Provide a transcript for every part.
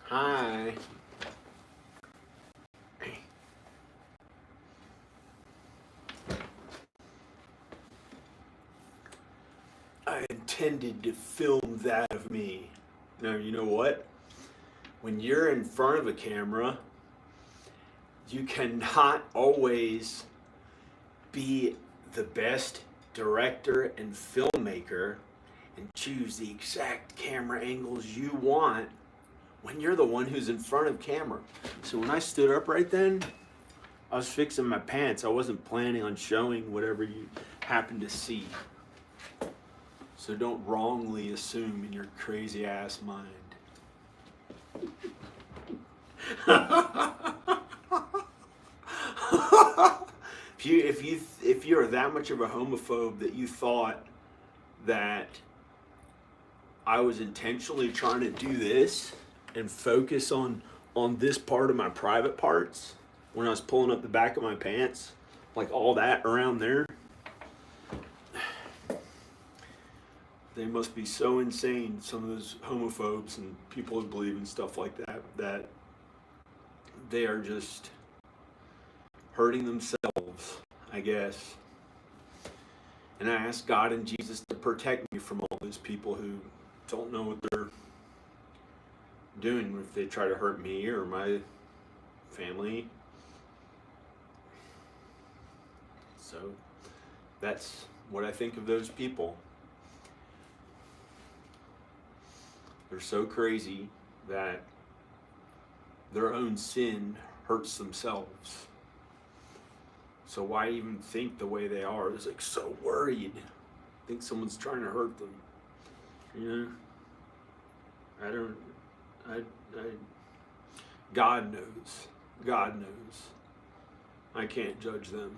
Hi. I intended to film that of me. Now, you know what? When you're in front of a camera, you cannot always be the best director and filmmaker and choose the exact camera angles you want when you're the one who's in front of camera. So when I stood up right then, I was fixing my pants. I wasn't planning on showing whatever you happen to see. So don't wrongly assume in your crazy ass mind. if you're that much of a homophobe that you thought that I was intentionally trying to do this and focus on this part of my private parts when I was pulling up the back of my pants, like all that around there, they must be so insane, some of those homophobes and people who believe in stuff like that, that they are just hurting themselves, I guess. And I ask God and Jesus to protect me from all those people who don't know what they're doing if they try to hurt me or my family. So that's what I think of those people. They're so crazy that their own sin hurts themselves. So why even think the way they are? It's like so worried. Think someone's trying to hurt them. You know? God knows. God knows. I can't judge them.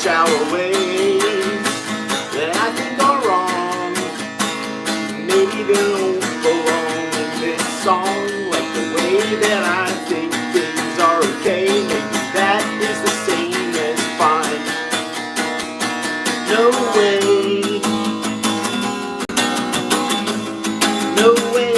shallow ways that I think are wrong. Maybe they don't belong in this song, like the way that I think things are okay. Maybe that is the same as fine. No way, no way.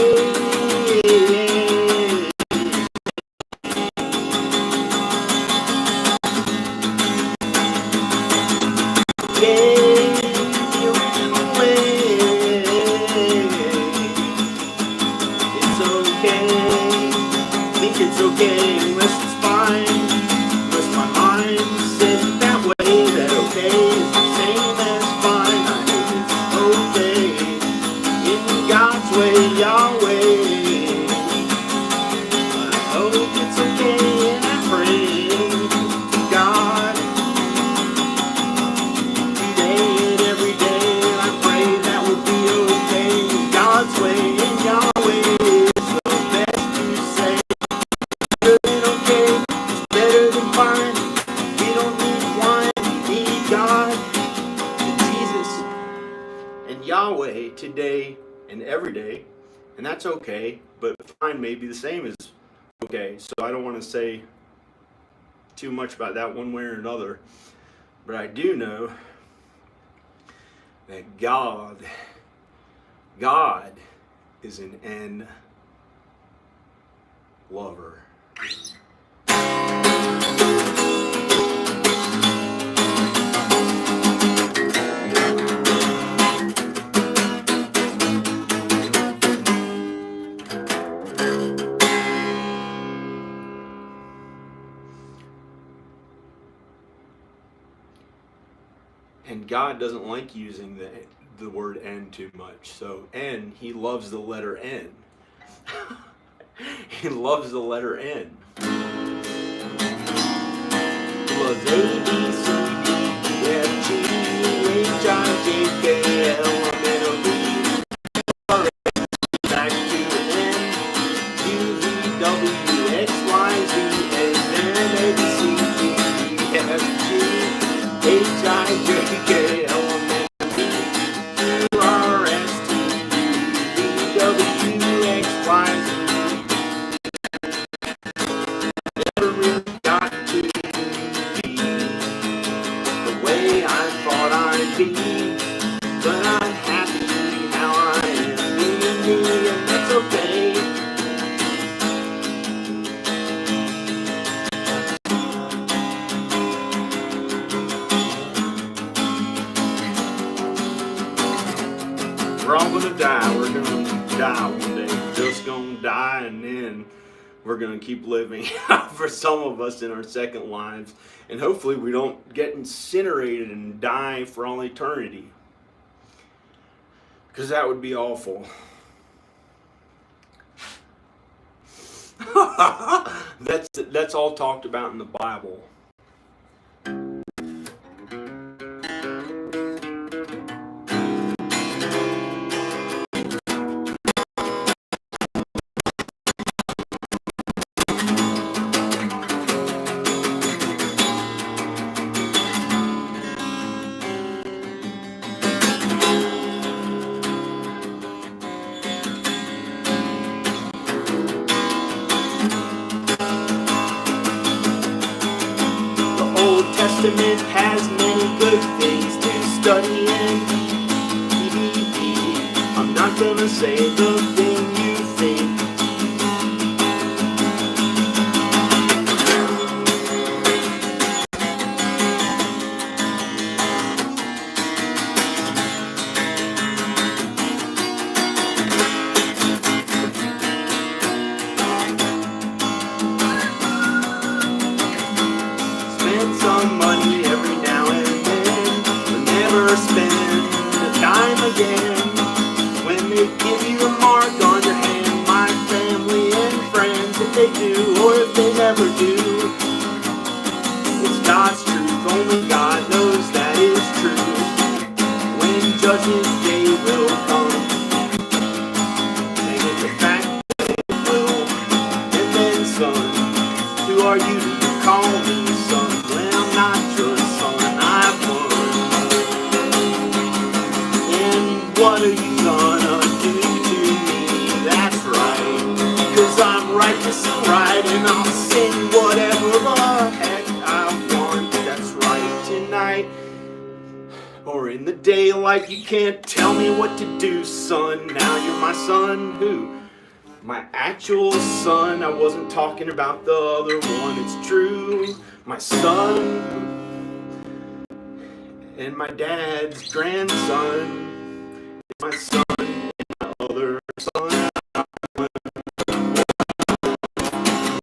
It's okay, unless it's fine, unless my mind says it that way, that okay is the same as fine. I hope it's okay, in God's way, Yahweh. I hope it's okay, and I pray to God today and every day, and I pray that will be okay, in God's way, and Yahweh. Yahweh today and every day, and that's okay, but fine may be the same as okay. So I don't want to say too much about that one way or another, but I do know that God is an N lover. And God doesn't like using the word N too much. So N, he loves the letter N. He loves the letter N. He loves A, B, C, D, E, F, G, H, I, J, K, L, M, N, O, P, R, S, back to the N, Q, V, W, X, Y, Z, and then A, B, C, D, E, F, G, H, I, J, K, L, M, N, O, P, Q, R, S, T, U, V, W, X, Y, Z. Never really got to be the way I thought I'd be, but I'm happy how I am being me, and that's okay. We're all gonna die. We're gonna die one day. We're just gonna die, and then we're gonna keep living for some of us in our second lives, and hopefully we don't get incinerated and die for all eternity, because that would be awful. That's all talked about in the Bible. Testament has many good things to study and I'm not gonna say the thing you think. Some money every now and then, but never spend a dime again. When they give you a mark on your hand, my family and friends, if they do or if they never do, it's God's truth, only God knows that is true. When Judgment Day will come, and it's a fact that it will, and then son, who are you to call me son? Not your son, I've nice and right, and I'll sing whatever the heck I want. That's right, tonight or in the daylight. You can't tell me what to do, son. Now you're my son. Who? My actual son. I wasn't talking about the other one. It's true. My son and my dad's grandson is my son and my other son.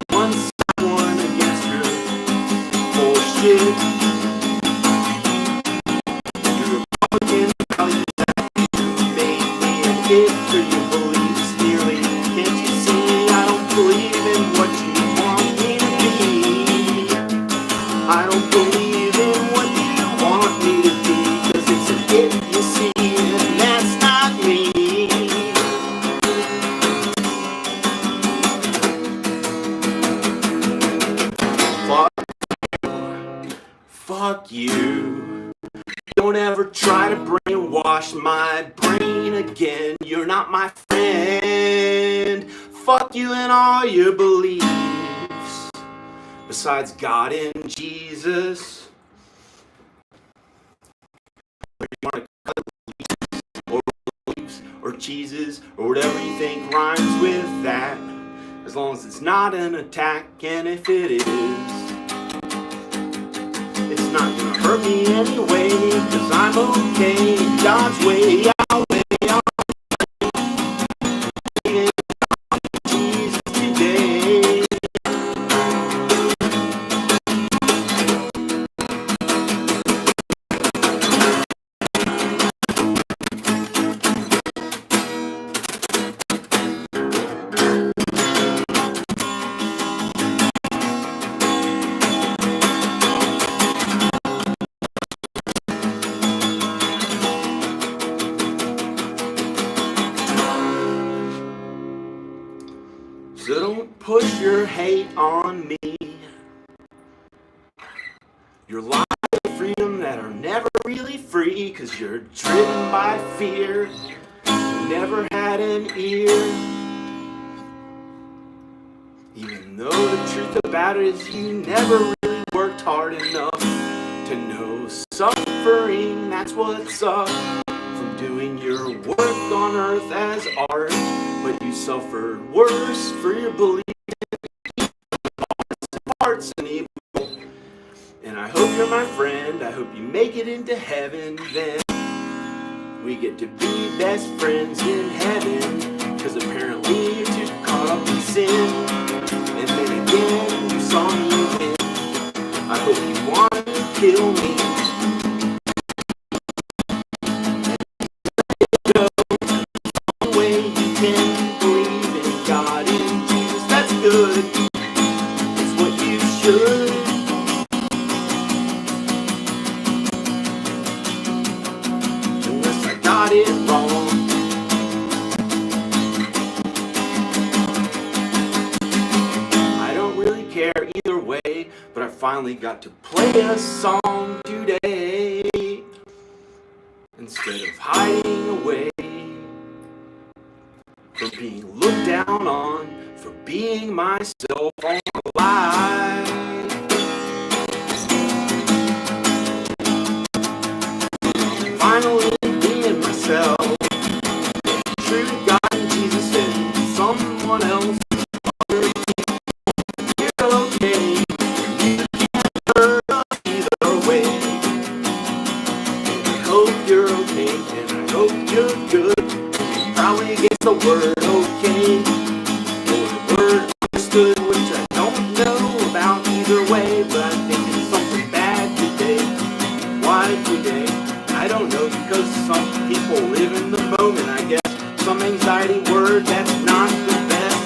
One side, one against her. Bullshit. You're Republican values that made me an it for your beliefs nearly. Can't you see I don't believe in what you want me to be? I don't believe in what you want me to be, 'cause it's an it you see, and that's not me. Fuck you. Don't ever try to brainwash my brain again. You're not my friend. Fuck you and all your beliefs. Besides God and Jesus, or you want to call it beliefs or cheeses or whatever you think rhymes with that, as long as it's not an attack. And if it is, it's not gonna hurt me anyway, 'cause I'm okay in God's way. I'll way, Jesus today. So don't push your hate on me. Your lies of freedom that are never really free, 'cause you're driven by fear. You never had an ear. Even though the truth about it is you never really worked hard enough to know suffering. That's what's up from doing your work on earth as art. But you suffered worse for your belief in parts and evil. And I hope you're my friend. I hope you make it into heaven. Then we get to be best friends in heaven. 'Cause apparently you're too caught up in sin. And then again you saw me win. I hope you want to kill me. Good. It's what you should. Unless I got it wrong. I don't really care either way, but I finally got to play a song today. Instead of hiding away from being looked down on, for being myself on live. Finally being myself, true to God and Jesus and someone else. You're okay, you can't hurt us either way. I hope you're okay, and I hope you're good. Probably against the word okay. Understood, which I don't know about either way, but I think it's something bad today. Why today? I don't know, because some people live in the moment, I guess. Some anxiety word that's not the best.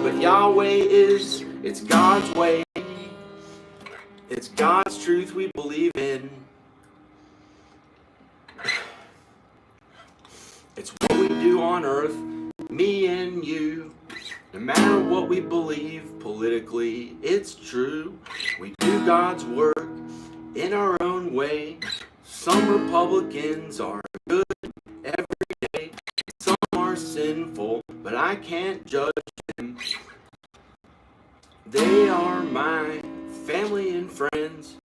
But Yahweh is, it's God's way. It's God's truth we believe in. It's what we do on earth, me and you. No matter what we believe politically, it's true. We do God's work in our own way. Some Republicans are good every day. Some are sinful, but I can't judge them. They are my family and friends.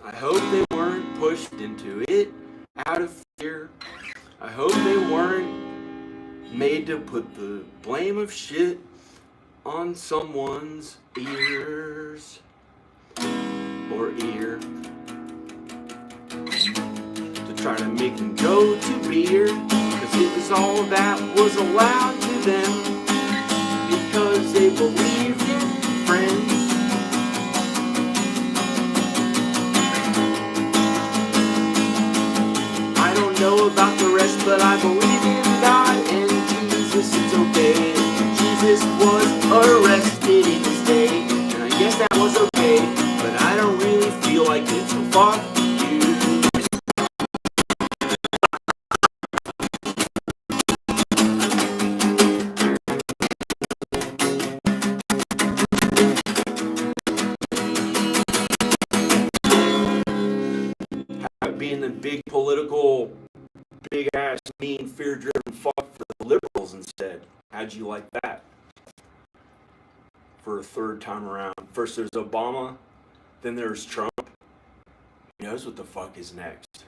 I hope they weren't pushed into it out of fear. I hope they weren't made to put the blame of shit on someone's ears or ear to try to make them go to beer, cause it was all that was allowed to them, because they believed in friends. I don't know about the rest, but I believe in God and Jesus. It's okay. Jesus was arrested in his day, and I guess that was okay, but I don't really feel like it, so fuck you. Being the big political, big ass, mean, fear driven fuck for the liberals instead. How'd you like that? For a third time around. First there's Obama, then there's Trump. Who knows what the fuck is next?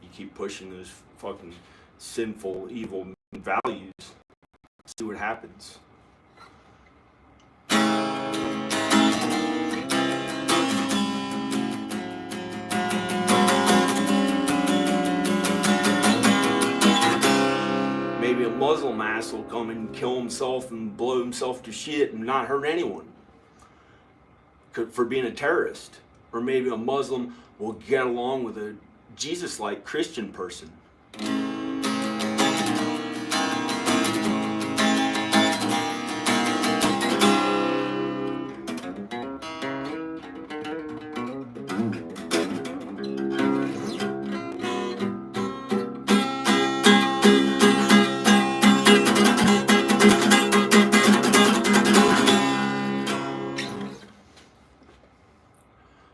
You keep pushing those fucking sinful, evil values. See what happens. Maybe a Muslim ass will come and kill himself and blow himself to shit and not hurt anyone for being a terrorist. Or maybe a Muslim will get along with a Jesus-like Christian person.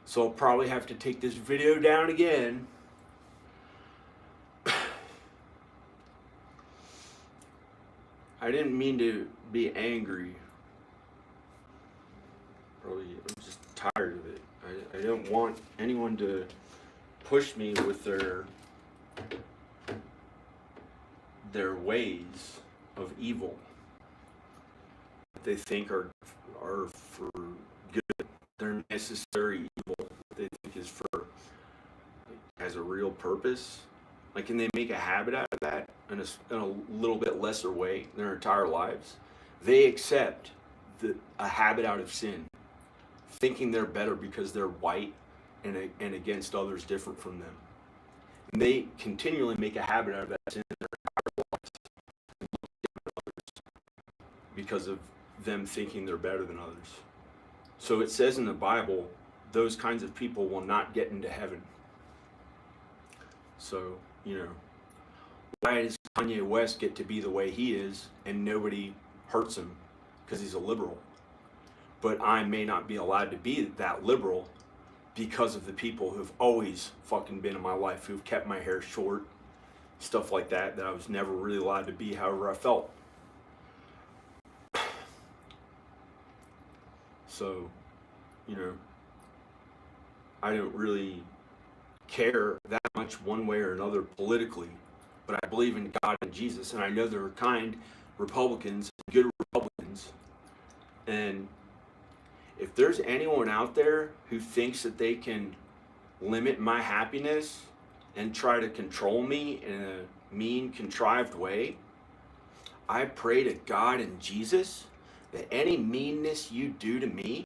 So I'll probably have to take this video down again. I didn't mean to be angry. Probably, I'm just tired of it. I don't want anyone to push me with their ways of evil that they think are for good. They're necessary evil they think is has a real purpose. Like, can they make a habit out of that in a little bit lesser way their entire lives? They accept a habit out of sin, thinking they're better because they're white and against others different from them. And they continually make a habit out of that sin in their entire lives because of them thinking they're better than others. So it says in the Bible, those kinds of people will not get into heaven. So, why does Kanye West get to be the way he is and nobody hurts him? Because he's a liberal. But I may not be allowed to be that liberal because of the people who've always fucking been in my life, who've kept my hair short, stuff like that I was never really allowed to be however I felt. So, I don't really care that much one way or another politically, but I believe in God and Jesus, and I know there are kind Republicans, good Republicans, and if there's anyone out there who thinks that they can limit my happiness and try to control me in a mean, contrived way, I pray to God and Jesus that any meanness you do to me,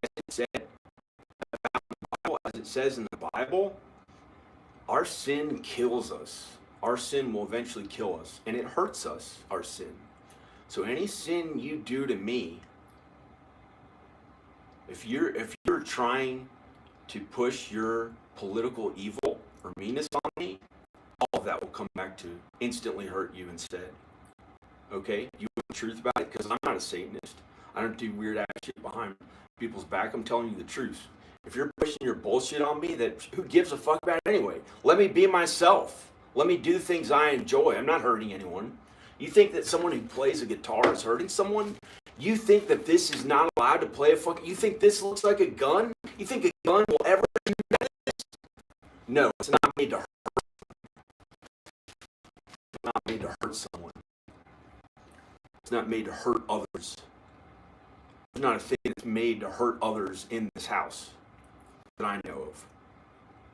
as it says in the Bible, our sin kills us. Our sin will eventually kill us, and it hurts us, our sin. So any sin you do to me, if you're trying to push your political evil or meanness on me, all of that will come back to instantly hurt you instead. Okay? You want the truth about it? Because I'm not a Satanist. I don't do weird ass shit behind people's back. I'm telling you the truth. If you're pushing your bullshit on me, who gives a fuck about it anyway? Let me be myself. Let me do things I enjoy. I'm not hurting anyone. You think that someone who plays a guitar is hurting someone? You think that this is not allowed to play a you think this looks like a gun? You think a gun will ever do this? No, it's not made to hurt. It's not made to hurt someone. It's not made to hurt others. There's not a thing that's made to hurt others in this house that I know of.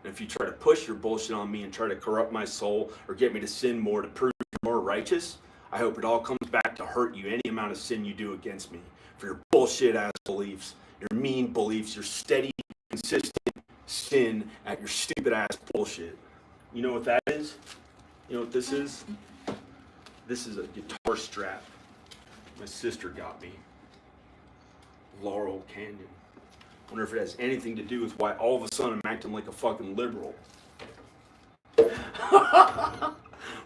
And if you try to push your bullshit on me and try to corrupt my soul or get me to sin more to prove you're more righteous, I hope it all comes back to hurt you any amount of sin you do against me for your bullshit ass beliefs, your mean beliefs, your steady, consistent sin at your stupid ass bullshit. You know what that is? You know what this is? This is a guitar strap my sister got me. Laurel Canyon. I wonder if it has anything to do with why all of a sudden I'm acting like a fucking liberal.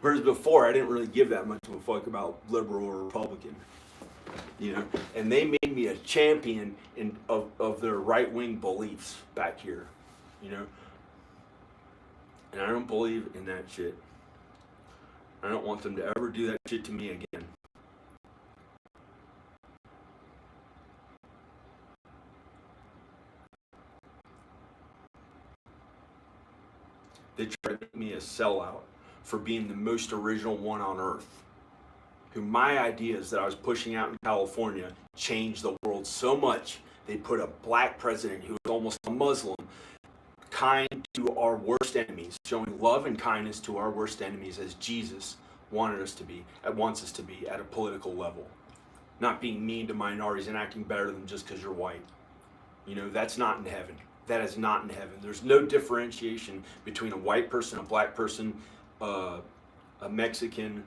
Whereas before I didn't really give that much of a fuck about liberal or Republican. You know, and they made me a champion of their right-wing beliefs back here. You know, and I don't believe in that shit. I don't want them to ever do that shit to me again. They try to make me a sellout for being the most original one on earth. Who my ideas that I was pushing out in California changed the world so much, they put a black president who was almost a Muslim, kind to our worst enemies, showing love and kindness to our worst enemies as Jesus wants us to be at a political level. Not being mean to minorities and acting better than just because you're white. You know, that's not in heaven. That is not in heaven. There's no differentiation between a white person, a black person, a Mexican.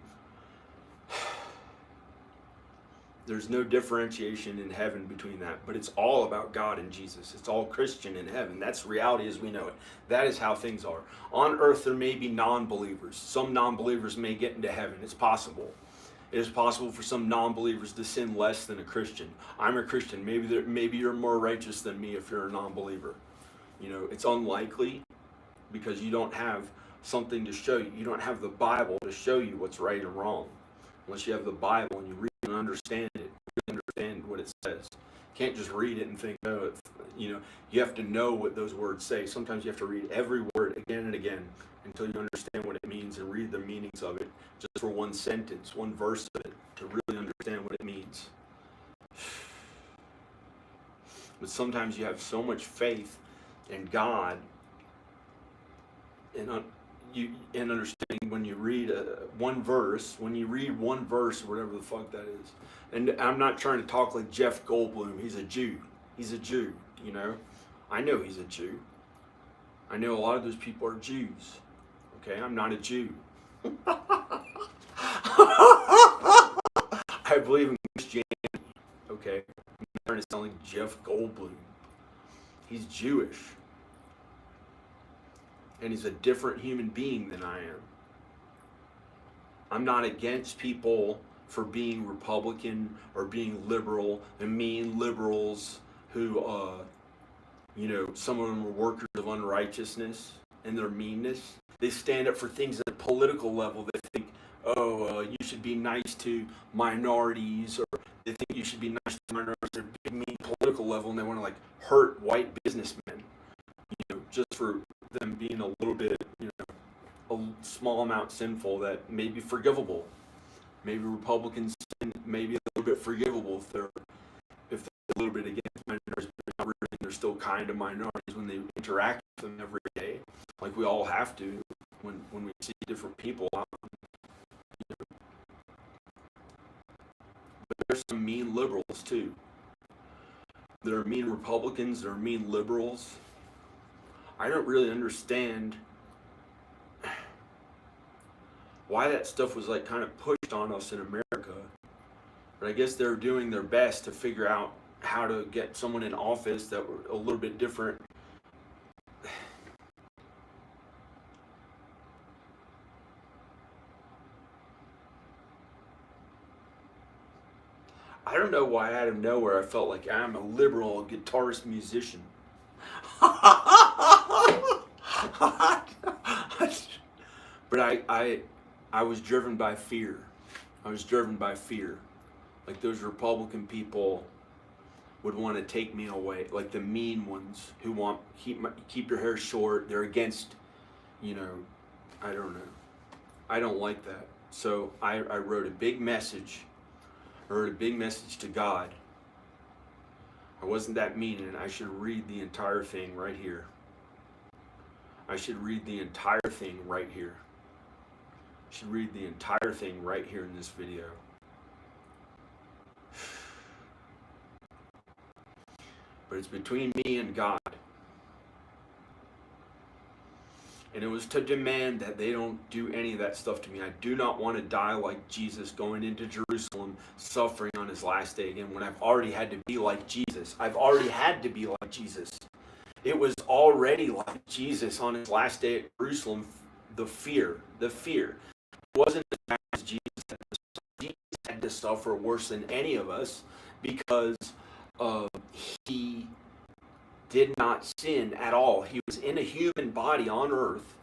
There's no differentiation in heaven between that. But it's all about God and Jesus. It's all Christian in heaven. That's reality as we know it. That is how things are. On earth, there may be non-believers. Some non-believers may get into heaven. It's possible. It is possible for some non-believers to sin less than a Christian. I'm a Christian. Maybe you're more righteous than me if you're a non-believer. You know, it's unlikely because you don't have something to show you. You don't have the Bible to show you what's right and wrong. Unless you have the Bible and you read and understand it, really understand what it says. You can't just read it and think, oh, it's, you know, you have to know what those words say. Sometimes you have to read every word again and again until you understand what it means and read the meanings of it just for one sentence, one verse of it to really understand what it means. But sometimes you have so much faith in God and understanding when you read one verse, or whatever the fuck that is. And I'm not trying to talk like Jeff Goldblum. He's a Jew. He's a Jew, you know. I know he's a Jew. I know a lot of those people are Jews. Okay, I'm not a Jew. I believe in Christianity. Okay, I'm not trying to sound like Jeff Goldblum. He's Jewish. And he's a different human being than I am. I'm not against people for being Republican or being liberal and mean liberals who, you know, some of them are workers of unrighteousness and their meanness. They stand up for things at a political level. They think, you should be nice to minorities, or they think you should be nice to minorities at a big, mean political level, and they want to, like, hurt white businessmen, you know, just for them being a little bit, you know, a small amount sinful that may be forgivable. Maybe Republicans may be a little bit forgivable if they're a little bit against minorities, but not really, they're still kind to minorities when they interact with them every day, like we all have to when we see different people. You know. But there's some mean liberals too. There are mean Republicans, there are mean liberals. I don't really understand why that stuff was like kind of pushed on us in America. But I guess they're doing their best to figure out how to get someone in office that were a little bit different. I don't know why out of nowhere I felt like I'm a liberal guitarist musician. But I was driven by fear. I was driven by fear. Like those Republican people would want to take me away, like the mean ones who want keep your hair short. They're against, you know, I don't know. I don't like that. So I wrote a big message. I wrote a big message to God. I wasn't that mean, and I should read the entire thing right here. I should read the entire thing right here. I should read the entire thing right here in this video. But it's between me and God. And it was to demand that they don't do any of that stuff to me. I do not want to die like Jesus, going into Jerusalem, suffering on his last day again, when I've already had to be like Jesus. I've already had to be like Jesus. It was already like Jesus on his last day at Jerusalem. The fear. It wasn't as bad as Jesus. Jesus had to suffer worse than any of us because he did not sin at all. He was in a human body on earth,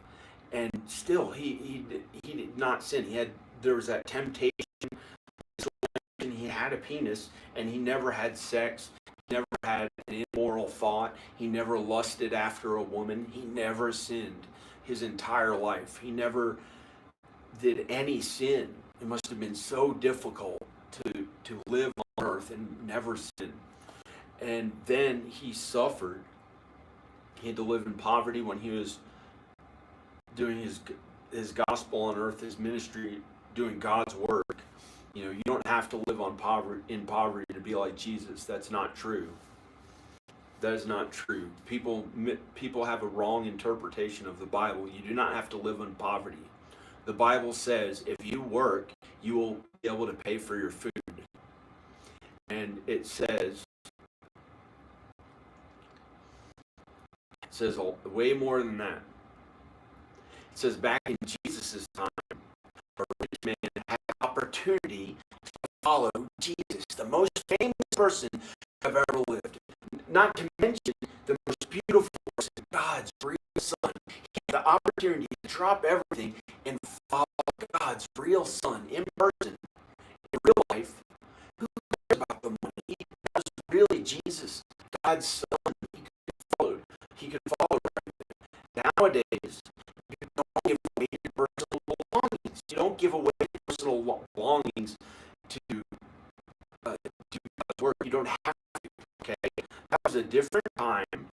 and still he did not sin. There was that temptation. He had a penis, and he never had sex. He never had an immoral thought. He never lusted after a woman. He never sinned his entire life. He never did any sin. It must have been so difficult to live on earth and never sin. And then he suffered. He had to live in poverty when he was doing his gospel on earth, his ministry, doing God's work. You know, you don't have to live in poverty to be like Jesus. That's not true. That is not true. People have a wrong interpretation of the Bible. You do not have to live in poverty. The Bible says if you work, you will be able to pay for your food. And it says way more than that. It says back in Jesus' time, a rich man had the opportunity to follow Jesus, the most famous person who have ever lived. Not to mention the most beautiful person, God's real son. He had the opportunity to drop everything and follow God's real son in person, in real life. Who cares about the money? He was really Jesus, God's son. He could follow right. Nowadays, you don't give away your personal belongings. You don't give away personal belongings to do God's work. You don't have to. Okay, that was a different time.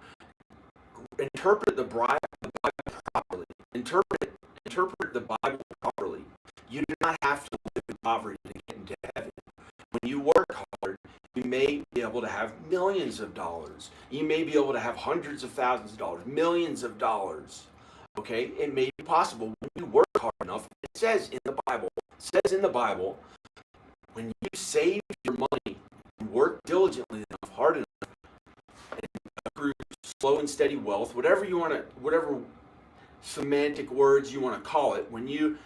Interpret the Bible properly. Interpret the Bible properly. You do not have to live in poverty to get into heaven. When you work hard, you may be able to have millions of dollars. You may be able to have hundreds of thousands of dollars, millions of dollars. Okay, it may be possible when you work hard enough. It says in the Bible, when you save your money and work diligently enough, hard enough, and accrue slow and steady wealth, whatever semantic words you want to call it, when you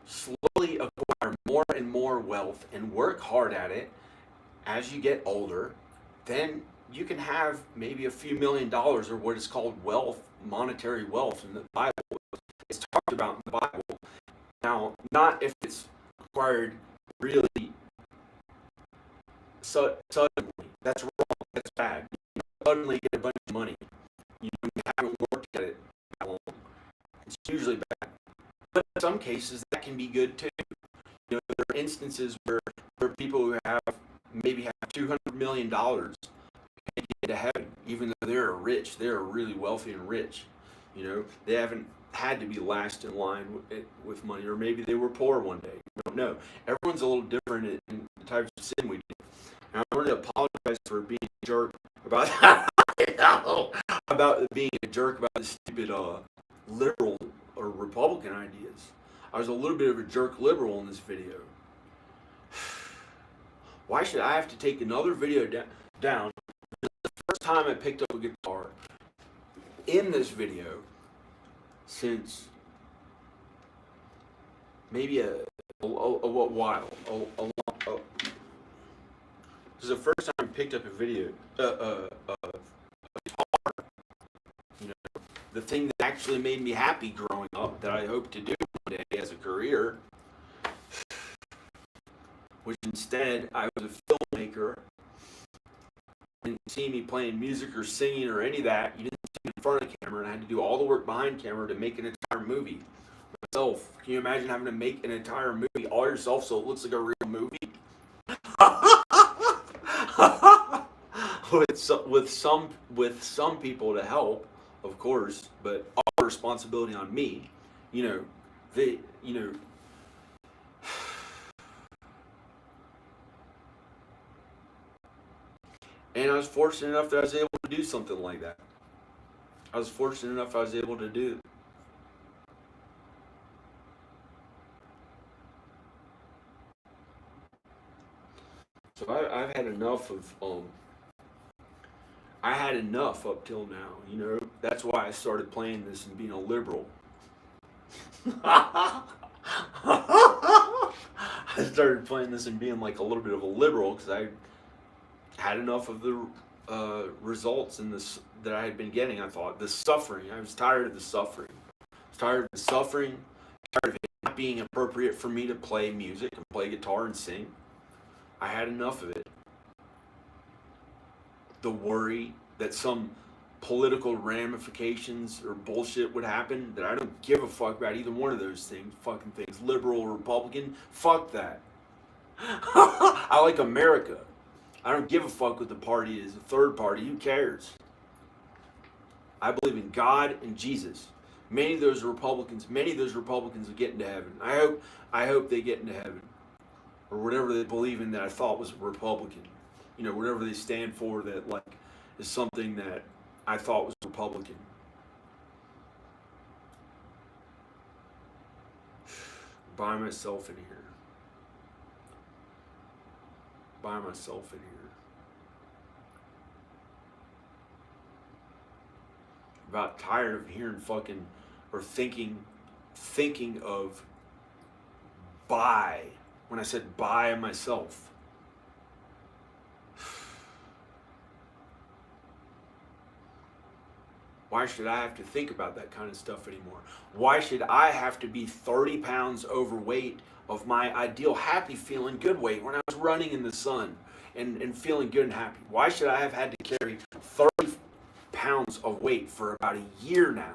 slowly acquire more and more wealth and work hard at it, as you get older, then you can have maybe a few $1,000,000 or what is called wealth, monetary wealth in the Bible. It's talked about in the Bible. Now, not if it's acquired really suddenly. That's wrong. That's bad. You don't suddenly get a bunch of money. You haven't worked at it that long. It's usually bad. But in some cases, that can be good too. You know, there are instances where people who maybe have $200 million can get to heaven, even though they're rich. They're really wealthy and rich. You know, they haven't had to be last in line with money, or maybe they were poor one day. You don't know. Everyone's a little different in the types of sin we do. And I want to apologize for being a jerk about about being a jerk about the stupid liberal or Republican ideas. I was a little bit of a jerk liberal in this video. Why should I have to take another video down? The first time I picked up a guitar in this video since maybe a while. This is the first time I picked up a guitar. You know, the thing that actually made me happy growing up, that I hope to do one day as a career. Which instead, I was a film filmmaker. You didn't see me playing music or singing or any of that. You didn't see me in front of the camera, and I had to do all the work behind camera to make an entire movie myself. Can you imagine having to make an entire movie all yourself so it looks like a real movie? with some people to help, of course, but all the responsibility on me. You know, and I was fortunate enough that I was able to do something like that. I was fortunate enough I was able to do it. So I've had enough of I had enough up till now, you know. That's why I started playing this and being a liberal. I started playing this and being like a little bit of a liberal because I had enough of the results in this that I had been getting. I thought the suffering. I was tired of the suffering. I was tired of the suffering. Tired of it not being appropriate for me to play music and play guitar and sing. I had enough of it. The worry that some political ramifications or bullshit would happen, that I don't give a fuck about either one of those fucking things, liberal or Republican, fuck that. I like America. I don't give a fuck what the party is, a third party, who cares? I believe in God and Jesus. Many of those Republicans will get into heaven. I hope they get into heaven. Or whatever they believe in that I thought was Republican. You know, whatever they stand for that like is something that I thought was Republican. By myself in here. By myself in here. About tired of hearing fucking or thinking of by. When I said by myself. Why should I have to think about that kind of stuff anymore? Why should I have to be 30 pounds overweight of my ideal happy feeling good weight when I was running in the sun and feeling good and happy? Why should I have had to carry 30 pounds of weight for about a year now?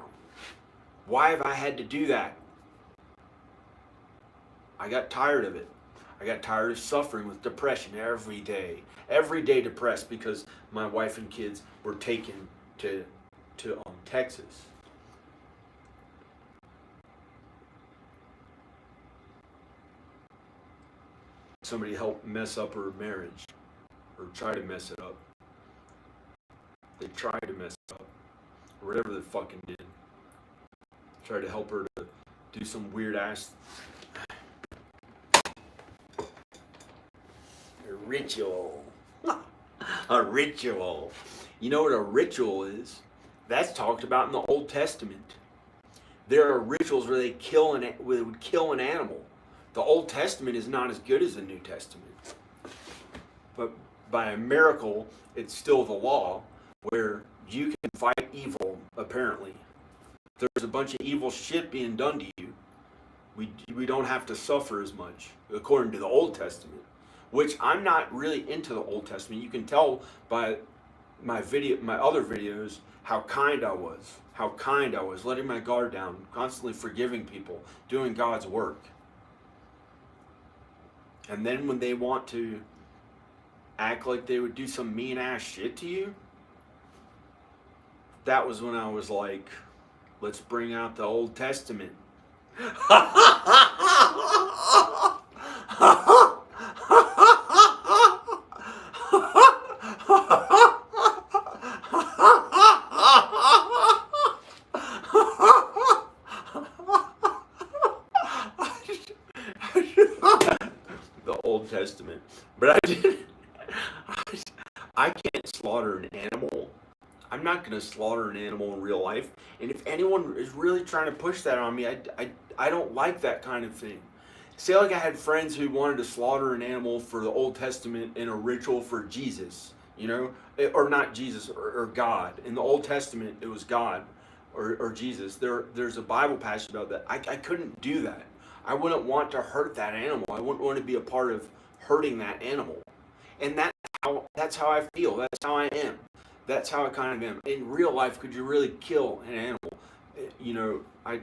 Why have I had to do that? I got tired of it. I got tired of suffering with depression every day. Every day depressed because my wife and kids were taken to Texas. Somebody helped mess up her marriage, or try to mess it up. They tried to mess it up, or whatever they fucking did. Tried to help her to do some weird ass ritual. A ritual. You know what a ritual is? That's talked about in the Old Testament. There are rituals where they would kill an animal. The Old Testament is not as good as the New Testament. But by a miracle, it's still the law where you can fight evil, apparently. There's a bunch of evil shit being done to you. We don't have to suffer as much, according to the Old Testament. Which I'm not really into the Old Testament. You can tell by my other videos, how kind I was, letting my guard down, constantly forgiving people, doing God's work. And then when they want to act like they would do some mean ass shit to you, that was when I was like, let's bring out the Old Testament. Testament, but I can't slaughter an animal. I'm not going to slaughter an animal in real life. And if anyone is really trying to push that on me, I don't like that kind of thing. Say like I had friends who wanted to slaughter an animal for the Old Testament in a ritual for Jesus, you know, or not Jesus, or God. In the Old Testament, it was God or Jesus. There's a Bible passage about that. I couldn't do that. I wouldn't want to hurt that animal. I wouldn't want to be a part of hurting that animal. And that how I feel. That's how I am. That's how I kind of am. In real life, could you really kill an animal? You know, I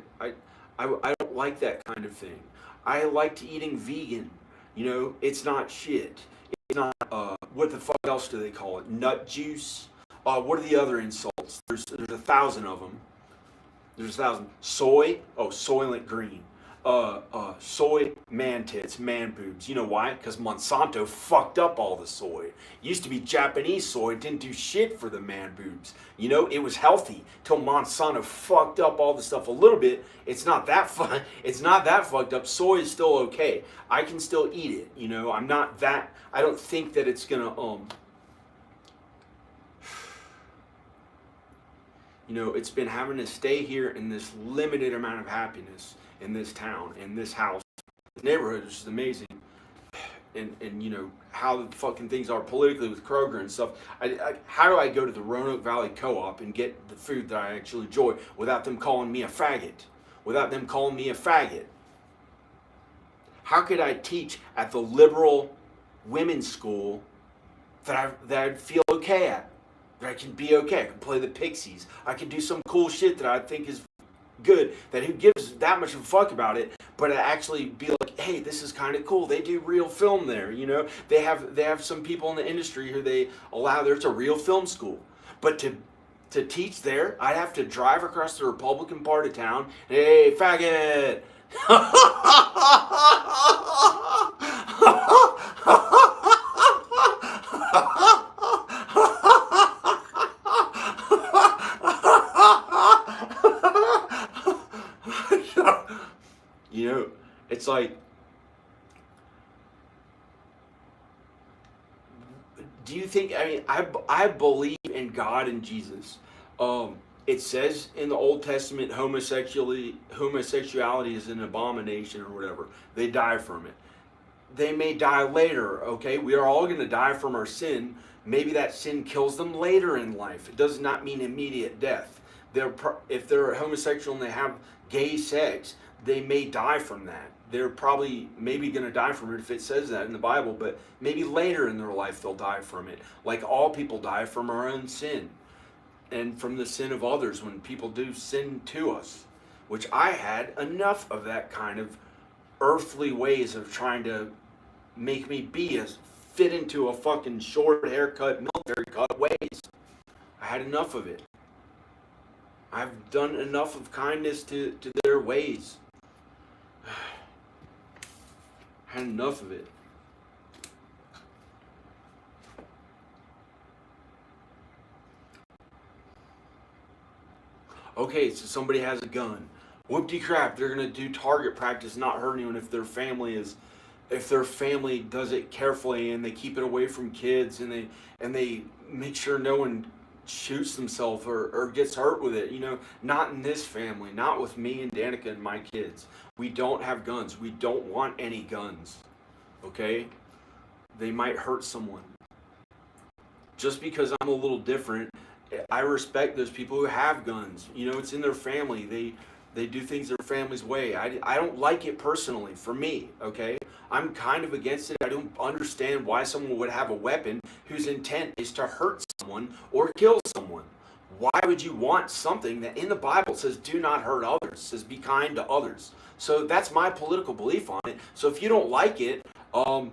don't like that kind of thing. I liked eating vegan. You know, it's not shit. It's not, what the fuck else do they call it? Nut juice? What are the other insults? There's 1,000 of them. There's 1,000. Soy? Oh, Soylent Green. Soy, man tits, man boobs. You know why? Because Monsanto fucked up all the soy. It used to be Japanese soy, didn't do shit for the man boobs. You know, it was healthy till Monsanto fucked up all the stuff a little bit. It's not that fun. It's not that fucked up. Soy is still okay. I can still eat it. You know, I'm not that. I don't think that it's gonna you know, it's been having to stay here in this limited amount of happiness in this town, in this house, this neighborhood, which is amazing. And you know, how the fucking things are politically with Kroger and stuff. How do I go to the Roanoke Valley Co-op and get the food that I actually enjoy without them calling me a faggot? Without them calling me a faggot? How could I teach at the liberal women's school that I'd feel okay at? That I can be okay. I can play the Pixies. I can do some cool shit that I think is good, that who gives that much of a fuck about it, but to actually be like, hey, this is kind of cool. They do real film there, you know. They have some people in the industry who they allow there. It's a real film school. But to teach there, I'd have to drive across the Republican part of town. Hey, faggot! You know, it's like, do you think, I mean, I believe in God and Jesus. It says in the Old Testament, homosexuality is an abomination or whatever. They die from it. They may die later, okay? We are all going to die from our sin. Maybe that sin kills them later in life. It does not mean immediate death. If they're homosexual and they have gay sex, they may die from that. They're probably maybe going to die from it if it says that in the Bible, but maybe later in their life they'll die from it. Like all people die from our own sin and from the sin of others when people do sin to us, which I had enough of that kind of earthly ways of trying to make me be as fit into a fucking short haircut, military cut ways. I had enough of it. I've done enough of kindness to their ways. Had enough of it. Okay, so somebody has a gun. Whoop-de crap, they're gonna do target practice, not hurt anyone if their family does it carefully and they keep it away from kids and they make sure no one shoots themselves or gets hurt with it. You know, not in this family, not with me and Danica and my kids. We don't have guns. We don't want any guns. Okay? They might hurt someone. Just because I'm a little different, I respect those people who have guns. You know, it's in their family. They do things their family's way. I don't like it personally, for me, okay? I'm kind of against it. I don't understand why someone would have a weapon whose intent is to hurt someone or kill someone. Why would you want something that in the Bible says do not hurt others, says be kind to others? So that's my political belief on it. So if you don't like it, am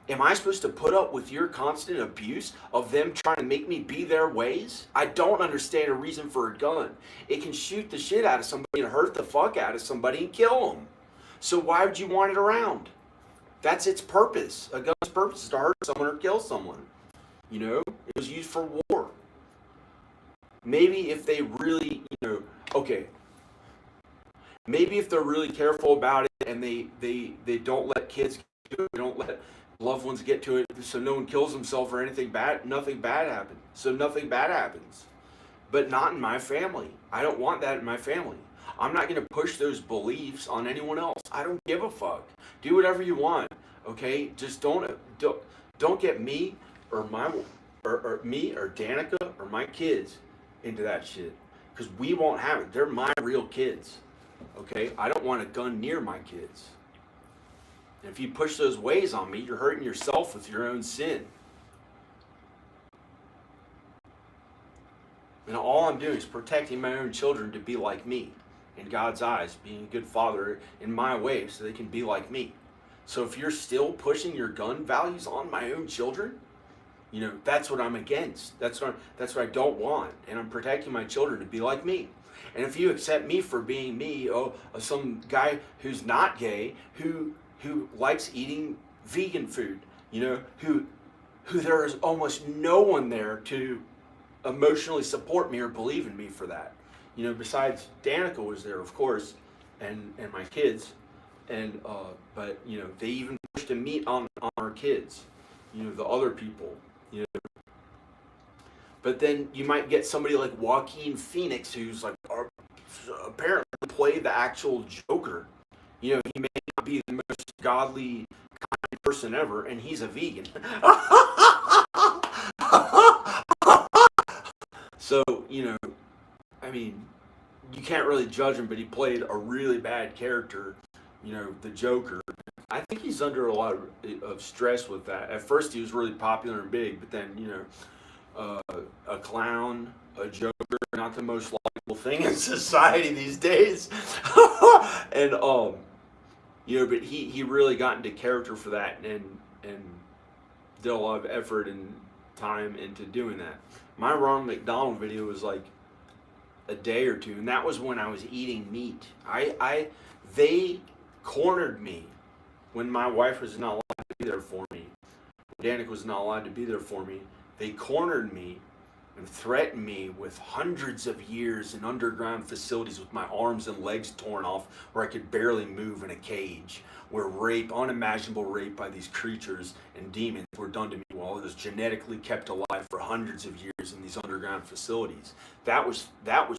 I supposed to put up with your constant abuse of them trying to make me be their ways? I don't understand a reason for a gun. It can shoot the shit out of somebody and hurt the fuck out of somebody and kill them. So why would you want it around? That's its purpose. A gun's purpose is to hurt someone or kill someone. You know, it was used for war. Maybe if they really, you know, okay. Maybe if they're really careful about it and they don't let kids get to it, they don't let loved ones get to it so no one kills himself or anything bad, nothing bad happens. So nothing bad happens. But not in my family. I don't want that in my family. I'm not going to push those beliefs on anyone else. I don't give a fuck. Do whatever you want, okay? Just don't get me or me or Danica or my kids into that shit, because we won't have it. They're my real kids, okay? I don't want a gun near my kids. And if you push those ways on me, you're hurting yourself with your own sin. And all I'm doing is protecting my own children to be like me in God's eyes, being a good father in my way so they can be like me. So if you're still pushing your gun values on my own children, that's what I'm against. That's what I don't want. And I'm protecting my children to be like me. And if you accept me for being me, some guy who's not gay, who likes eating vegan food, who there is almost no one there to emotionally support me or believe in me for that. Besides Danica was there, of course, and my kids, and but they even pushed a meat on our kids, the other people, But then you might get somebody like Joaquin Phoenix, who's like apparently played the actual Joker. He may not be the most godly kind person ever, and he's a vegan. So, I mean, you can't really judge him, but he played a really bad character, the Joker. I think he's under a lot of stress with that. At first, he was really popular and big, but then, a clown, a Joker, not the most likable thing in society these days. And, but he really got into character for that and did a lot of effort and time into doing that. My Ronald McDonald video was like a day or two, and that was when I was eating meat. They cornered me when my wife was not allowed to be there for me. Danica was not allowed to be there for me. They cornered me and threatened me with hundreds of years in underground facilities with my arms and legs torn off, where I could barely move in a cage, where unimaginable rape by these creatures and demons were done to me while I was genetically kept alive for hundreds of years in these underground facilities. That was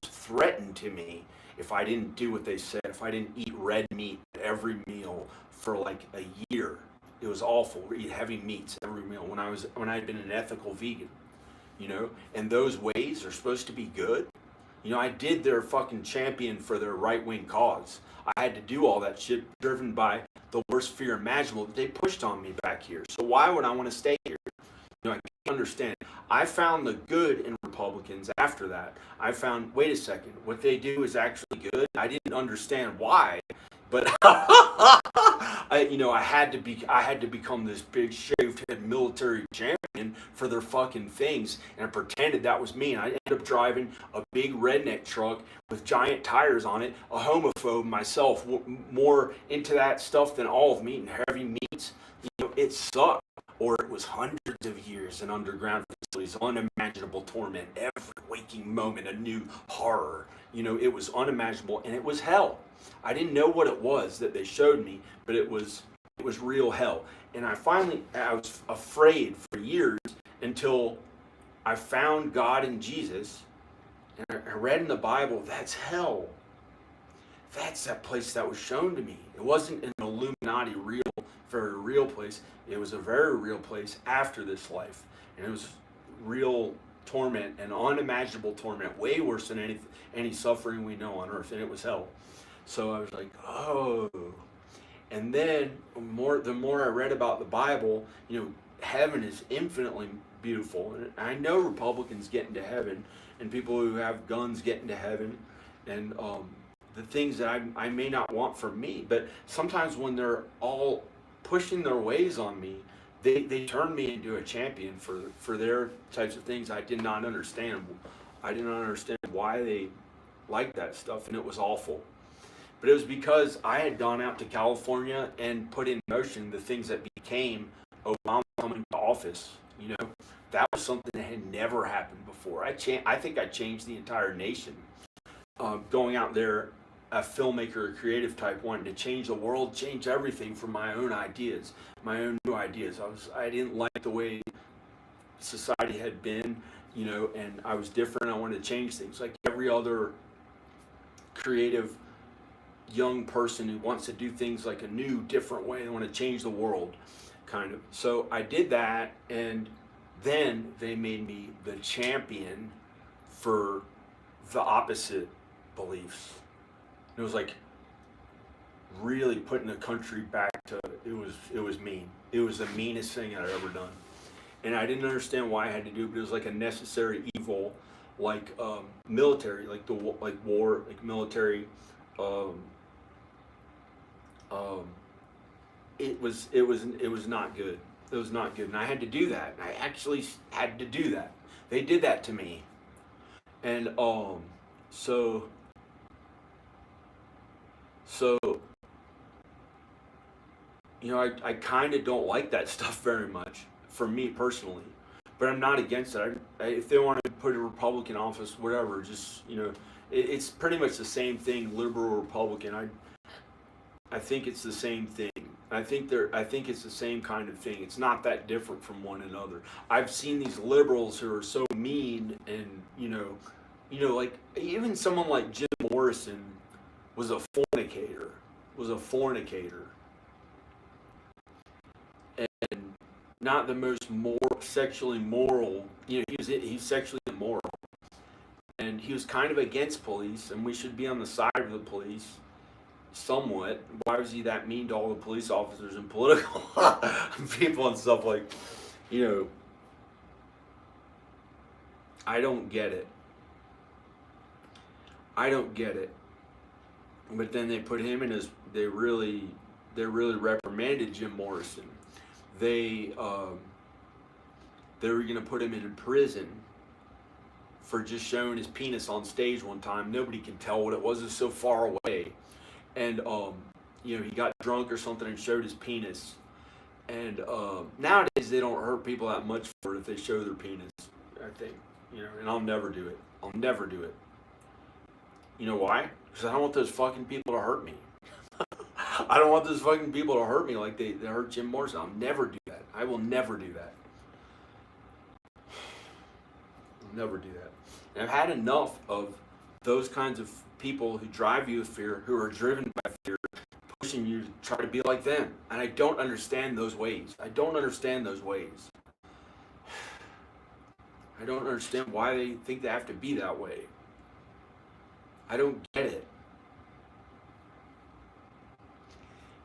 threatened to me if I didn't do what they said, if I didn't eat red meat at every meal for like a year. It was awful. We eat heavy meats every meal when I had been an ethical vegan, and those ways are supposed to be good. I did their fucking champion for their right-wing cause. I had to do all that shit driven by the worst fear imaginable that they pushed on me back here. So why would I want to stay here? I can't understand. I found the good in Republicans after that. I found, wait a second, what they do is actually good. I didn't understand why, but I had to become this big shaved head military champion for their fucking things, and I pretended that was me. And I ended up driving a big redneck truck with giant tires on it, a homophobe myself, more into that stuff than all of me, and heavy meats. It sucked. Or it was hundreds of years in underground facilities, unimaginable torment, every waking moment a new horror. It was unimaginable, and it was hell. I didn't know what it was that they showed me, but it was real hell. And I was afraid for years until I found God in Jesus, and I read in the Bible, that's hell. That's that place that was shown to me. It wasn't an Illuminati very real place. It was a very real place after this life. And it was real torment and unimaginable torment, way worse than any suffering we know on earth, and it was hell. So I was like, oh. And then the more I read about the Bible, heaven is infinitely beautiful. And I know Republicans get into heaven, and people who have guns get into heaven, and the things that I may not want for me. But sometimes when they're all pushing their ways on me, they turn me into a champion for their types of things I did not understand. I did not understand why they liked that stuff, and it was awful. But it was because I had gone out to California and put in motion the things that became Obama coming to office. That was something that had never happened before. I think I changed the entire nation. Going out there, a filmmaker, a creative type, wanting to change the world, change everything for my own ideas, my own new ideas. I didn't like the way society had been, and I was different. I wanted to change things like every other creative young person who wants to do things like a new, different way. They want to change the world, kind of. So I did that, and then they made me the champion for the opposite beliefs. It was like really putting the country back to, it was mean. It was the meanest thing I'd ever done. And I didn't understand why I had to do it, but it was like a necessary evil like military, like war, like military. Um, um, it was not good. It was not good, and I had to do that. I actually had to do that. They did that to me, and so so I kind of don't like that stuff very much for me personally, but I'm not against it. If they want to put a Republican office, whatever, just it's pretty much the same thing, liberal or Republican. I think it's the same thing. I think it's the same kind of thing. It's not that different from one another. I've seen these liberals who are so mean, and like even someone like Jim Morrison was a fornicator, was a fornicator, and not the most sexually moral. He's sexually immoral, and he was kind of against police, and we should be on the side of the police. Somewhat. Why was he that mean to all the police officers and political people and stuff like, I don't get it. I don't get it. But then they put him in they really reprimanded Jim Morrison. They were going to put him in prison for just showing his penis on stage one time. Nobody can tell what it was. It's so far away. And he got drunk or something and showed his penis. And nowadays they don't hurt people that much for it if they show their penis, I think. And I'll never do it. I'll never do it. You know why? Because I don't want those fucking people to hurt me. I don't want those fucking people to hurt me like they hurt Jim Morrison. I'll never do that. I will never do that. I'll never do that. And I've had enough of those kinds of people who drive you with fear, who are driven by fear, pushing you to try to be like them. And I don't understand those ways. I don't understand those ways. I don't understand why they think they have to be that way. I don't get it.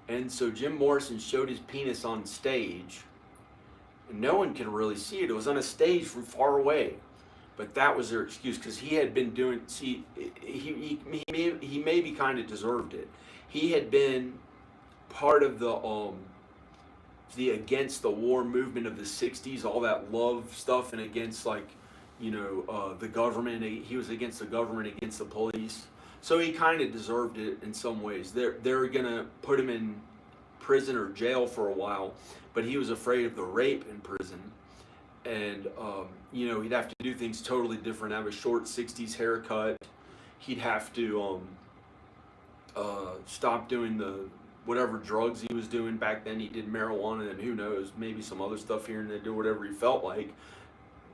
And so Jim Morrison showed his penis on stage, and no one could really see it. It was on a stage from far away. But that was their excuse, because he had been doing. See, he maybe kind of deserved it. He had been part of the against the war movement of the '60s, all that love stuff, and against the government. He was against the government, against the police. So he kind of deserved it in some ways. They're gonna put him in prison or jail for a while, but he was afraid of the rape in prison. And he'd have to do things totally different. Have a short '60s haircut. He'd have to stop doing the whatever drugs he was doing back then. He did marijuana and who knows, maybe some other stuff here and there. Do whatever he felt like,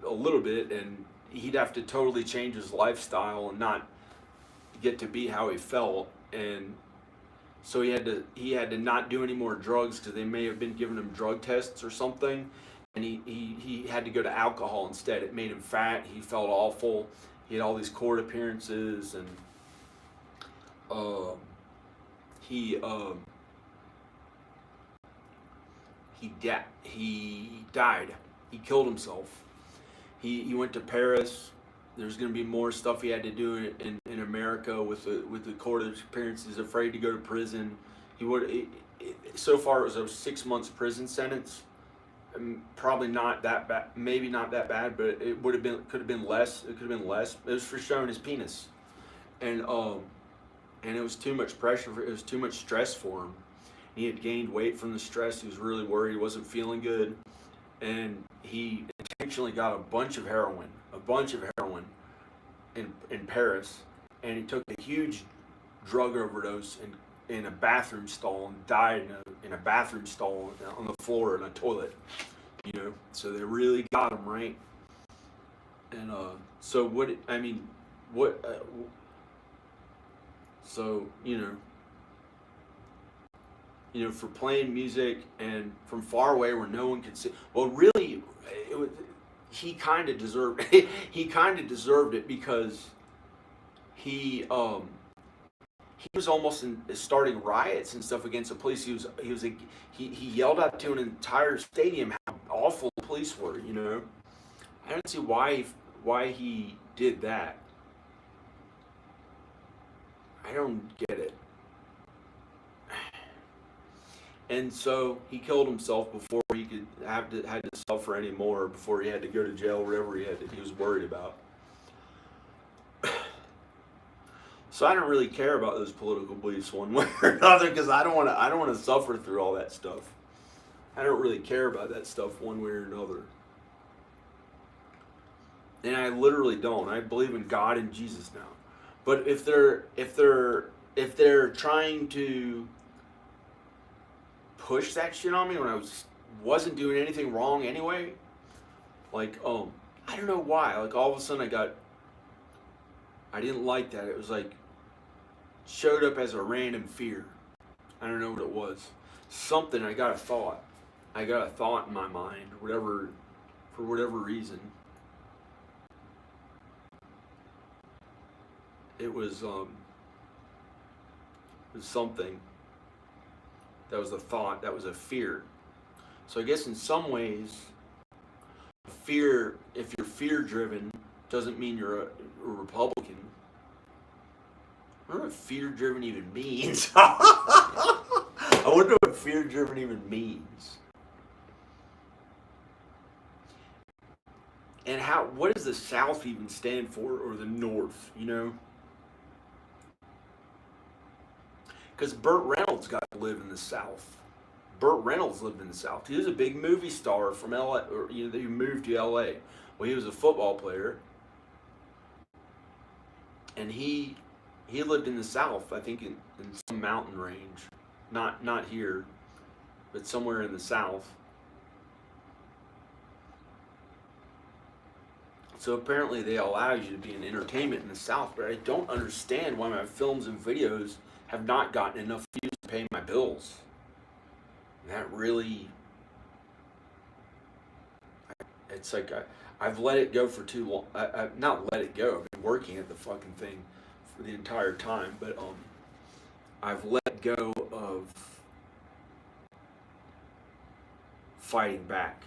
a little bit, and he'd have to totally change his lifestyle and not get to be how he felt. And so he had to not do any more drugs because they may have been giving him drug tests or something. And he had to go to alcohol instead. It made him fat. He felt awful. He had all these court appearances, and he died. He killed himself. He went to Paris. There's going to be more stuff he had to do in America with the court appearances. Afraid to go to prison. So far it was a 6 months prison sentence. Probably not that bad, maybe not that bad, but it could have been less. It could have been less. It was for showing his penis, and it was too much pressure. It was too much stress for him. He had gained weight from the stress. He was really worried. He wasn't feeling good, and he intentionally got a bunch of heroin in Paris, and he took a huge drug overdose in a bathroom stall and died in a bathroom stall on the floor in a toilet. So they really got him, right? And so for playing music and from far away where no one could see. Well, really, he kind of deserved it because he was almost starting riots and stuff against the police. He yelled out to an entire stadium how awful the police were. I don't see why he did that. I don't get it. And so he killed himself before he could had to suffer anymore, before he had to go to jail, whatever he was worried about. So I don't really care about those political beliefs one way or another, because I don't want to suffer through all that stuff. I don't really care about that stuff one way or another. And I literally don't. I believe in God and Jesus now. But if they're trying to push that shit on me when I wasn't doing anything wrong anyway, like, I don't know why. Like, all of a sudden I didn't like that. It was like, showed up as a random fear. I don't know what it was. Something, I got a thought. I got a thought in my mind, whatever, for whatever reason. It was something. That was a thought. That was a fear. So I guess in some ways, fear, if you're fear-driven, doesn't mean you're a Republican. I wonder what fear-driven even means. I wonder what fear-driven even means. And what does the South even stand for, or the North, you know? Because Burt Reynolds got to live in the South. Burt Reynolds lived in the South. He was a big movie star from LA, or, you know, he moved to LA. Well, he was a football player. And he lived in the South, I think in some mountain range. Not here, but somewhere in the South. So apparently they allow you to be in entertainment in the South, but I don't understand why my films and videos have not gotten enough views to pay my bills. That really, it's like I've let it go for too long. I've not let it go. I've been working at the fucking thing for the entire time, but I've let go of fighting back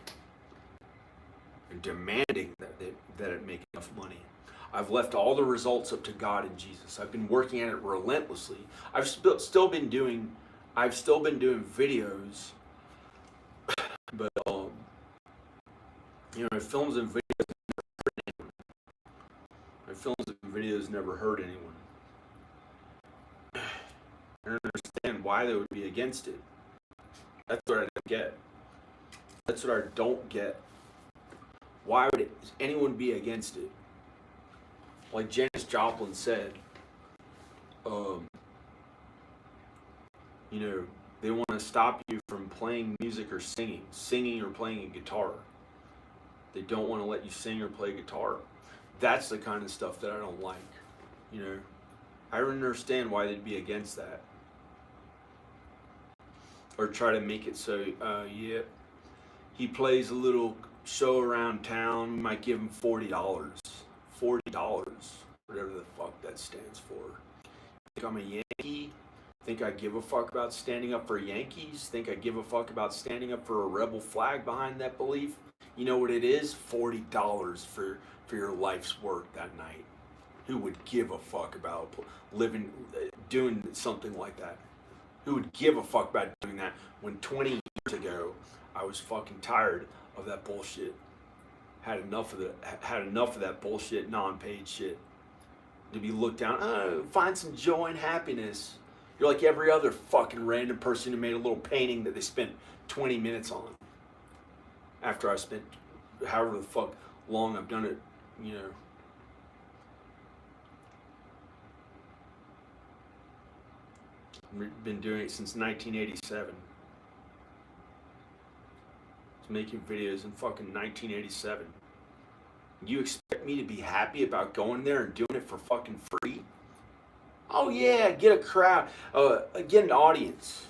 and demanding that it make enough money. I've left all the results up to God and Jesus. I've been working at it relentlessly. I've still been doing videos, but you know, my films and videos never hurt anyone. I don't understand why they would be against it. That's what I don't get. That's what I don't get. Why would anyone be against it? Like Janis Joplin said, you know, they want to stop you from playing music or singing or playing a guitar. They don't want to let you sing or play guitar. That's the kind of stuff that I don't like. You know, I don't understand why they'd be against that. Or try to make it so, yeah, he plays a little show around town, we might give him $40. $40, whatever the fuck that stands for. Think I'm a Yankee? Think I give a fuck about standing up for Yankees? Think I give a fuck about standing up for a rebel flag behind that belief? You know what it is? $40 for your life's work that night. Who would give a fuck about doing something like that? Who would give a fuck about doing that when 20 years ago I was fucking tired of that bullshit? Had enough of that bullshit, non-paid shit. To be looked down, find some joy and happiness. You're like every other fucking random person who made a little painting that they spent 20 minutes on. After I spent however the fuck long I've done it, you know. Been doing it since 1987. Making videos in fucking 1987. You expect me to be happy about going there and doing it for fucking free? Oh yeah, get a crowd, get an audience.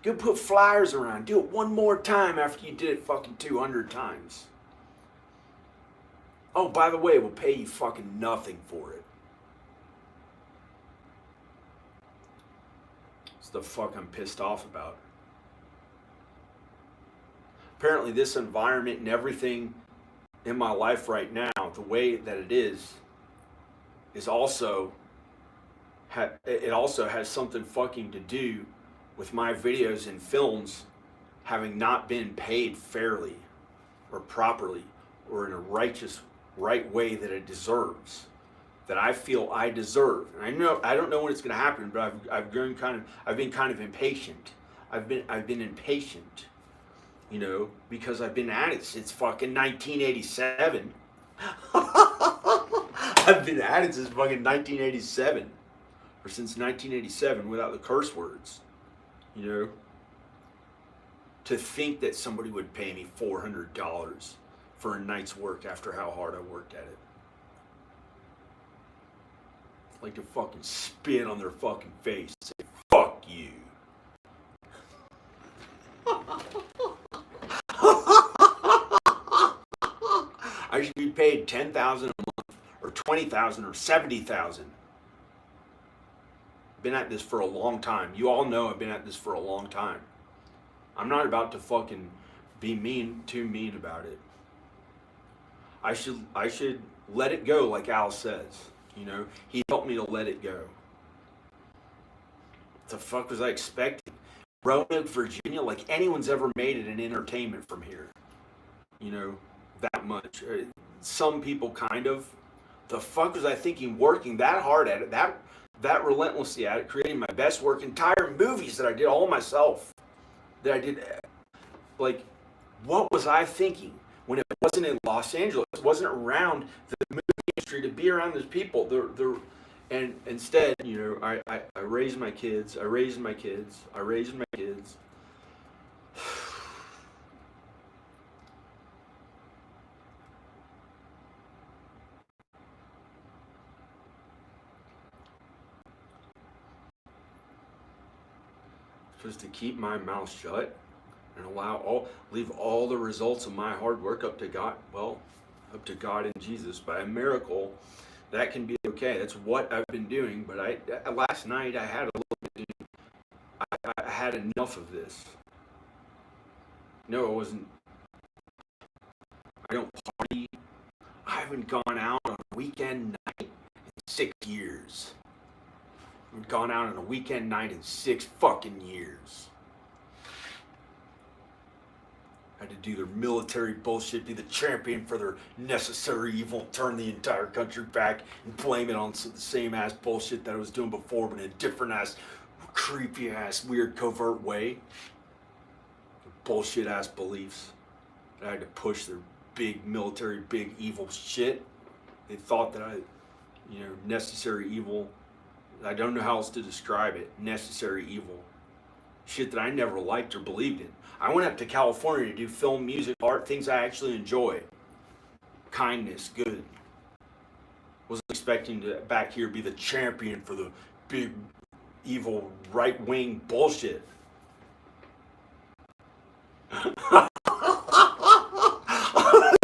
Go put flyers around. Do it one more time after you did it fucking 200 times. Oh, by the way, we'll pay you fucking nothing for it. It's the fuck I'm pissed off about. Apparently this environment and everything in my life right now, the way that it is is also, it also has something fucking to do with my videos and films having not been paid fairly or properly or in a righteous, right way that it deserves, that I feel I deserve. And I don't know when it's going to happen, but I've been kind of impatient. I've been impatient, you know, because I've been at it since fucking 1987. I've been at it since fucking 1987, or since 1987 without the curse words, you know. To think that somebody would pay me $400 for a night's work after how hard I worked at it. Like to fucking spit on their fucking face and say, fuck you. I should be paid $10,000 a month, or $20,000, or $70,000. Been at this for a long time. You all know I've been at this for a long time. I'm not about to fucking be too mean about it. I should let it go, like Al says. You know, he helped me to let it go. What the fuck was I expecting? Roanoke, Virginia, like anyone's ever made it in entertainment from here. You know, that much. Some people kind of. The fuck was I thinking, working that hard at it, that relentlessly at it, creating my best work, entire movies that I did all myself. That I did, like, what was I thinking when it wasn't in Los Angeles? It wasn't around the movie industry to be around those people. And instead, you know, I raised my kids. I raised my kids. Supposed to keep my mouth shut and leave all the results of my hard work up to God. Well, up to God and Jesus by a miracle. That can be okay. That's what I've been doing. But last night I had a little bit. I had enough of this. No, it wasn't. I don't party. I haven't gone out on a weekend night in 6 years. I've gone out on a weekend night in 6 fucking years. Had to do their military bullshit, be the champion for their necessary evil, turn the entire country back and blame it on the same ass bullshit that I was doing before, but in a different ass, creepy ass, weird, covert way. Bullshit ass beliefs. I had to push their big military, big evil shit. They thought that necessary evil. I don't know how else to describe it. Necessary evil. Shit that I never liked or believed in. I went up to California to do film, music, art, things I actually enjoy. Kindness, good. Wasn't expecting to back here be the champion for the big, evil, right-wing bullshit.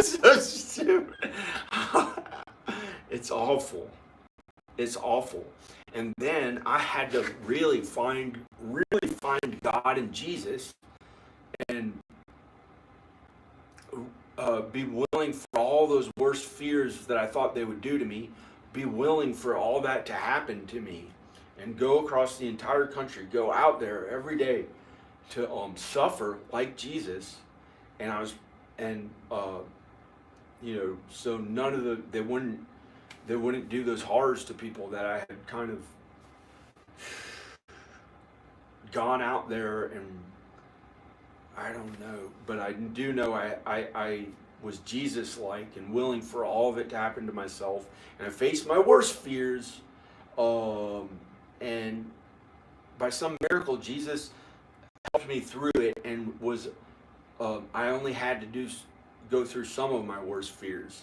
So stupid. It's awful. It's awful. And then I had to really find God and Jesus and be willing for all those worst fears that I thought they would do to me, be willing for all that to happen to me, and go across the entire country, go out there every day to suffer like Jesus. And I was, and so none of they wouldn't do those horrors to people that I had kind of gone out there, and I don't know, but I do know I was Jesus-like and willing for all of it to happen to myself, and I faced my worst fears, and by some miracle Jesus helped me through it, and was I only had to go through some of my worst fears.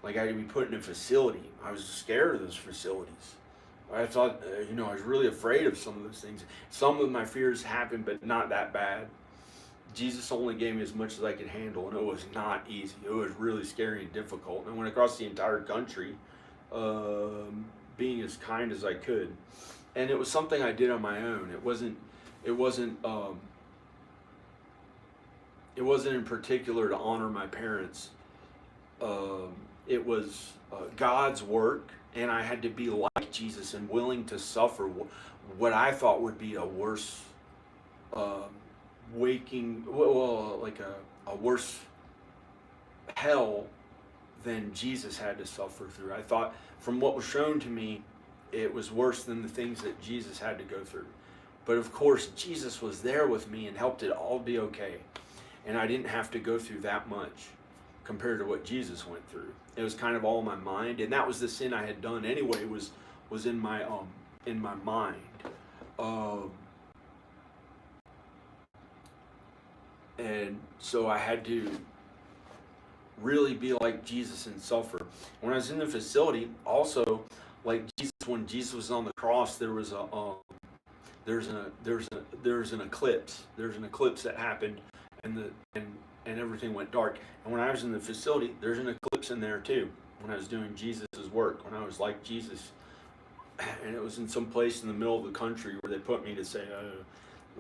Like I had to be put in a facility. I was scared of those facilities. I thought, I was really afraid of some of those things. Some of my fears happened, but not that bad. Jesus only gave me as much as I could handle, and it was not easy. It was really scary and difficult. And I went across the entire country, being as kind as I could. And it was something I did on my own. It wasn't in particular to honor my parents. It was God's work and I had to be like Jesus and willing to suffer what I thought would be a worse uh, like a worse hell than Jesus had to suffer through. I thought, from what was shown to me, it was worse than the things that Jesus had to go through. But of course, Jesus was there with me and helped it all be okay. And I didn't have to go through that much compared to what Jesus went through. It was kind of all in my mind, and that was the sin I had done anyway. Was in my mind. And so I had to really be like Jesus and suffer. When I was in the facility, also, like Jesus, when Jesus was on the cross, there was there's an eclipse. There's an eclipse that happened, and everything went dark. And when I was in the facility, there's an eclipse in there too. When I was doing Jesus's work, when I was like Jesus, and it was in some place in the middle of the country where they put me to say,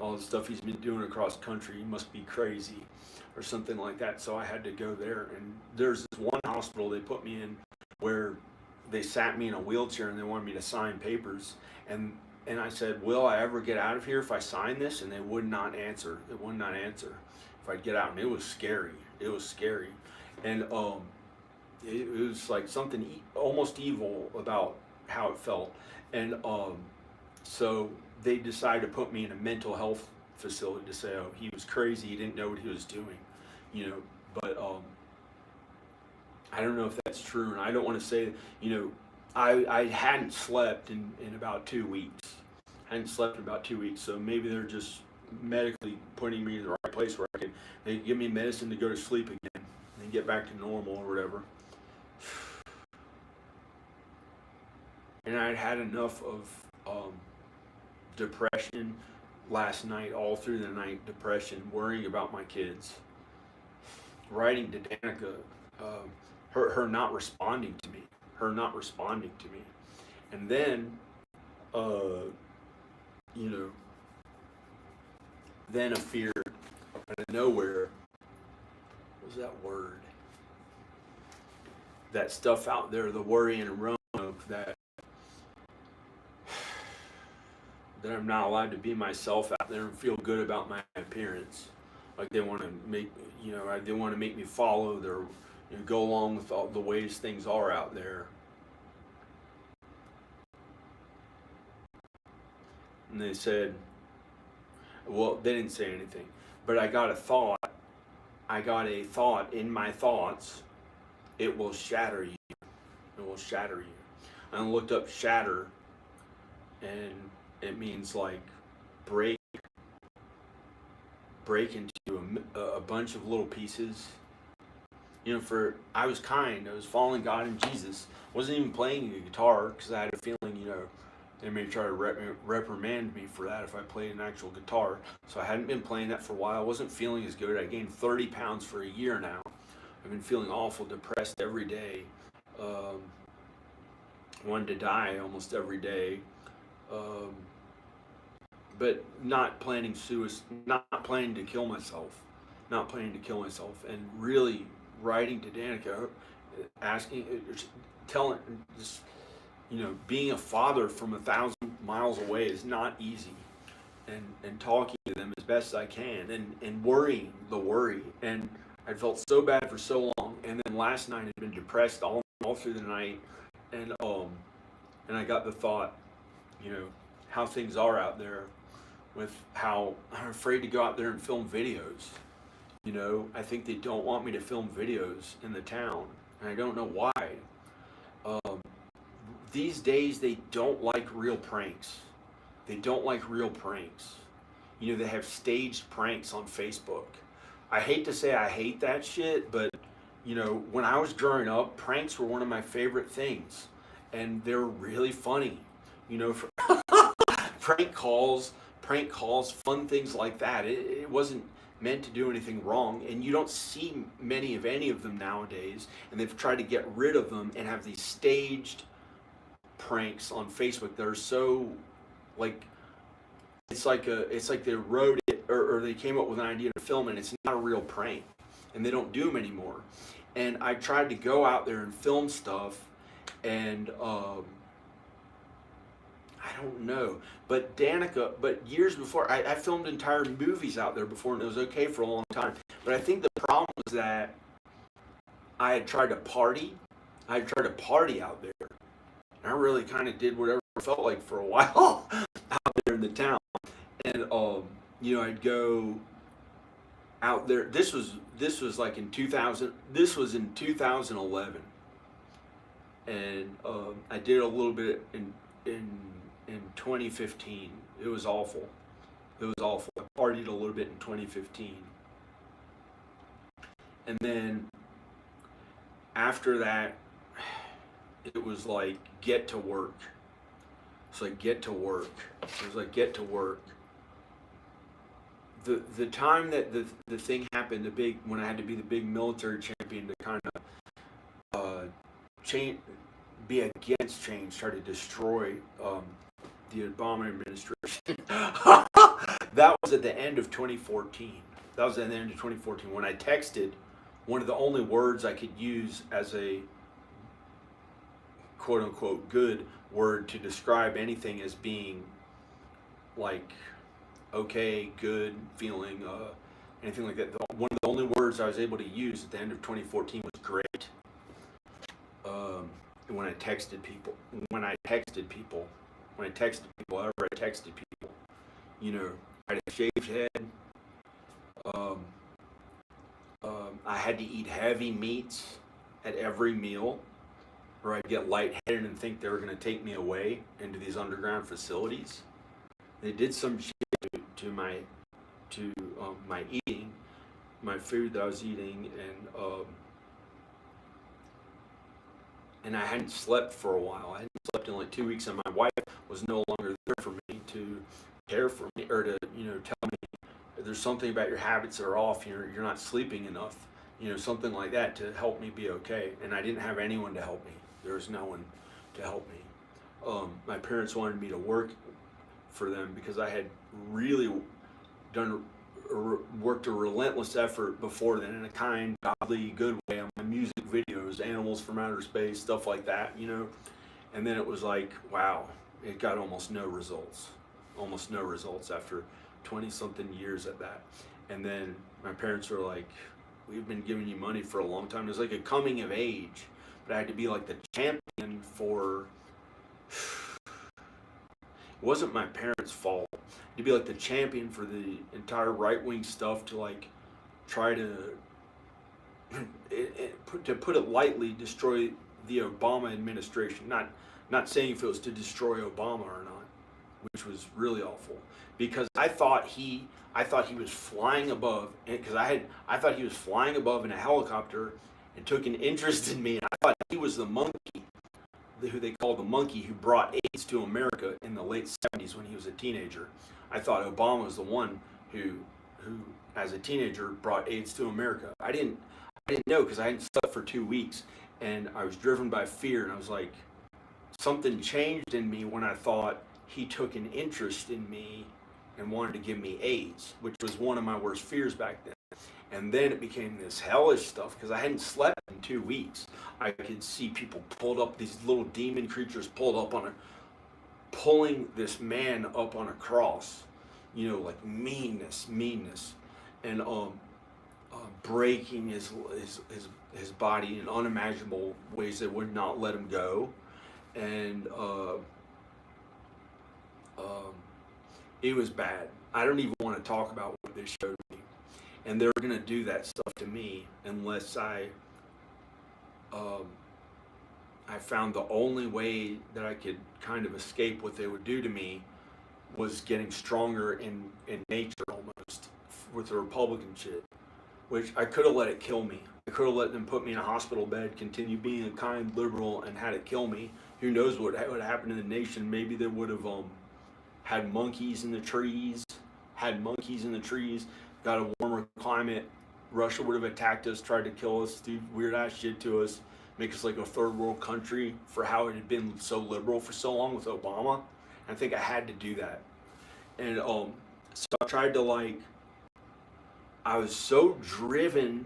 all the stuff he's been doing across the country, he must be crazy, or something like that. So I had to go there. And there's this one hospital they put me in where they sat me in a wheelchair and they wanted me to sign papers. And I said, will I ever get out of here if I sign this? And they would not answer. They would not answer if I'd get out. And it was scary. It was scary. And it was like something almost evil about how it felt. And so they decided to put me in a mental health facility to say, oh, he was crazy. He didn't know what he was doing, you know. But I don't know if that's true. And I don't want to say, you know, I hadn't slept in about 2 weeks. I hadn't slept in about 2 weeks, so maybe they're just medically putting me in the right place where they give me medicine to go to sleep again and get back to normal or whatever. And I'd had enough of depression last night, all through the night, depression, worrying about my kids, writing to Danica, her not responding to me. And then, you know, then a fear out of nowhere. What was that word? That stuff out there, the worry and Roanoke, that I'm not allowed to be myself out there and feel good about my appearance. Like they want to make, you know, they want to make me follow their, you know, go along with all the ways things are out there. And they said, well, they didn't say anything, but I got a thought in my thoughts, it will shatter you. It will shatter you. And I looked up shatter, and it means like break into a bunch of little pieces. You know, I was kind, I was following God and Jesus. Wasn't even playing the guitar because I had a feeling, you know, they may try to reprimand me for that if I played an actual guitar. So I hadn't been playing that for a while. I wasn't feeling as good. I gained 30 pounds for a year now. I've been feeling awful, depressed every day. Wanted to die almost every day. But not planning not planning to kill myself. And really writing to Danica, asking, telling, just, you know, being a father from 1,000 miles away is not easy, and talking to them as best I can, and worrying the worry, and I felt so bad for so long, and then last night I'd been depressed all through the night, and I got the thought, you know, how things are out there, with how I'm afraid to go out there and film videos. You know, I think they don't want me to film videos in the town, and I don't know why. These days, they don't like real pranks. You know, they have staged pranks on Facebook. I hate to say I hate that shit, but, you know, when I was growing up, pranks were one of my favorite things. And they're really funny. You know, for prank calls, fun things like that. It wasn't meant to do anything wrong, and you don't see many of any of them nowadays, and they've tried to get rid of them and have these staged pranks on Facebook that are so, like, it's like they wrote it, or they came up with an idea to film it, and it's not a real prank, and they don't do them anymore. And I tried to go out there and film stuff, And I don't know, but Danica, but years before, I filmed entire movies out there before, and it was okay for a long time. But I think the problem was that I had tried to party. I had tried to party out there. And I really kind of did whatever it felt like for a while out there in the town. And I'd go out there. This was like in 2000. This was in 2011, and I did a little bit in 2015. It was awful. It was awful. I partied a little bit in 2015, and then after that, it was like get to work. It's like get to work. It was like get to work. The time that the thing happened, when I had to be the big military champion to kind of change, be against change, try to destroy the Obama administration. That was at the end of 2014. That was at the end of 2014 when I texted one of the only words I could use as a quote unquote good word to describe anything as being like okay, good, feeling, anything like that. One of the only words I was able to use at the end of 2014 was great. When I texted people, ever I texted people, I had a shaved head. I had to eat heavy meats at every meal, or I'd get lightheaded and think they were going to take me away into these underground facilities. They did some shit to my eating, my food that I was eating, and I hadn't slept for a while. I hadn't slept in like 2 weeks, and my wife was no longer there for me to care for me or to tell me there's something about your habits that are off. You're not sleeping enough. Something like that to help me be okay. And I didn't have anyone to help me. There was no one to help me. My parents wanted me to work for them because I had really worked a relentless effort before then in a kind, godly, good way on my music videos, Animals From Outerspace, stuff like that, And then it was like, wow, it got almost no results after 20-something years at that. And then my parents were like, we've been giving you money for a long time. It was like a coming of age, but I had to be like the champion for... It wasn't my parents' fault. To be like the champion for the entire right-wing stuff to like try to put it lightly, destroy the Obama administration. Not saying if it was to destroy Obama or not, which was really awful. Because I thought he was flying above, because I thought he was flying above in a helicopter and took an interest in me. And I thought he was the monkey, who they called the monkey, who brought AIDS to America in the late 70s when he was a teenager. I thought Obama was the one who as a teenager brought AIDS to America. I didn't know because I hadn't slept for 2 weeks, and I was driven by fear, and I was like, something changed in me when I thought he took an interest in me and wanted to give me AIDS, which was one of my worst fears back then. And then it became this hellish stuff because I hadn't slept in 2 weeks. I could see people pulled up, these little demon creatures pulling this man up on a cross, like meanness, and breaking his body in unimaginable ways that would not let him go, and it was bad. I don't even want to talk about what they showed me, and they're gonna do that stuff to me unless I found the only way that I could kind of escape what they would do to me was getting stronger in nature almost with the Republican shit, which I could have let it kill me. I could have let them put me in a hospital bed, continue being a kind liberal, and had it kill me. Who knows what would happen in the nation? Maybe they would have had monkeys in the trees, got a warmer climate. Russia would have attacked us, tried to kill us, do weird ass shit to us, make us like a third world country for how it had been so liberal for so long with Obama. And I think I had to do that. And so I tried to I was so driven,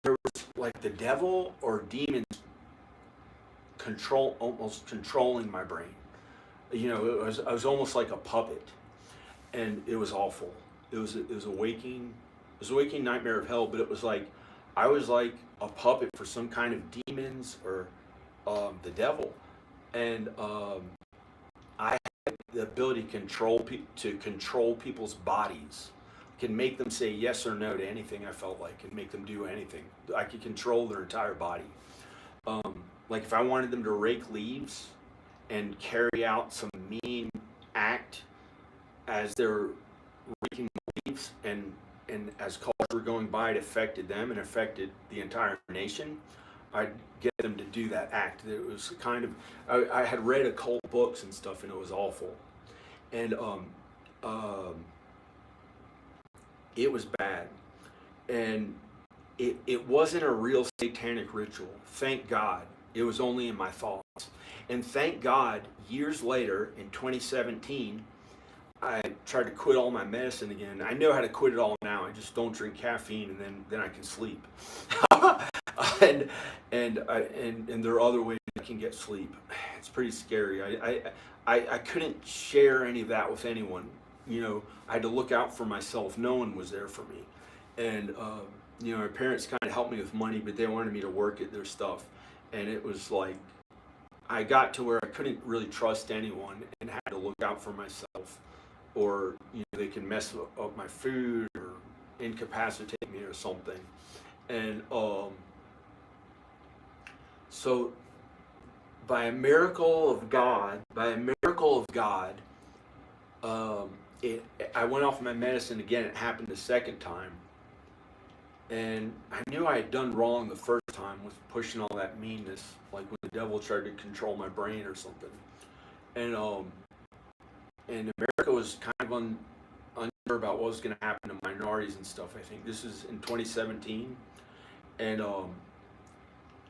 there was like the devil or demons almost controlling my brain. You know, I was almost like a puppet, and it was awful. It was a waking nightmare of hell. But it was like I was like a puppet for some kind of demons or the devil, and I had the ability to control people's bodies. Can make them say yes or no to anything I felt like, and make them do anything. I could control their entire body. Like if I wanted them to rake leaves and carry out some mean act as they're raking leaves, and as cars were going by, it affected them and affected the entire nation, I'd get them to do that act. It was kind of, I had read occult books and stuff, and it was awful. And it was bad. And it wasn't a real satanic ritual. Thank God. It was only in my thoughts. And thank God, years later, in 2017, I tried to quit all my medicine again. I know how to quit it all now. I just don't drink caffeine, and then I can sleep. and there are other ways I can get sleep. It's pretty scary. I couldn't share any of that with anyone. You know, I had to look out for myself. No one was there for me. And you know, my parents kind of helped me with money, but they wanted me to work at their stuff. And it was like I got to where I couldn't really trust anyone and had to look out for myself. Or you know, they can mess up my food or incapacitate me or something. And so by a miracle of God, I went off my medicine again. It happened the second time. And I knew I had done wrong the first time with pushing all that meanness, like when the devil tried to control my brain or something. And America was kind of unsure about what was going to happen to minorities and stuff. I think this is in 2017, and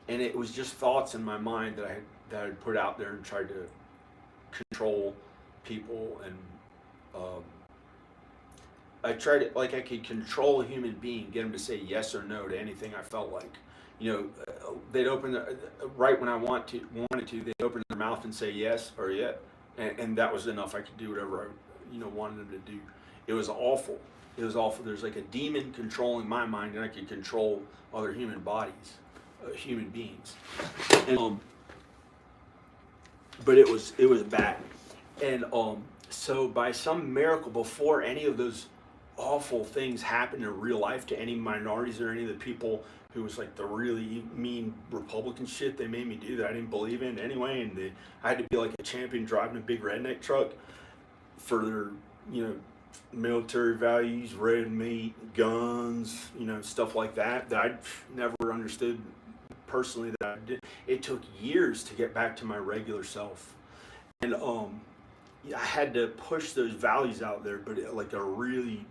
it was just thoughts in my mind that I had put out there and tried to control people, and I tried it like I could control a human being, get them to say yes or no to anything I felt like. You know, they'd open right when I wanted to, they'd open their mouth and say yes or yeah. And that was enough. I could do whatever I, wanted them to do. It was awful. It was awful. There's like a demon controlling my mind, and I could control other human bodies, human beings. And, but it was bad. And so by some miracle, before any of those awful things happened in real life to any minorities or any of the people who was like the really mean Republican shit they made me do that I didn't believe in anyway, and I had to be like a champion driving a big redneck truck for their, military values, red meat, guns, stuff like that I never understood personally that I did. It took years to get back to my regular self, and I had to push those values out there, but at like a really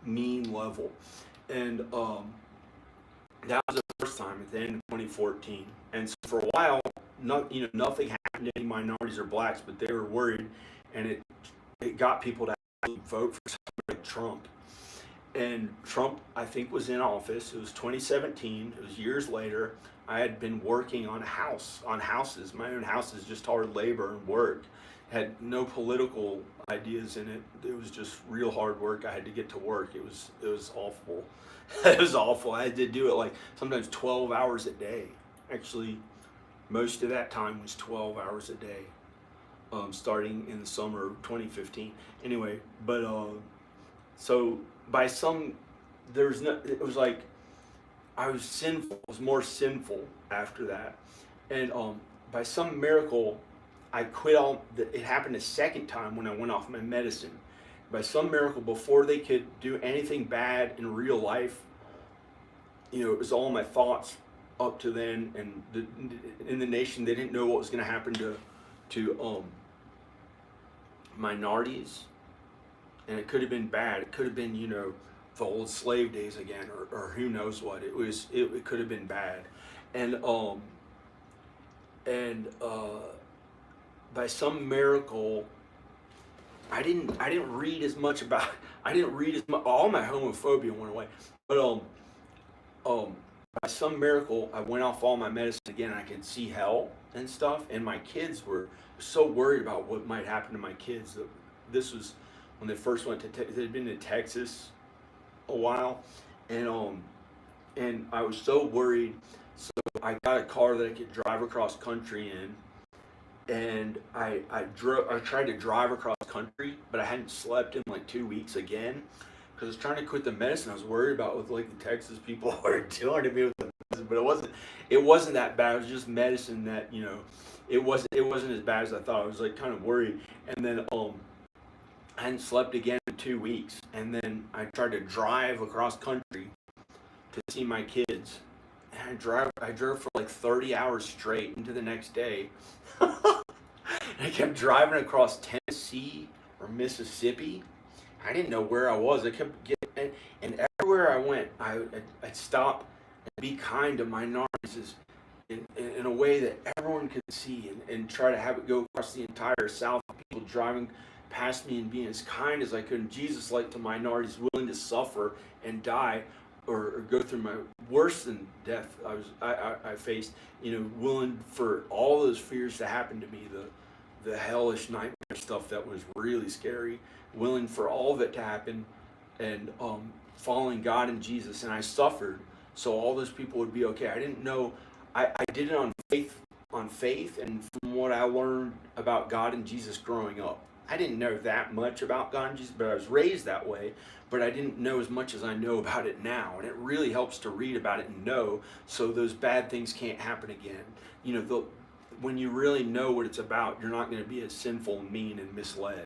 mean level. And that was the first time at the end of 2014. And so for a while, nothing happened to any minorities or blacks, but they were worried, and it got people to vote for somebody like Trump. And Trump, I think, was in office. It was 2017. It was years later. I had been working on houses, my own houses, just hard labor and work. Had no political ideas in it. It was just real hard work. I had to get to work. It was awful. It was awful. I had to do it like sometimes 12 hours a day. Actually, most of that time was 12 hours a day, starting in the summer of 2015. Anyway, but so by some, it was like I was sinful. I was more sinful after that, and by some miracle, I quit all. It happened a second time when I went off my medicine. By some miracle, before they could do anything bad in real life, it was all my thoughts up to then, and in the nation, they didn't know what was going to happen to minorities, and it could have been bad. It could have been, the old slave days again, or who knows what. It could have been bad, and by some miracle, I didn't read as much about. I didn't read as much. All my homophobia went away, but by some miracle, I went off all my medicine again. And I could see hell and stuff, and my kids were so worried about what might happen to my kids. This was when they first went to they'd been to Texas a while, and I was so worried. So I got a car that I could drive across country in, and I tried to drive across country, but I hadn't slept in like 2 weeks again because I was trying to quit the medicine. I was worried about what like the Texas people were doing to me with the medicine, but it wasn't that bad. It was just medicine that it wasn't as bad as I thought. I was like kind of worried, and then I hadn't slept again in 2 weeks, and then I tried to drive across country to see my kids. And I drove for like 30 hours straight into the next day. I kept driving across Tennessee or Mississippi. I didn't know where I was. I kept getting, and everywhere I went, I'd stop and be kind to minorities in a way that everyone could see, and try to have it go across the entire South. People driving past me and being as kind as I could. And Jesus, like to minorities, willing to suffer and die or go through my worse than death I faced, willing for all those fears to happen to me, the hellish nightmare stuff that was really scary, willing for all of it to happen, and following God and Jesus. And I suffered so all those people would be okay. I didn't know. I did it on faith, and from what I learned about God and Jesus growing up. I didn't know that much about God and Jesus, but I was raised that way. But I didn't know as much as I know about it now. And it really helps to read about it and know, so those bad things can't happen again. When you really know what it's about, you're not going to be as sinful, mean, and misled.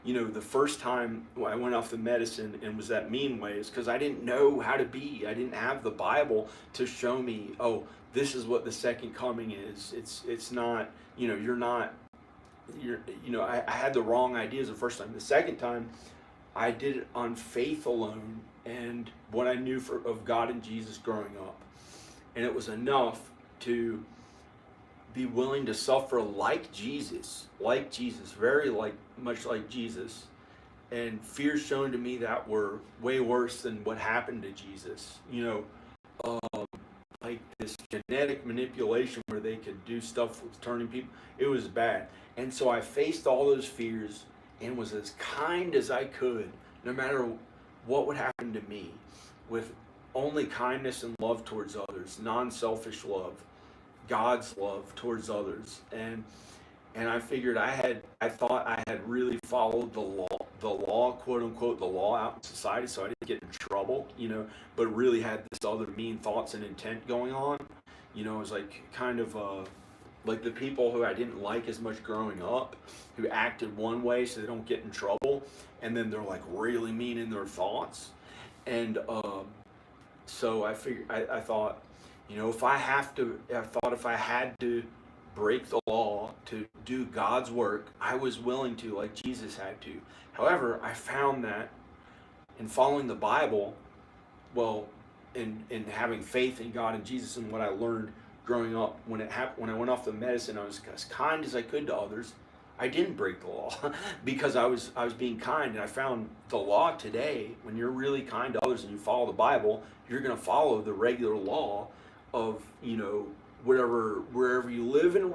The first time I went off the medicine and was that mean way is because I didn't know how to be. I didn't have the Bible to show me, oh, this is what the second coming is. It's not, you're not, I had the wrong ideas the first time. The second time, I did it on faith alone and what I knew of God and Jesus growing up. And it was enough to be willing to suffer like Jesus, very much like Jesus, and fears shown to me that were way worse than what happened to Jesus. Like this genetic manipulation where they could do stuff with turning people. It was bad. And so I faced all those fears and was as kind as I could, no matter what would happen to me, with only kindness and love towards others, non-selfish love, God's love towards others. And I figured I thought I had really followed the law, quote unquote, the law out in society, so I didn't get in trouble, but really had this other mean thoughts and intent going on. It was like kind of like the people who I didn't like as much growing up, who acted one way so they don't get in trouble, and then they're like really mean in their thoughts. And so I figured, I thought, if I had to break the law to do God's work, I was willing to, like Jesus had to. However, I found that in following the Bible, in having faith in God and Jesus, and what I learned growing up, when I went off the medicine, I was as kind as I could to others. I didn't break the law because I was being kind. And I found the law today, when you're really kind to others and you follow the Bible, you're going to follow the regular law of, wherever you live in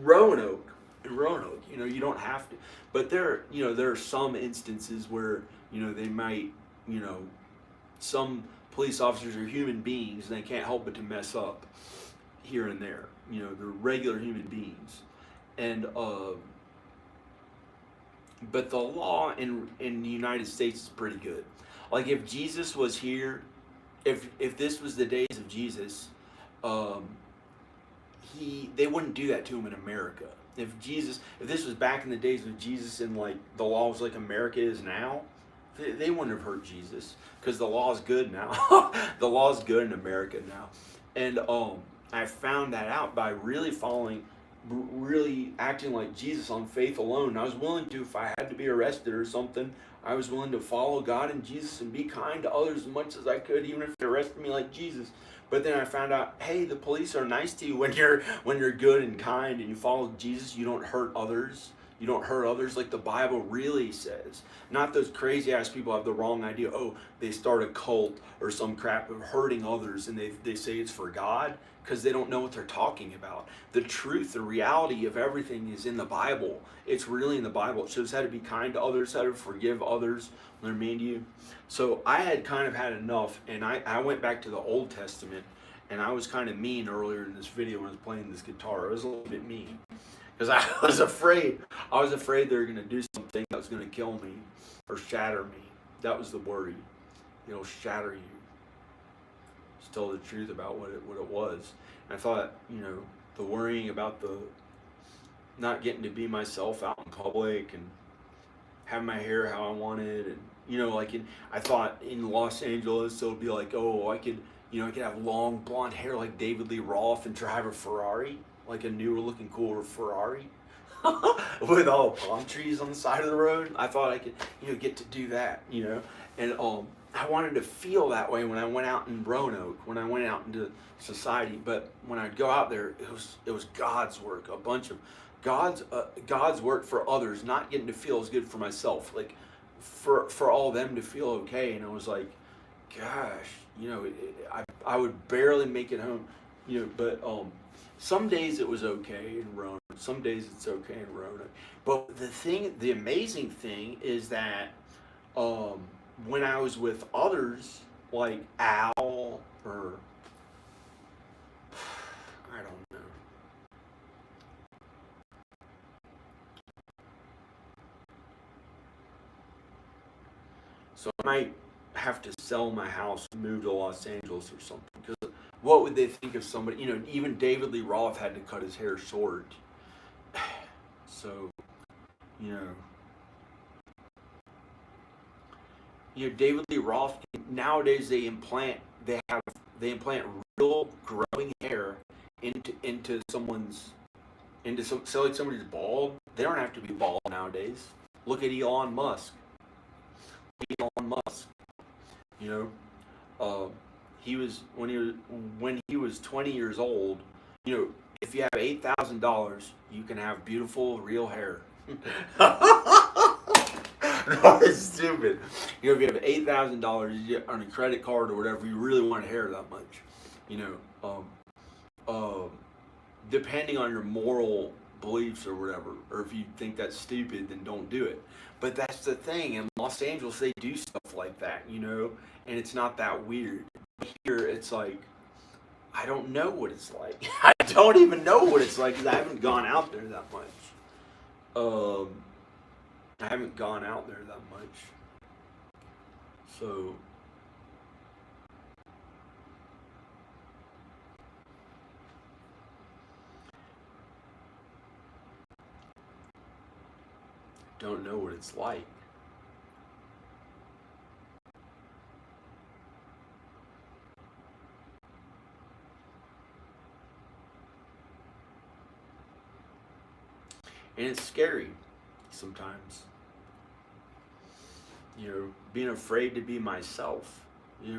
Roanoke. You don't have to. But there are some instances where, they might, some police officers are human beings and they can't help but to mess up here and there. They're regular human beings. And but the law in the United States is pretty good. Like if Jesus was here, if this was the days of Jesus, they wouldn't do that to him in America. If this was back in the days of Jesus and like the law was like America is now, they wouldn't have hurt Jesus, because the law is good now. The law is good in America now. And I found that out by really acting like Jesus on faith alone. I was willing to, if I had to be arrested or something, I was willing to follow God and Jesus and be kind to others as much as I could, even if they arrested me like Jesus. But then I found out, hey, the police are nice to you when you're good and kind and you follow Jesus. You don't hurt others. You don't hurt others like the Bible really says. Not those crazy ass people have the wrong idea. Oh, they start a cult or some crap of hurting others and they say it's for God because they don't know what they're talking about. The truth, the reality of everything is in the Bible. It's really in the Bible. It shows how to be kind to others, how to forgive others when they're mean to you. So I had kind of had enough, and I went back to the Old Testament, and I was kind of mean earlier in this video when I was playing this guitar. I was a little bit mean. Because I was afraid they were going to do something that was going to kill me or shatter me. That was the worry. It'll shatter you. Just tell the truth about what it was. And I thought, the worrying about the not getting to be myself out in public and have my hair how I wanted, and I thought in Los Angeles it would be like, oh, I could have long blonde hair like David Lee Roth and drive a Ferrari. Like a newer looking cooler Ferrari with all the palm trees on the side of the road. I thought I could, get to do that, and I wanted to feel that way when I went out in Roanoke, when I went out into society. But when I'd go out there, it was God's work, a bunch of God's work for others, not getting to feel as good for myself, like for all of them to feel okay. And I was like, gosh, I would barely make it home, but some days it was okay in Roanoke. Some days it's okay in Roanoke. But the amazing thing is that when I was with others, like Al or I don't know. So I might have to sell my house and move to Los Angeles or something. Because what would they think of somebody? Even David Lee Roth had to cut his hair short. So, David Lee Roth, nowadays they implant real growing hair into someone's, so like somebody's bald. They don't have to be bald nowadays. Look at Elon Musk. He was when he was 20 years old. If you have $8,000, you can have beautiful real hair. No, it's stupid. If you have $8,000 on a credit card or whatever, you really want hair that much. Depending on your moral beliefs or whatever, or if you think that's stupid, then don't do it. But that's the thing. In Los Angeles, they do stuff like that, and it's not that weird. Here, it's like, I don't know what it's like. I don't even know what it's like because I haven't gone out there that much. I haven't gone out there that much. So, don't know what it's like. And it's scary sometimes. Being afraid to be myself.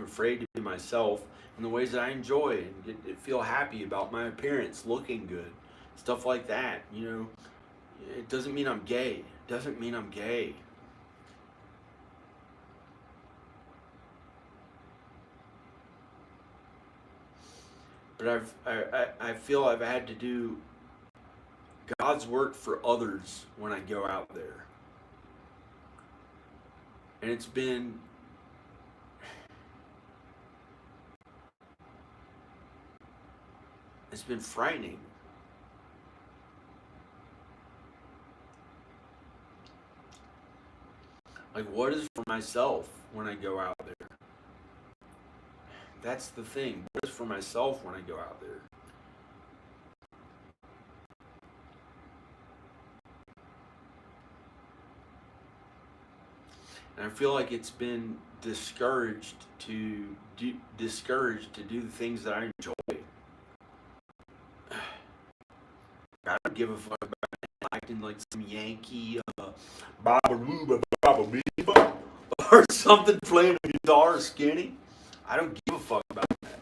Afraid to be myself in the ways that I enjoy and feel happy about my appearance, looking good, stuff like that. It doesn't mean I'm gay. It doesn't mean I'm gay. But I feel I've had to do God's work for others when I go out there. And it's been frightening. Like, what is for myself when I go out there? That's the thing. What is for myself when I go out there? And I feel like it's been discouraged to do the things that I enjoy. I don't give a fuck about acting like some Yankee or something, playing a guitar skinny. I don't give a fuck about that.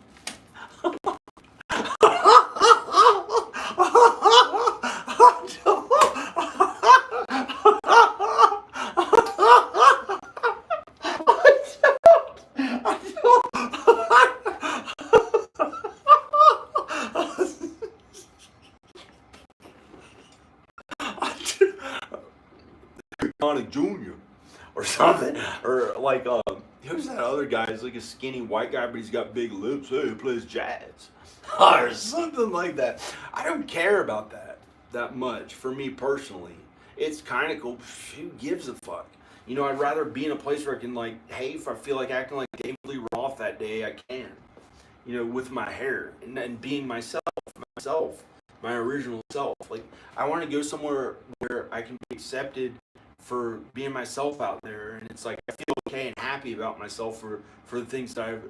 Sonic Jr. or something. Or like, who's that other guy? He's like a skinny white guy, but he's got big lips. Hey, he plays jazz. Or something like that. I don't care about that much for me personally. It's kind of cool. Who gives a fuck? You know, I'd rather be in a place where I can, like, hey, if I feel like acting like David Lee Roth that day, I can. You know, with my hair and being myself, my original self. Like, I want to go somewhere where I can be accepted for being myself out there, and it's like I feel okay and happy about myself for the things that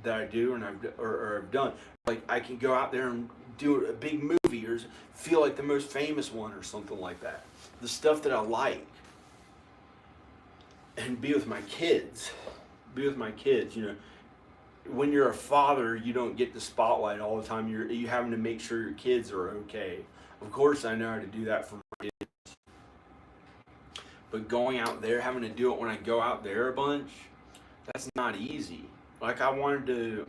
I do and I've done. Like, I can go out there and do a big movie or feel like the most famous one or something like that. The stuff that I like. And be with my kids. Be with my kids, you know. When you're a father, you don't get the spotlight all the time. You having to make sure your kids are okay. Of course, I know how to do that for my kids. But going out there, having to do it when I go out there a bunch, that's not easy. Like, I wanted to...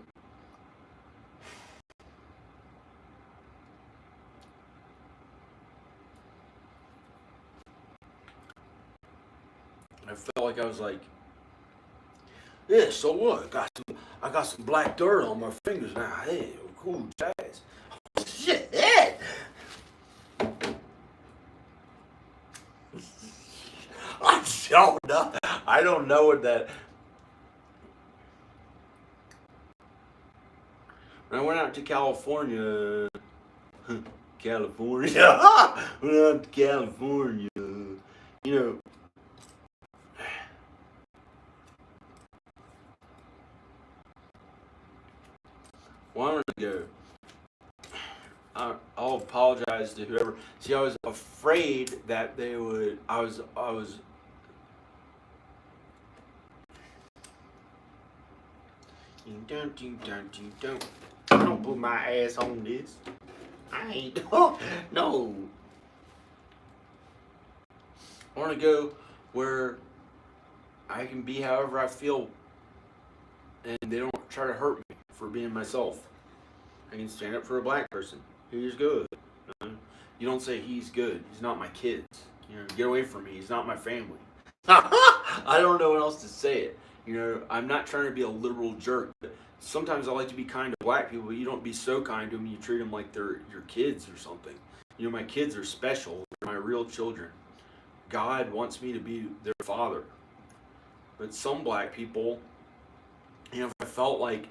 I felt like I was like, yeah, so what? I got some black dirt on my fingers now. Hey, cool jazz. Oh, shit, yeah. I don't know what that. When I went out to California, went out to California, you know. Well, I'm gonna go. I'll apologize to whoever. See, I was afraid that they would. I was. Don't put my ass on this. I ain't. No. I want to go where I can be however I feel, and they don't try to hurt me for being myself. I can stand up for a black person. He's good. You don't say he's good. He's not my kids. You know, get away from me. He's not my family. I don't know what else to say it. You know, I'm not trying to be a literal jerk. But sometimes I like to be kind to black people, but you don't be so kind to them. You treat them like they're your kids or something. You know, my kids are special. They're my real children. God wants me to be their father. But some black people, you know, if I felt like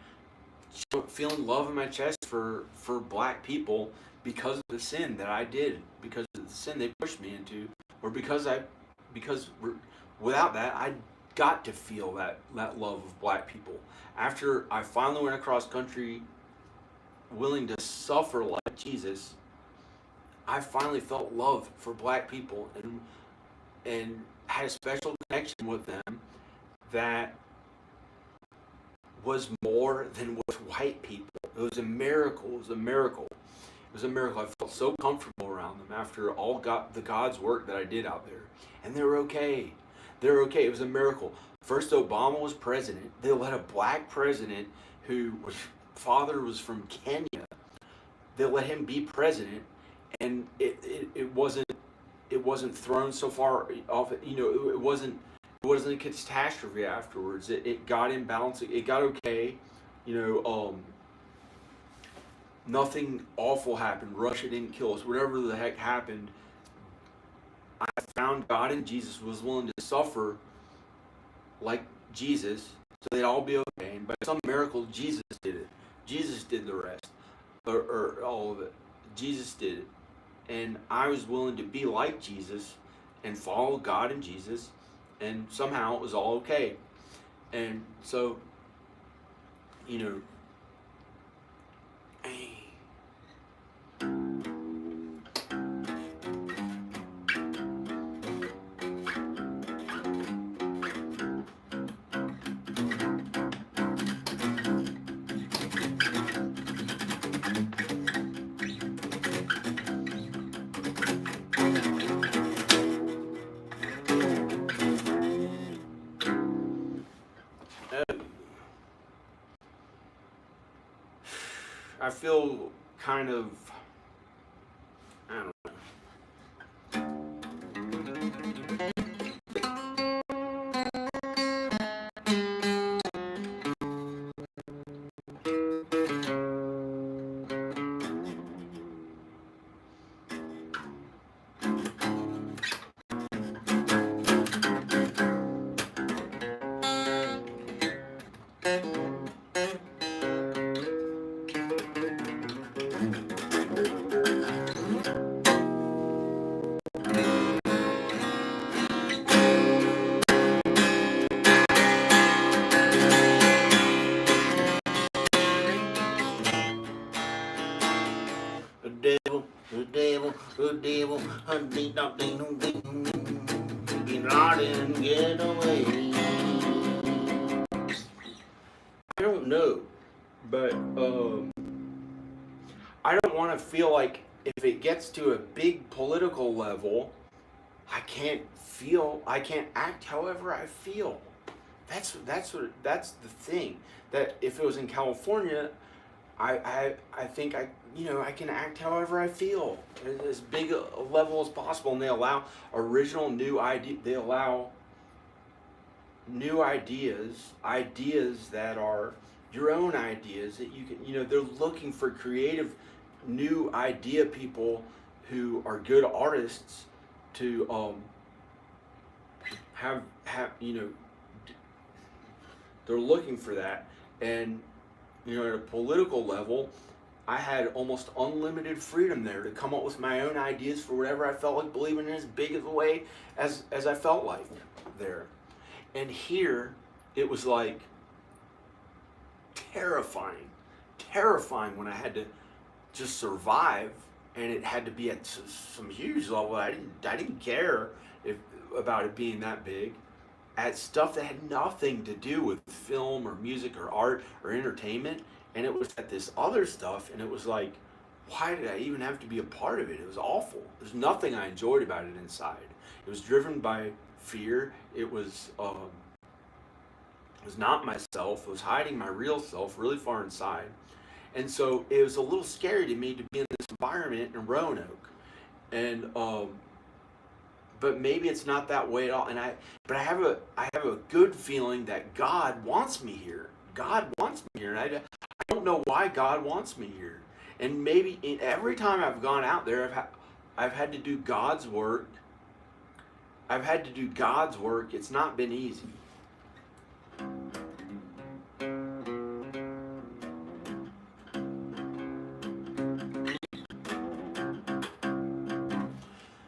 feeling love in my chest for black people because of the sin that I did, because of the sin they pushed me into, or because without that I got to feel that love of black people. After I finally went across country willing to suffer like Jesus, I finally felt love for black people and had a special connection with them that was more than with white people. It was a miracle. It was a miracle. It was a miracle. I felt so comfortable around them after all the God's work that I did out there. And they were okay. They were okay. It was a miracle. First, Obama was president. They let a black president whose father was from Kenya. They let him be president, and it wasn't thrown so far off. You know, it wasn't a catastrophe afterwards. It got in balance. It got okay. You know, nothing awful happened. Russia didn't kill us. Whatever the heck happened, I found God and Jesus was willing to suffer like Jesus so they'd all be okay. And by some miracle, Jesus did it. Jesus did the rest, or all of it. Jesus did it. And I was willing to be like Jesus and follow God and Jesus. And somehow it was all okay. And so, you know, I feel kind of, I don't know. The devil, hunting, get out and get away. I don't know, but I don't want to feel like if it gets to a big political level, I can't act however I feel. That's the thing. That if it was in California, I think I can act however I feel, as big a level as possible, and they allow they allow new ideas that are your own ideas that you can, they're looking for creative new idea people who are good artists to have they're looking for that. And at a political level, I had almost unlimited freedom there to come up with my own ideas for whatever I felt like believing in, as big of a way as I felt like there. And here, it was like terrifying when I had to just survive, and it had to be at some huge level. I didn't care about it being that big, at stuff that had nothing to do with film or music or art or entertainment, and it was at this other stuff, and it was like, why did I even have to be a part of it? It was awful. There's nothing I enjoyed about it inside. It was driven by fear. It was not myself. It was hiding my real self really far inside. And so it was a little scary to me to be in this environment in Roanoke. And but maybe it's not that way at all. But I have a good feeling that God wants me here. God wants me here, and I don't know why God wants me here. And maybe every time I've gone out there, I've had to do God's work. It's not been easy.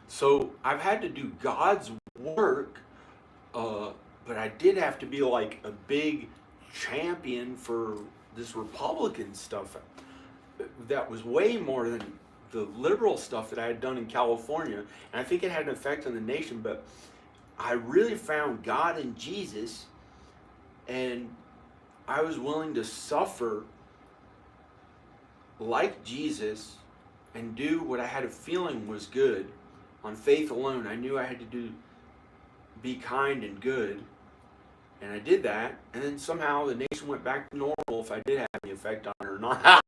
So I've had to do God's work, but I did have to be like a big champion for this Republican stuff that was way more than the liberal stuff that I had done in California. And I think it had an effect on the nation, but I really found God in Jesus, and I was willing to suffer like Jesus and do what I had a feeling was good on faith alone. I knew I had to be kind and good, and I did that, and then somehow the nation went back to normal, if I did have any effect on it or not.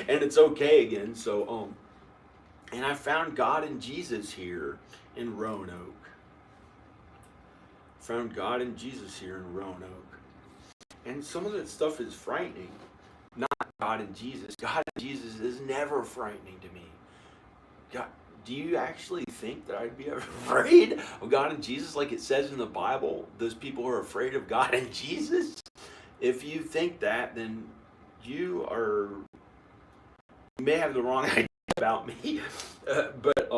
And it's okay again. So and I found God in Jesus here in Roanoke. Found God in Jesus here in Roanoke. And some of that stuff is frightening. Not God and Jesus. God and Jesus is never frightening to me. God, do you actually think that I'd be afraid of God and Jesus like it says in the Bible? Those people who are afraid of God and Jesus? If you think that, then you may have the wrong idea about me. But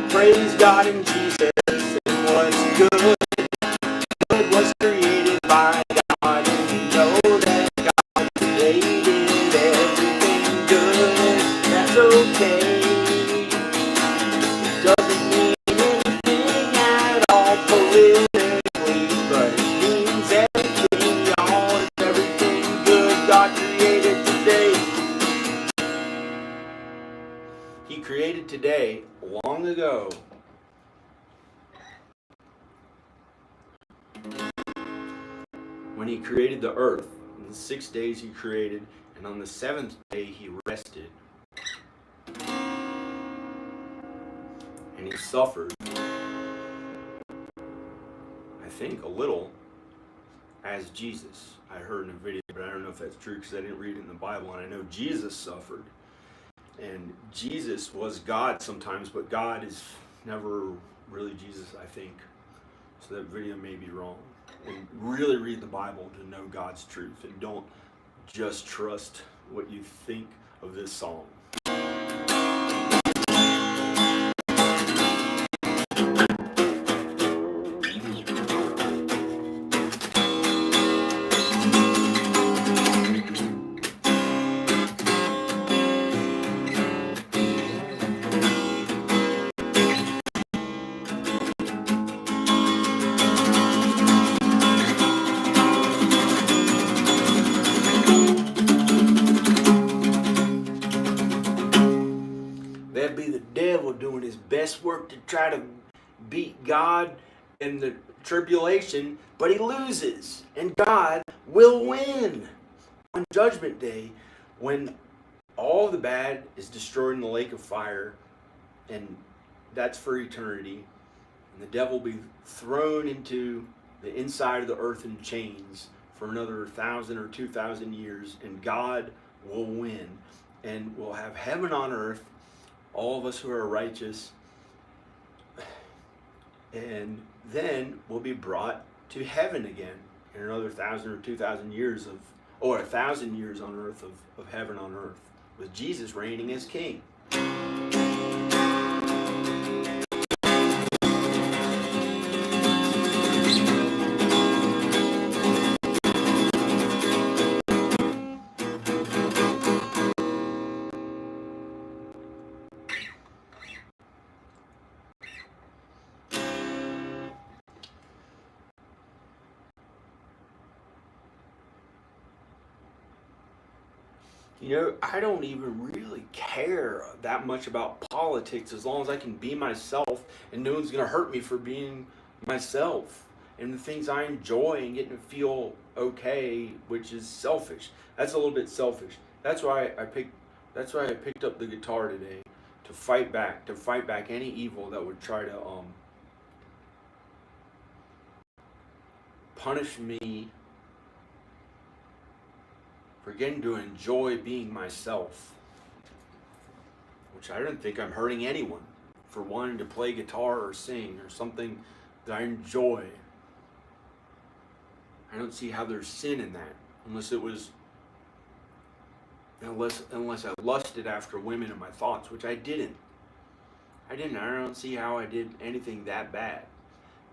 praise God and Jesus. day. It doesn't mean anything at all politically, but it means everything, y'all. It's everything good God created today. He created today long ago. When he created the earth, in 6 days he created, and on the seventh day he rested. And he suffered, I think, a little as Jesus. I heard in a video, but I don't know if that's true because I didn't read it in the Bible, and I know Jesus suffered. And Jesus was God sometimes, but God is never really Jesus, I think. So that video may be wrong. And really read the Bible to know God's truth, and don't just trust what you think of this song. That'd be the devil doing his best work to try to beat God in the tribulation, but he loses, and God will win on Judgment Day when all the bad is destroyed in the lake of fire, and that's for eternity, and the devil will be thrown into the inside of the earth in chains for another 1,000 or 2,000 years, and God will win, and we'll have heaven on earth, all of us who are righteous, and then we'll be brought to heaven again in another 1,000 or 2,000 years of, or 1,000 years on earth of heaven on earth, with Jesus reigning as king. You know, I don't even really care that much about politics as long as I can be myself and no one's going to hurt me for being myself. And the things I enjoy and getting to feel okay, which is selfish. That's a little bit selfish. That's why I picked up the guitar today, to fight back any evil that would try to punish me for getting to enjoy being myself, which I don't think I'm hurting anyone for wanting to play guitar or sing or something that I enjoy. I don't see how there's sin in that, unless I lusted after women in my thoughts, which I didn't. I don't see how I did anything that bad,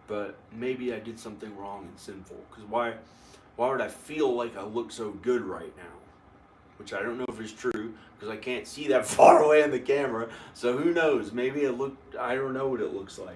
but maybe I did something wrong and sinful, because why would I feel like I look so good right now? Which I don't know if it's true, because I can't see that far away in the camera. So who knows? Maybe I don't know what it looks like.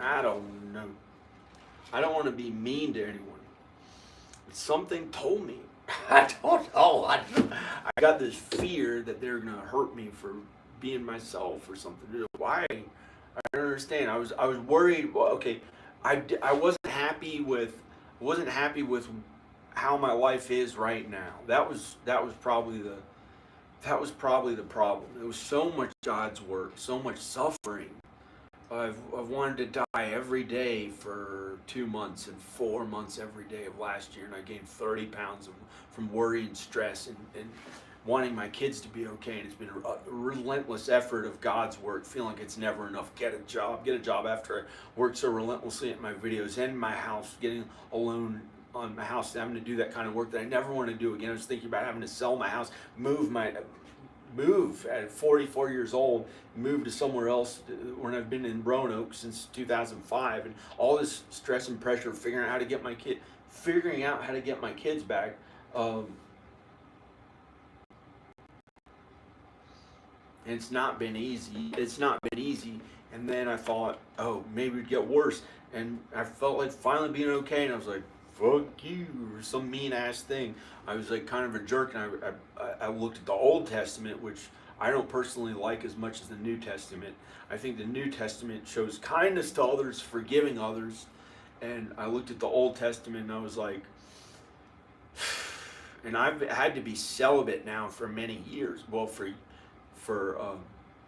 I don't know. I don't want to be mean to anyone. But something told me. I don't know. I got this fear that they're going to hurt me for being myself or something. Why? I don't understand. I was worried. Well, okay, I wasn't happy with how my life is right now. That was probably the problem. It was so much God's work, so much suffering I've wanted to die every day for 2 months and 4 months every day of last year, and I gained 30 pounds from worry and stress and wanting my kids to be okay. And it's been a relentless effort of God's work, feeling like it's never enough. Get a job after I worked so relentlessly at my videos and my house, getting a loan on my house, having to do that kind of work that I never want to do again. I was thinking about having to sell my house, move at 44 years old, move to somewhere else when I've been in Roanoke since 2005, and all this stress and pressure of figuring out how to get my kids back. And it's not been easy. And then I thought, oh, maybe it'd get worse. And I felt like finally being okay. And I was like, fuck you, or some mean ass thing. I was like kind of a jerk. And I looked at the Old Testament, which I don't personally like as much as the New Testament. I think the New Testament shows kindness to others, forgiving others. And I looked at the Old Testament and I was like, and I've had to be celibate now for many years. Well,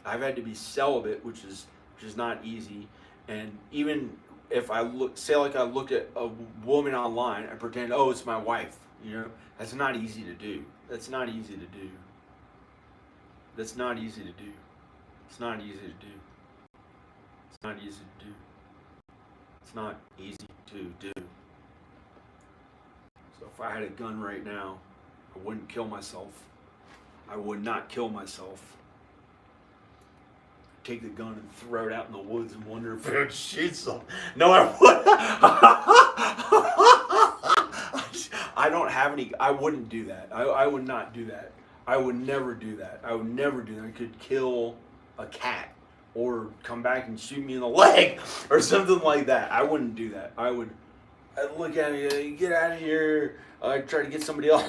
I've had to be celibate, which is not easy. And even if I look at a woman online, I pretend, oh, it's my wife. That's not easy to do. That's not easy to do. It's not easy to do. It's not easy to do. So if I had a gun right now, I wouldn't kill myself. I would not kill myself. Take the gun and throw it out in the woods and wonder if it would shoot something. No, I would. I don't have any. I wouldn't do that. I would not do that. I would never do that. I could kill a cat or come back and shoot me in the leg or something like that. I wouldn't do that. I'd look at me, get out of here. I'd try to get somebody else,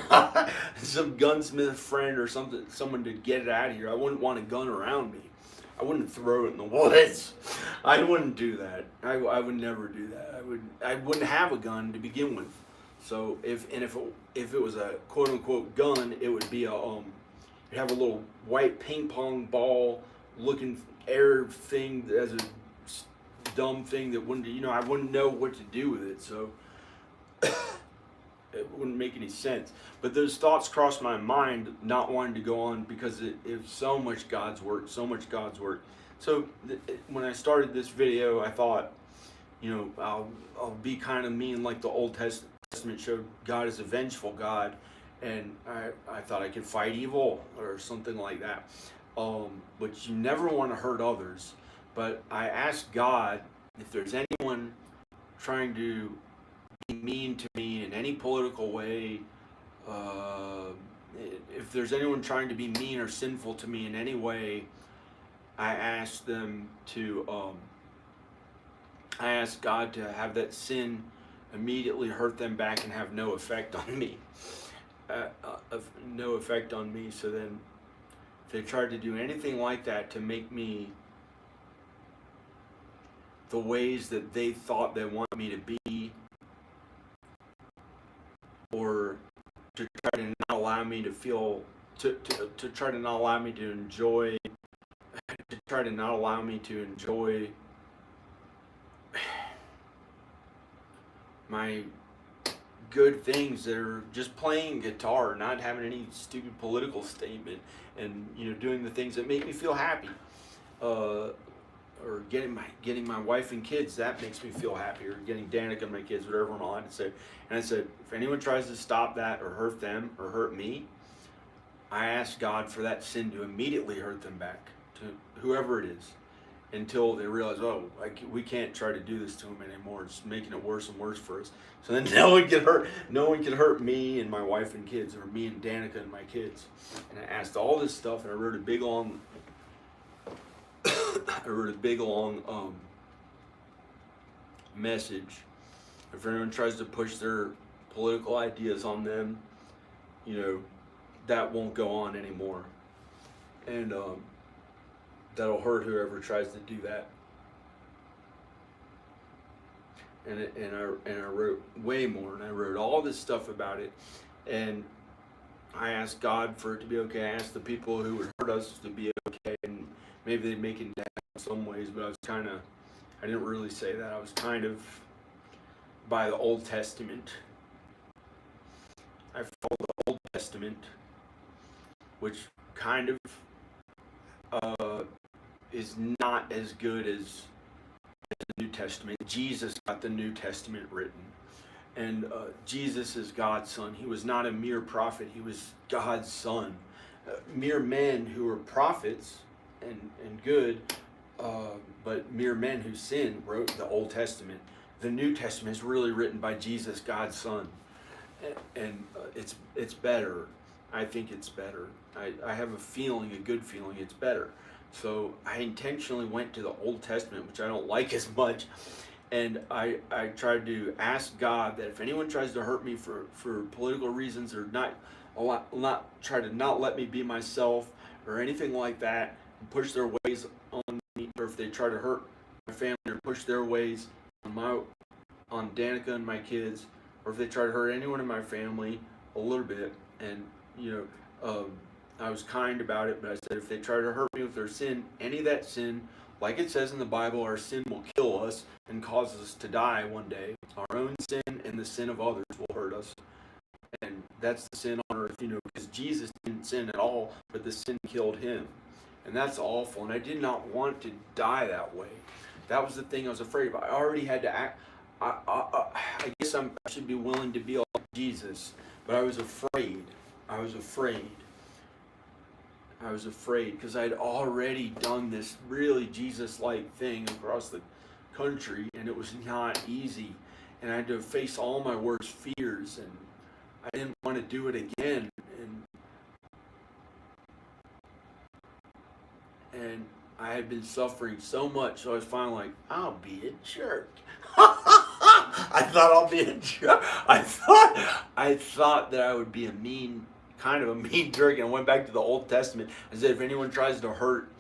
some gunsmith friend or someone to get it out of here. I wouldn't want a gun around me. I wouldn't throw it in the woods. I wouldn't do that. I would never do that. I wouldn't have a gun to begin with. So if it was a quote unquote gun, it would be it'd have a little white ping pong ball looking air thing as a dumb thing that I wouldn't know what to do with it. So it wouldn't make any sense. But those thoughts crossed my mind, not wanting to go on because it's so much God's work. So when I started this video, I thought, I'll be kind of mean like the Old Testament showed God is a vengeful God, and I thought I could fight evil or something like that. But you never want to hurt others. But I asked God if there's anyone trying to be mean to me in any political way, if there's anyone trying to be mean or sinful to me in any way, I asked God to have that sin immediately hurt them back and have no effect on me. So then, if they tried to do anything like that to make me the ways that they thought they want me to be, or to try to not allow me to feel, to try to not allow me to enjoy, my good things that are just playing guitar, not having any stupid political statement, and doing the things that make me feel happy, or getting my wife and kids, that makes me feel happy, or getting Danica and my kids, whatever I'm allowed to say. And I said, if anyone tries to stop that or hurt them or hurt me, I ask God for that sin to immediately hurt them back, to whoever it is, until they realize, we can't try to do this to them anymore. It's making it worse and worse for us. So then no one can hurt me and my wife and kids, or me and Danica and my kids. And I asked all this stuff, and I wrote a big long message. If anyone tries to push their political ideas on them, that won't go on anymore. And that'll hurt whoever tries to do that. And I wrote way more, and I wrote all this stuff about it, and I asked God for it to be okay. I asked the people who would hurt us to be okay, and maybe they'd make it down in some ways, but I was kind of I didn't really say that. I was kind of by the Old Testament. I follow the Old Testament, which kind of is not as good as the New Testament. Jesus got the New Testament written. And Jesus is God's son. He was not a mere prophet. He was God's son. Mere men who were prophets and good, but mere men who sinned wrote the Old Testament. The New Testament is really written by Jesus, God's son. And it's better. I think it's better. I have a feeling, a good feeling, it's better. So I intentionally went to the Old Testament, which I don't like as much, and I tried to ask God that if anyone tries to hurt me for political reasons or not try to not let me be myself or anything like that, and push their ways on me, or if they try to hurt my family or push their ways on Danica and my kids, or if they try to hurt anyone in my family a little bit, and I was kind about it, but I said if they try to hurt me with their sin, any of that sin, like it says in the Bible, our sin will kill us and cause us to die one day. Our own sin and the sin of others will hurt us. And that's the sin on earth, because Jesus didn't sin at all, but the sin killed him. And that's awful. And I did not want to die that way. That was the thing I was afraid of. I already had to act. I guess I should be willing to be like Jesus, but I was afraid. I was afraid because I'd already done this really Jesus-like thing across the country, and it was not easy. And I had to face all my worst fears, and I didn't want to do it again. And I had been suffering so much, so I was finally like, I'll be a jerk. I thought I'll be a jerk. I thought that I would be kind of a mean jerk, and I went back to the Old Testament and said if anyone tries to hurt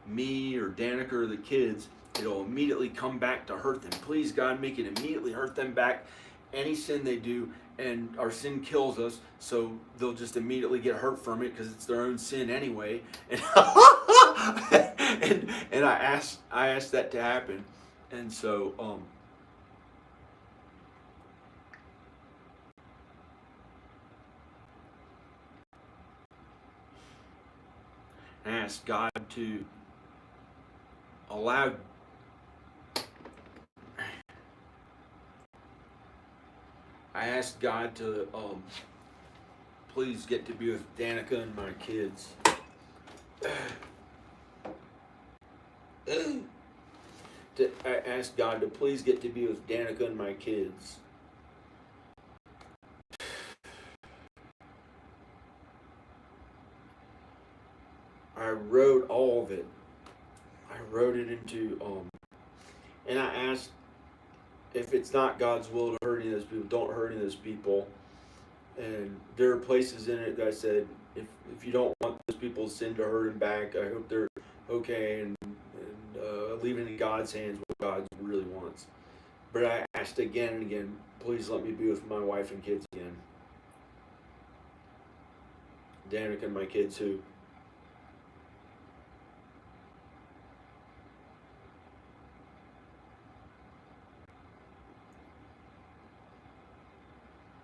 me or Danica or the kids, it'll immediately come back to hurt them. Please, God, make it immediately hurt them back. Any sin they do, and our sin kills us, so they'll just immediately get hurt from it because it's their own sin anyway. And and I asked that to happen, and so I asked God to allow please get to be with Danica and my kids. I asked God to please get to be with Danica and my kids. I wrote all of it. I wrote it into, and I asked if it's not God's will to hurt any of those people, don't hurt any of those people. And there are places in it that I said, if you don't want those people's sin to hurt them back, I hope they're okay, and leave it in God's hands what God really wants. But I asked again and again, please let me be with my wife and kids again. Danica and my kids who.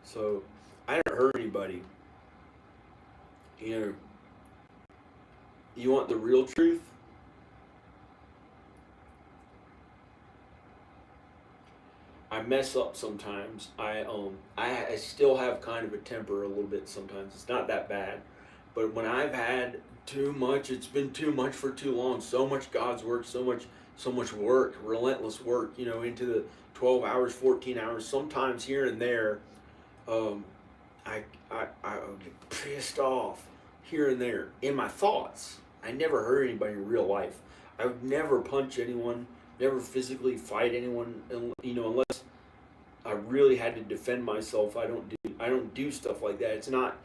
So I didn't hurt anybody. You want the real truth? I mess up sometimes. I still have kind of a temper a little bit sometimes. It's not that bad. But when I've had too much, it's been too much for too long. So much God's work, so much work, relentless work, into the 12 hours, 14 hours, sometimes here and there. I get pissed off here and there in my thoughts. I never hurt anybody in real life. I would never punch anyone, never physically fight anyone, unless I really had to defend myself. I don't do stuff like that. It's not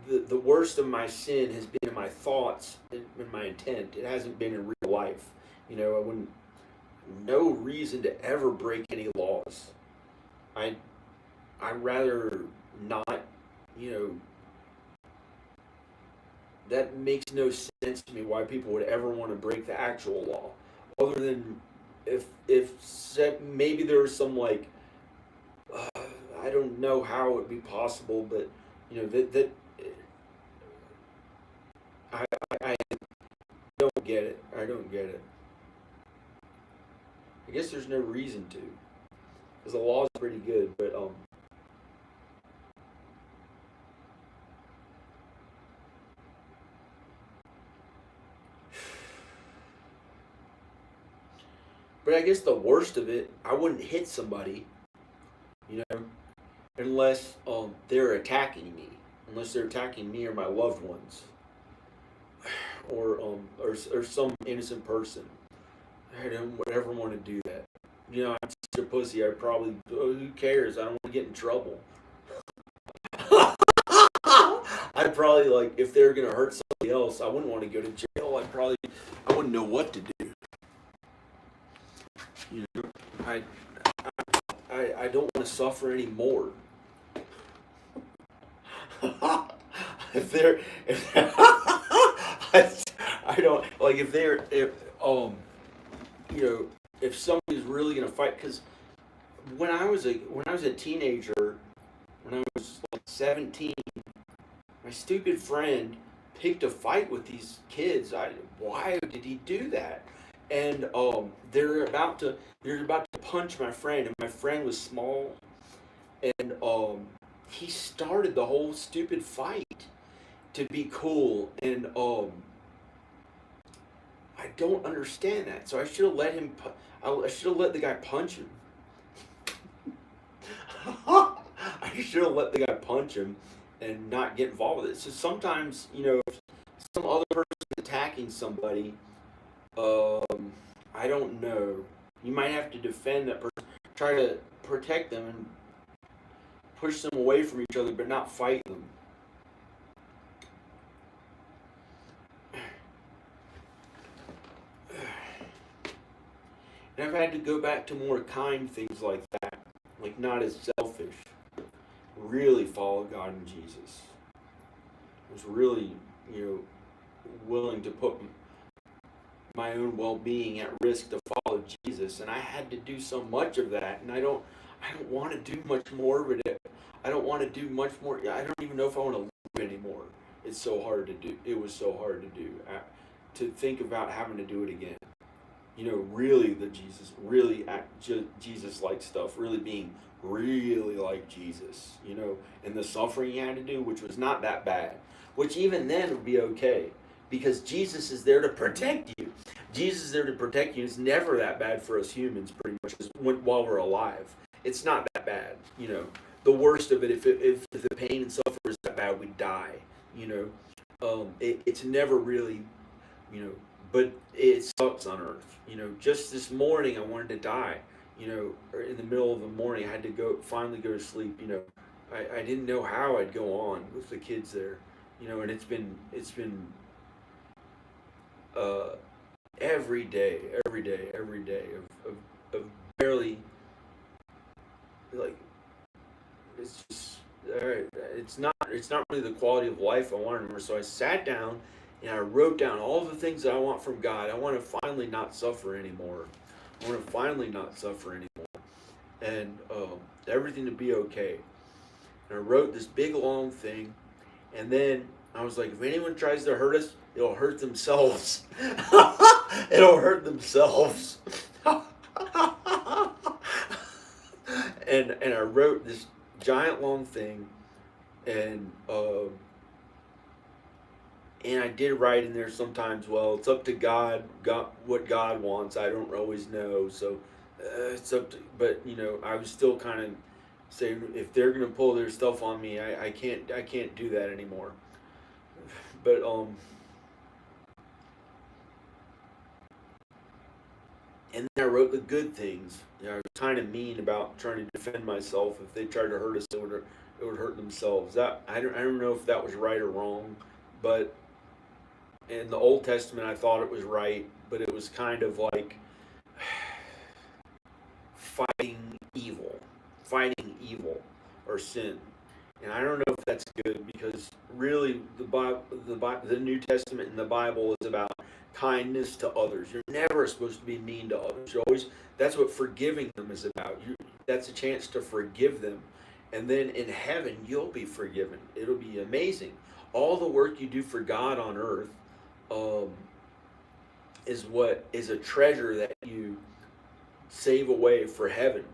the worst of my sin has been in my thoughts and in my intent. It hasn't been in real life. I wouldn't, no reason to ever break any laws. I'd rather not, that makes no sense to me why people would ever want to break the actual law, other than maybe there was some like I don't know how it would be possible, but that I don't get it. I don't get it. I guess there's no reason to, because the law is pretty good, but I guess the worst of it, I wouldn't hit somebody, you know, unless they're attacking me, unless they're attacking me or my loved ones, or some innocent person. I don't ever want to do that. I'm such a pussy. I probably who cares? I don't want to get in trouble. I'd probably like if they were gonna hurt somebody else. I wouldn't want to go to jail. I wouldn't know what to do. I I don't want to suffer anymore. if I don't like if somebody's really gonna fight, because when I was a teenager, when I was like 17, my stupid friend picked a fight with these kids. Why did he do that? And they're about to punch my friend, and my friend was small, and he started the whole stupid fight to be cool, and I don't understand that. So I should have let him. I should have let the guy punch him. I should have let the guy punch him and not get involved with it. So sometimes, if some other person is attacking somebody, I don't know. You might have to defend that person, try to protect them and push them away from each other, but not fight them. And I've had to go back to more kind things like that, like not as selfish. Really follow God and Jesus. I was really, willing to put my own well-being at risk to follow Jesus, and I had to do so much of that, and I don't want to do much more of it. I don't want to do much more. I don't even know if I want to live anymore. It's so hard to do. It was so hard to do. To think about having to do it again. Really really Jesus-like stuff, really being really like Jesus, and the suffering he had to do, which was not that bad, which even then would be okay, because Jesus is there to protect you. Jesus is there to protect you. It's never that bad for us humans, pretty much, while we're alive. It's not that bad, The worst of it, if the pain and suffering is that bad, we die, It's never really, but it sucks on earth. Just this morning I wanted to die. Or in the middle of the morning I had to finally go to sleep. I didn't know how I'd go on with the kids there. And it's been every day of barely, like, it's just, all right, it's not really the quality of life I wanted anymore. So I sat down and I wrote down all the things that I want from God. I want to finally not suffer anymore. And everything to be okay. And I wrote this big long thing, and then I was like, if anyone tries to hurt us, it'll hurt themselves. It'll hurt themselves. and I wrote this giant long thing, and I did write in there sometimes, well, it's up to God what God wants. I don't always know, so it's up to, but I was still kind of saying, if they're gonna pull their stuff on me, I can't do that anymore. But and then I wrote the good things. I was kind of mean about trying to defend myself. If they tried to hurt us, it would hurt themselves. That I don't know if that was right or wrong, but in the Old Testament I thought it was right, but it was kind of like fighting evil or sin. And I don't know if that's good, because really the New Testament and the Bible is about kindness to others. You're never supposed to be mean to others. You're always, that's what forgiving them is about. That's a chance to forgive them. And then in heaven, you'll be forgiven. It'll be amazing. All the work you do for God on earth is a treasure that you save away for heaven.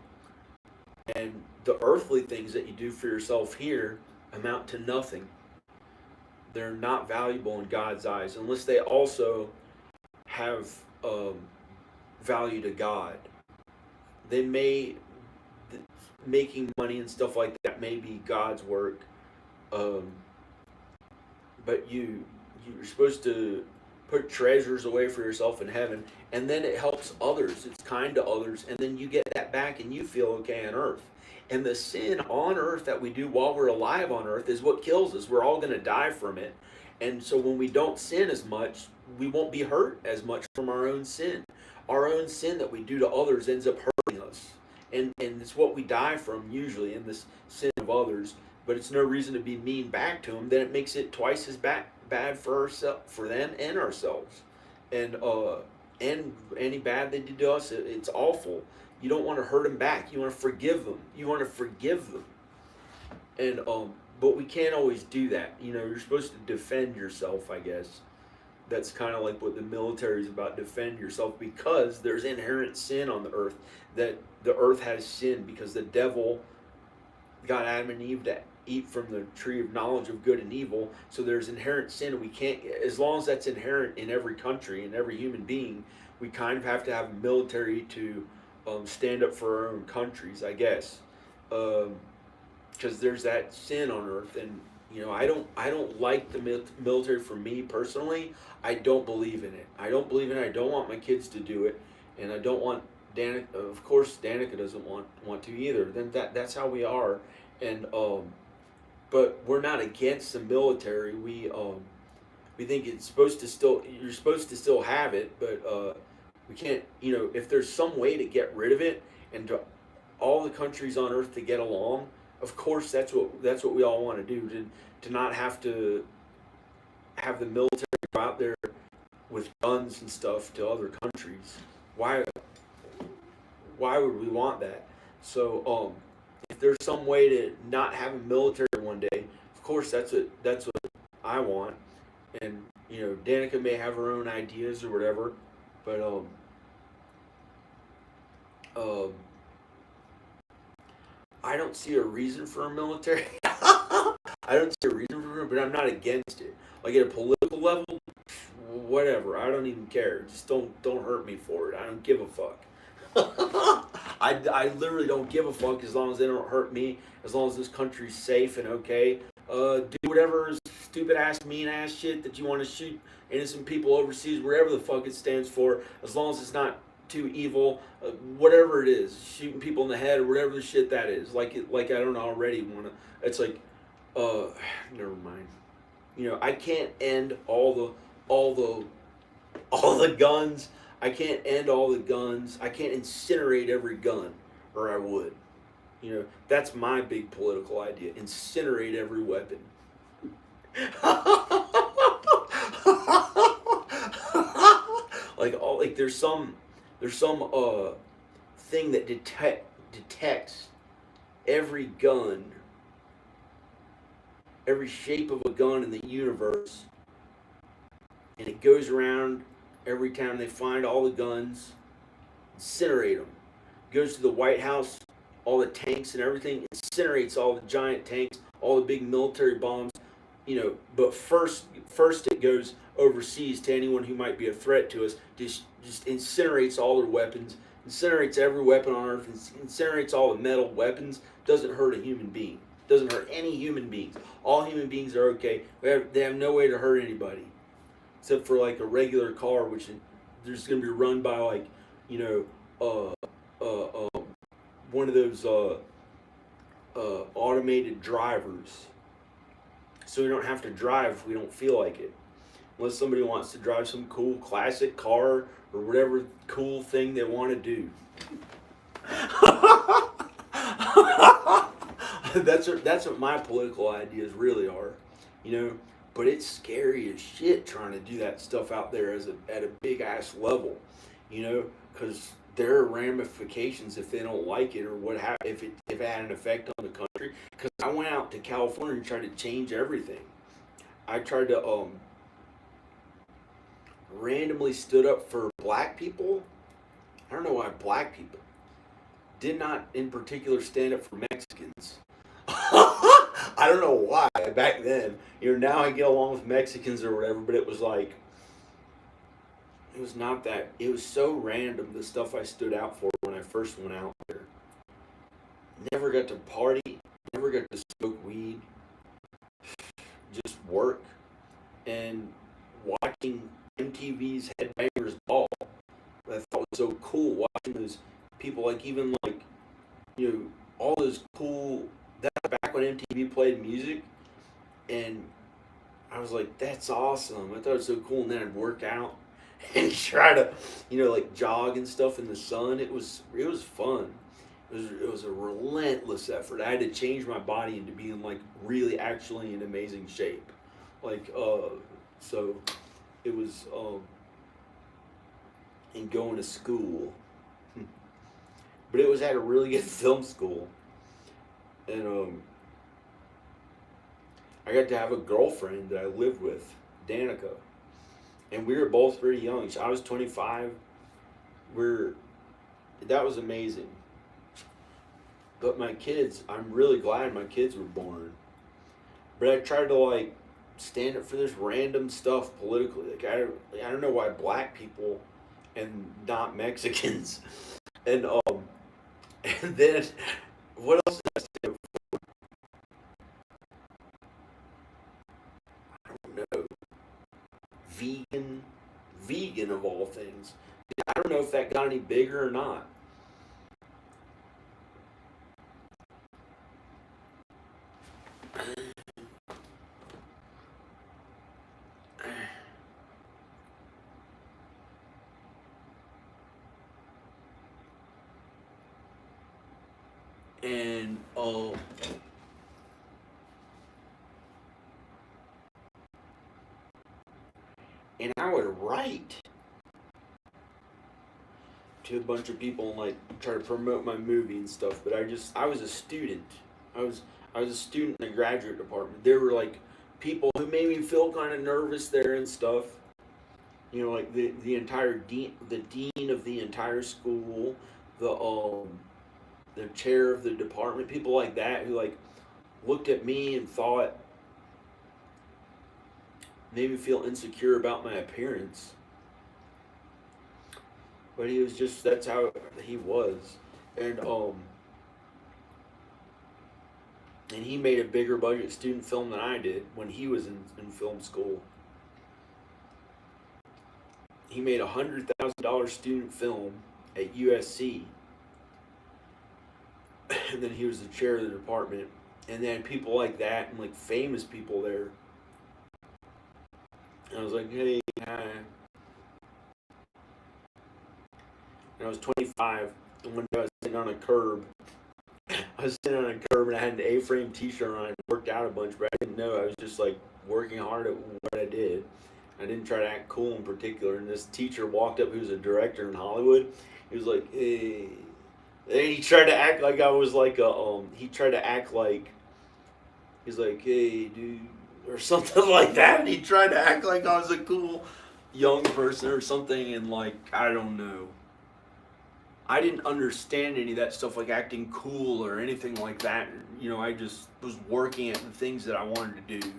And the earthly things that you do for yourself here amount to nothing. They're not valuable in God's eyes unless they also have value to God. They may, making money and stuff like that may be God's work, but you're supposed to put treasures away for yourself in heaven, and then it helps others. It's kind to others, and then you get that back and you feel okay on earth. And the sin on earth that we do while we're alive on earth is what kills us. We're all going to die from it. And so when we don't sin as much, we won't be hurt as much from our own sin. Our own sin that we do to others ends up hurting us. And it's what we die from usually, in this sin of others. But it's no reason to be mean back to them. Then it makes it twice as bad for them and ourselves. And any bad they did to us, it's awful. You don't want to hurt them back. You want to forgive them. And but we can't always do that. You're supposed to defend yourself, I guess. That's kind of like what the military is about, defend yourself, because there's inherent sin on the earth. That the earth has sin because the devil got Adam and Eve to eat from the tree of knowledge of good and evil. So there's inherent sin, and we can't, as long as that's inherent in every country and every human being, we kind of have to have a military to stand up for our own countries, I guess, because there's that sin on earth. And I don't like the military. For me personally, I don't believe in it. I don't want my kids to do it, and I don't want Danica. Of course, Danica doesn't want to either. Then that's how we are. And but we're not against the military. We think it's supposed to still, you're supposed to still have it, but we can't. If there's some way to get rid of it and to all the countries on earth to get along, of course that's what we all want to do, to not have to have the military go out there with guns and stuff to other countries. Why would we want that? So if there's some way to not have a military one day, of course that's what I want. And Danica may have her own ideas or whatever, but I don't see a reason for a military. I don't see a reason for it, but I'm not against it. Like at a political level, whatever. I don't even care. Just don't hurt me for it. I don't give a fuck. I literally don't give a fuck as long as they don't hurt me. As long as this country's safe and okay. Do whatever stupid ass, mean ass shit that you want to shoot innocent people overseas, wherever the fuck it stands for. As long as it's not too evil, whatever it is, shooting people in the head or whatever the shit that is. Like I don't already want to. It's like, never mind. I can't end all the guns. I can't end all the guns. I can't incinerate every gun, or I would. That's my big political idea. Incinerate every weapon. like there's some thing that detects every gun, every shape of a gun in the universe, and it goes around every time they find all the guns, incinerate them. Goes to the White House, all the tanks and everything, incinerates all the giant tanks, all the big military bombs, but first it goes overseas to anyone who might be a threat to us. Just incinerates all their weapons, incinerates every weapon on earth, incinerates all the metal weapons. Doesn't hurt a human being. Doesn't hurt any human beings. All human beings are okay. They have no way to hurt anybody, except for like a regular car, which there's going to be run by like, one of those automated drivers. So we don't have to drive if we don't feel like it. Unless somebody wants to drive some cool classic car or whatever cool thing they want to do. That's what my political ideas really are. but it's scary as shit trying to do that stuff out there at a big ass level, because there are ramifications if they don't like it, or if it had an effect on the country. Because I went out to California and tried to change everything. I tried to randomly stood up for black people. I don't know why black people did not in particular stand up for Mexicans. I don't know why back then. Now I get along with Mexicans or whatever, but it was like, it was not that. It was so random, the stuff I stood out for when I first went out there. Never got to party, never got to smoke weed, just work. And watching MTV's Headbangers Ball, I thought was so cool. Watching those people, like even like, all those cool, that back when MTV played music, and I was like, that's awesome. I thought it was so cool. And then I'd work out and try to, like jog and stuff in the sun. It was fun. It was a relentless effort. I had to change my body into being like really actually in amazing shape. Like, so it was, and going to school. But it was at a really good film school. And I got to have a girlfriend that I lived with, Danica. And we were both pretty young. I was 25. That was amazing. But my kids, I'm really glad my kids were born. But I tried to like stand up for this random stuff politically. Like I don't know why black people and not Mexicans. And and then what else did I stand up for? I don't know. Vegan of all things. I don't know if that got any bigger or not. And I would write to a bunch of people and like try to promote my movie and stuff. But I was a student. I was a student in the graduate department. There were like people who made me feel kind of nervous there and stuff. Like the entire the dean of the entire school, the chair of the department, people like that who like looked at me and thought, made me feel insecure about my appearance. But he was just, that's how he was. And he made a bigger budget student film than I did when he was in film school. He made a $100,000 student film at USC. And then he was the chair of the department. And then people like that and like famous people there. And I was like, hey, hi. And I was 25, and one day I was sitting on a curb. I was sitting on a curb and I had an A-frame t-shirt on. I worked out a bunch, but I didn't know. I was just like working hard at what I did. I didn't try to act cool in particular. And this teacher walked up, who was a director in Hollywood. He was like, hey. And he tried to act like I was like he tried to act like, he's like, hey, dude, or something like that. And he tried to act like I was a cool young person or something. And like, I don't know. I didn't understand any of that stuff, like acting cool or anything like that. I just was working at the things that I wanted to do.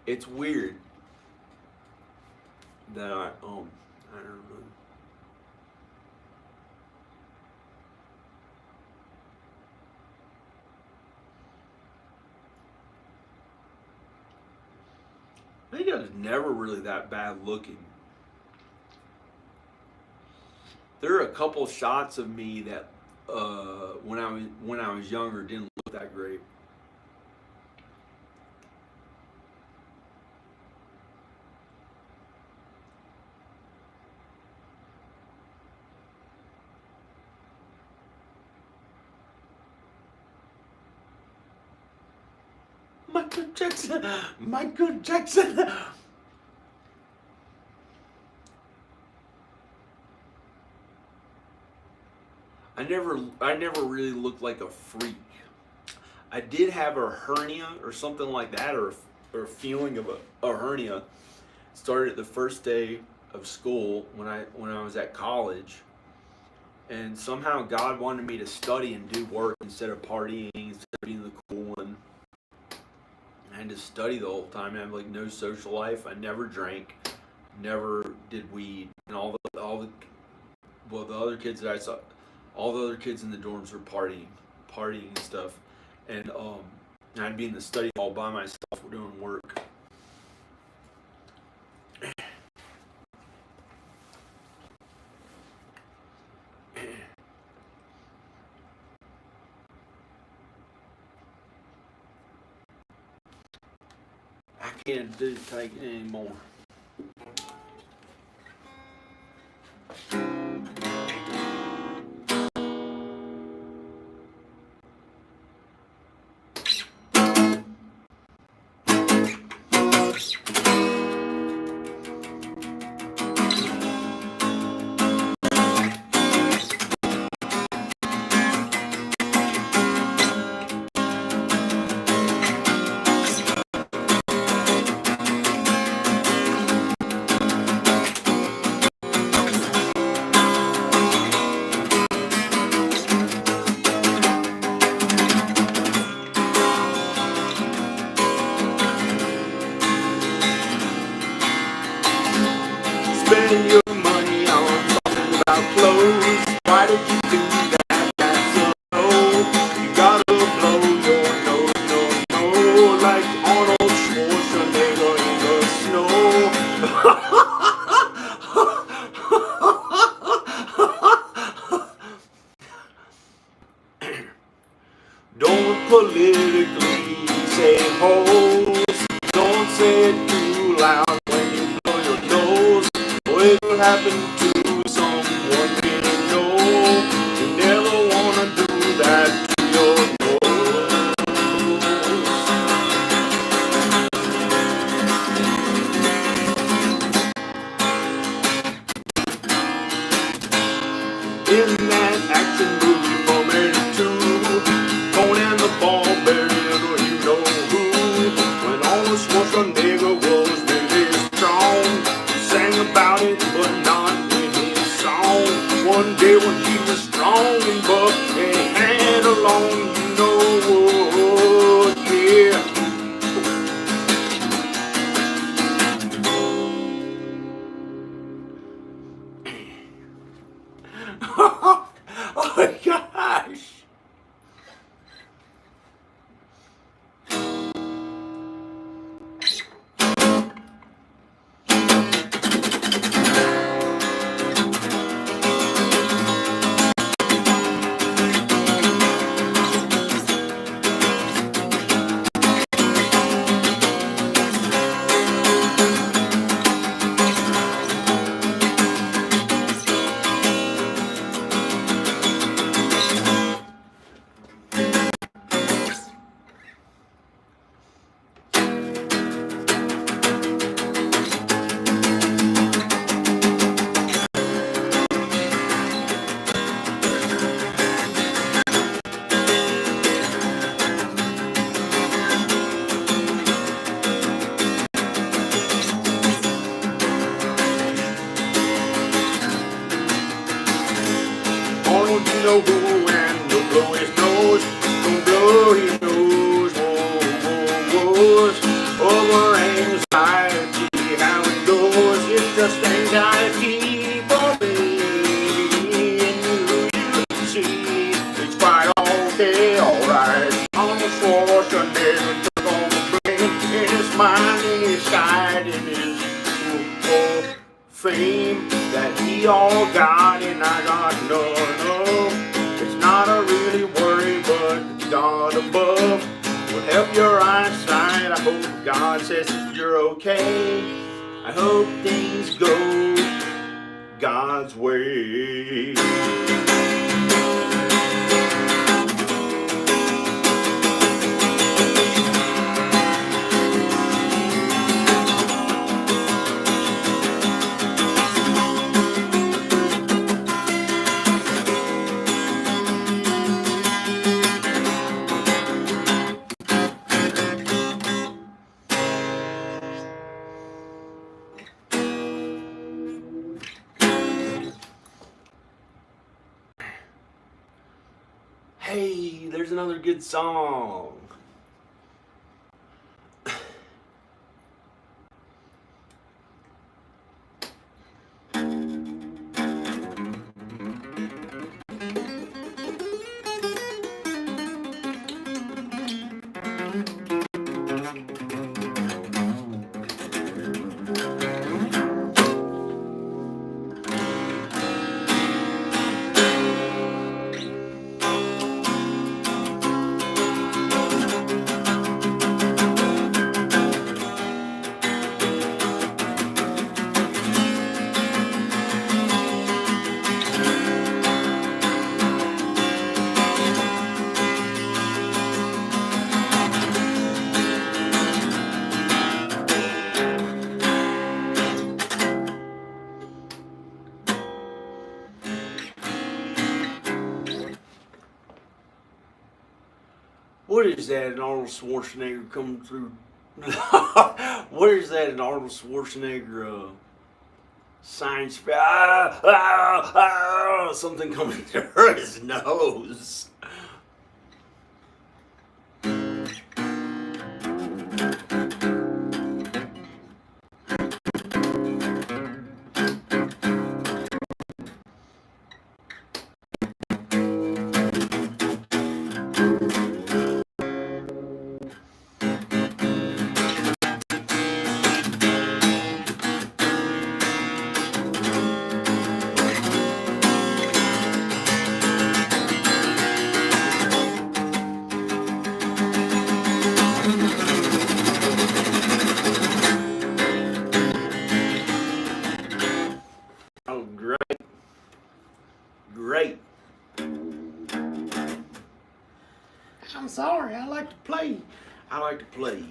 It's weird that I don't know. I think I was never really that bad looking. There are a couple shots of me that when I was younger didn't look that great. Michael Jackson, Michael Jackson. I never really looked like a freak. I did have a hernia or something like that, or a feeling of a hernia. Started the first day of school when I was at college, and somehow God wanted me to study and do work instead of partying, instead of being the cool one. I had to study the whole time. I had like no social life. I never drank, never did weed, and the other kids that I saw, all the other kids in the dorms were partying and stuff, and I'd be in the study hall by myself doing work. I can't take it anymore. Spending your money on something about clothes. Why did you do that? That's so low. You gotta blow your nose, no, like Arnold Schwarzenegger in the snow. Don't politically say hoes. Don't say it too loud when you blow your nose. It will happen to someone you know. You never wanna do that to your nose. In that action movie from '82, Conan the Barbarian, or you know who, when Arnold Schwarzenegger was really strong, he sang about it, but not in his song. One day when he was strong and buff and had along, you know, yeah. Oh my gosh. Arnold, you know who, and don't blow his nose. Don't blow his nose. Whoa, whoa, whoa. Over anxiety, how it goes. It's just anxiety for me. And you see, it's quite okay, alright. Arnold Schwarzenegger took on the brain in his mind, in his sky. pride in his fame that he all got and I got none. It's not a really worry, but God above will help your eyesight. I hope God says that you're okay. I hope things go God's way. Hey, there's another good song. What is that, an Arnold Schwarzenegger coming through? What is that, an Arnold Schwarzenegger science? Something coming through his nose. Oh, great. Great. I'm sorry, I like to play. I like to play.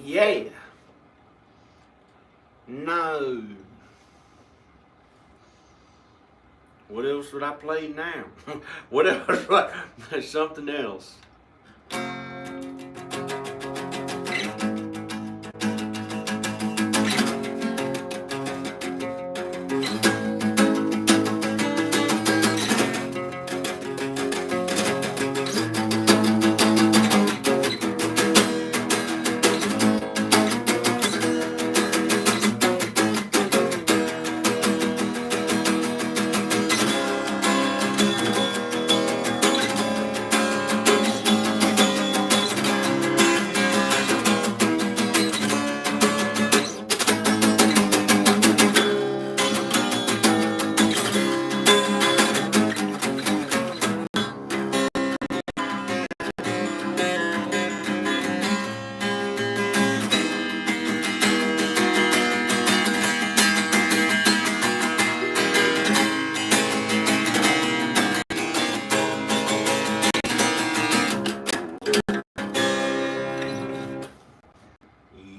Yeah. No. What else would I play now? What else? Something else.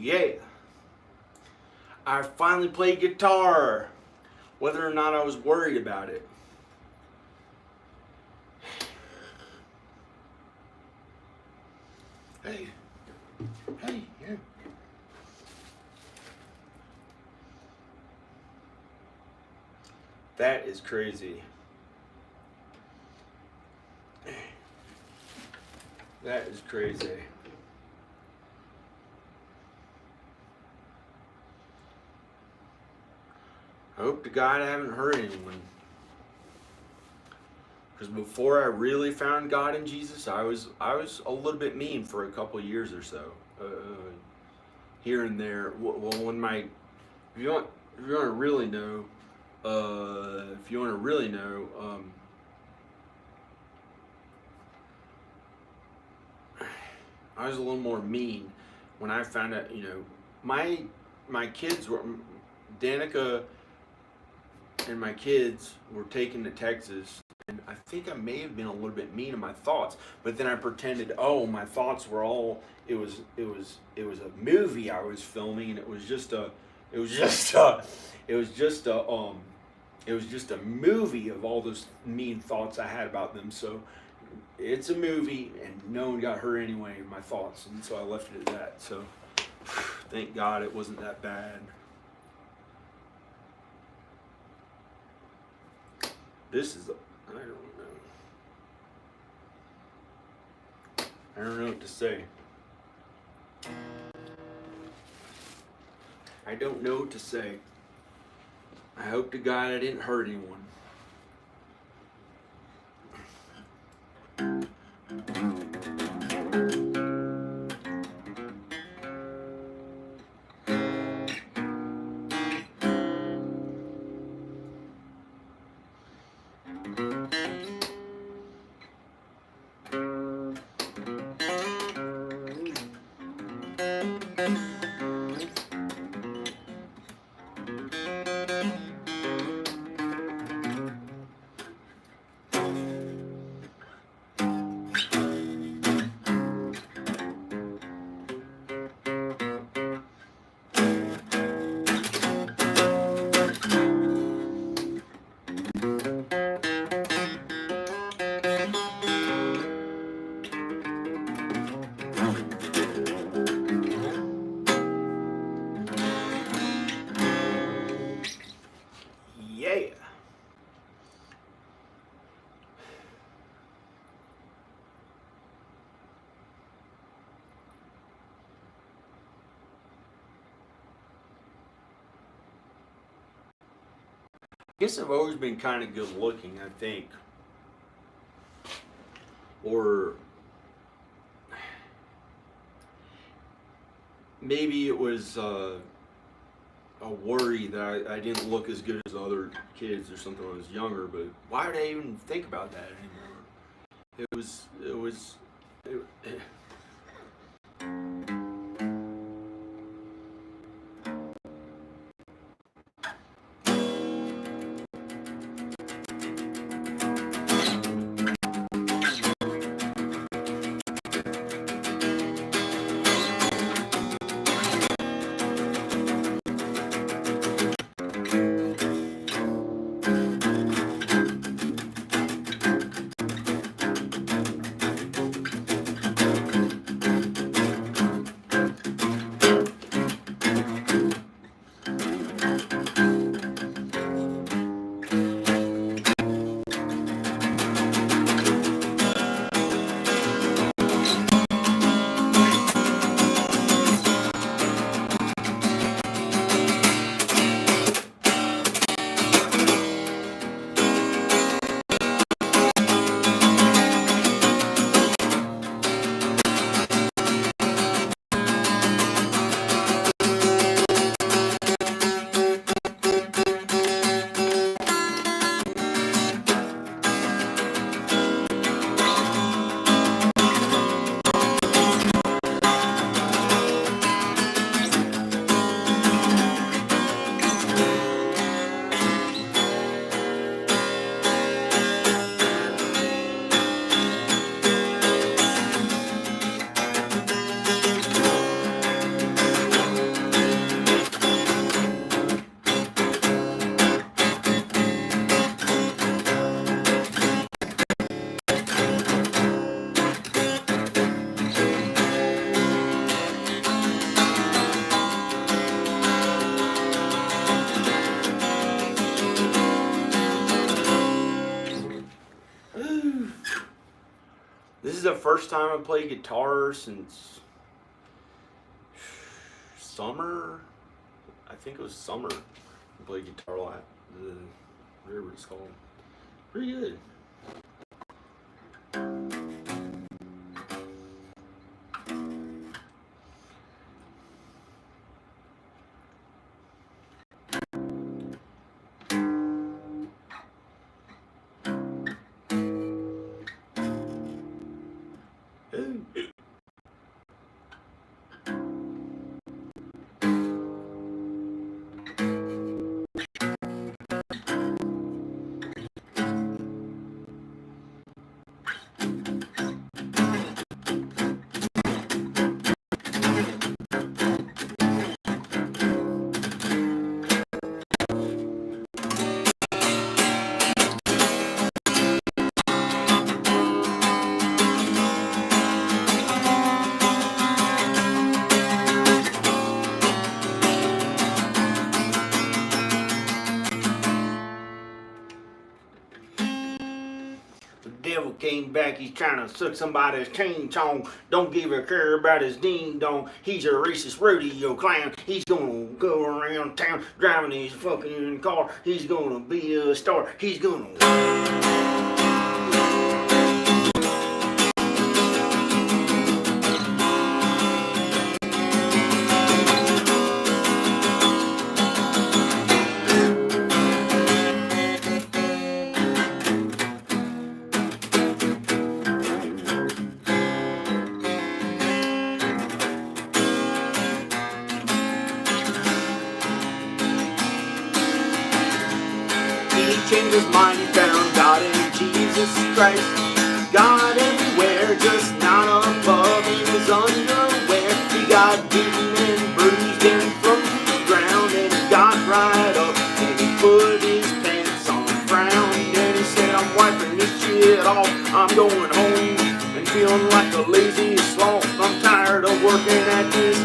Yeah. I finally played guitar, whether or not I was worried about it. Hey, yeah. That is crazy. That is crazy. I hope to God I haven't hurt anyone. Because before I really found God in Jesus, I was a little bit mean for a couple of years or so, here and there. Well, when my, if you want to really know, I was a little more mean when I found out. My kids were, Danica and my kids were taken to Texas, and I think I may have been a little bit mean in my thoughts, but then I pretended, oh, my thoughts were all, it was a movie I was filming, and it was just a movie of all those mean thoughts I had about them. So it's a movie, and no one got hurt anyway in my thoughts, and so I left it at that. So thank God it wasn't that bad. This is, I don't know what to say. I don't know what to say. I hope to God I didn't hurt anyone. I guess I've always been kind of good looking, I think. Or maybe it was a worry that I didn't look as good as other kids or something when I was younger, but why would I even think about that anymore? is the first time I played guitar since summer. I think it was summer. I played guitar a lot. Whatever it's called. Pretty good. Devil came back, he's trying to suck somebody's chain chong. Don't give a care about his ding dong. He's a racist rodeo clown. He's gonna go around town driving his fucking car. He's gonna be a star. He's gonna. Changed his mind, he found God in Jesus Christ. God everywhere, just not above in his underwear. He got beaten and bruised and thrown to the ground, and he got right up and he put his pants on the ground. And he said, I'm wiping this shit off, I'm going home and feeling like a lazy sloth. I'm tired of working at this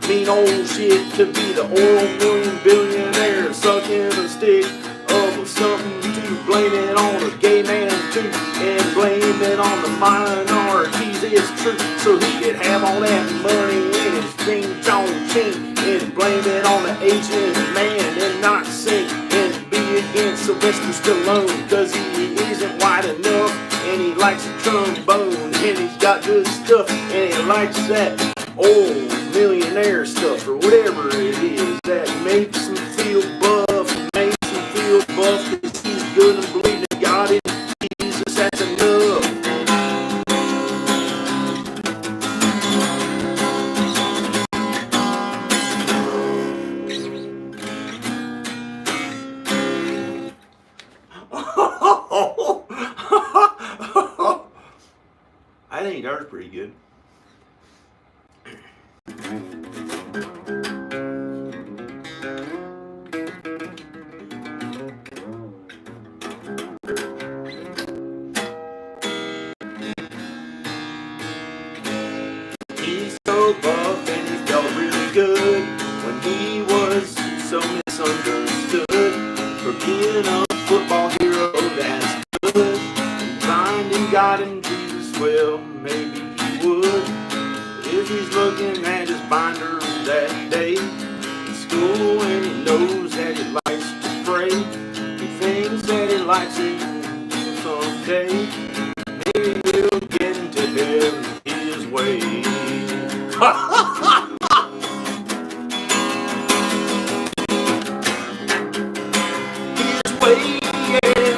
mean old shit to be the oil million billionaire sucking a stick of something to blame it on a gay man too, and blame it on the minorities. It's true, so he could have all that money in his King John chain, and blame it on the Asian man and not sing and be against Sylvester Stallone, cause he isn't white enough and he likes a trombone and he's got good stuff and he likes that old millionaire stuff or whatever it is that makes him feel buff, makes him feel buff, cause he's good and believing in God in Jesus, that's enough. I think that was pretty good. He's so buff and he felt really good when he was so misunderstood for being a football hero that's good. Finding God in Jesus, well, maybe he would if he's looking at his binder that day in school and he knows that he likes to pray. He thinks that he likes it someday. Maybe he'll get into heaven his way. His way, yeah.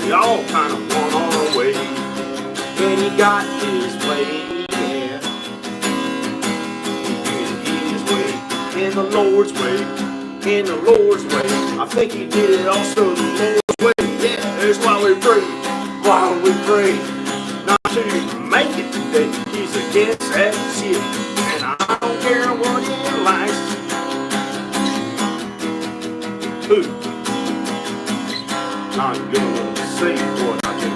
We all kind of want our way, and he got his way, yeah. He did his way, in the Lord's way, in the Lord's way. I think he did it also the Lord's way, yeah. That's why we pray, why we pray. Not to make it today, he's against that shit, and I don't care what he likes. Who? I'm gonna say what I do.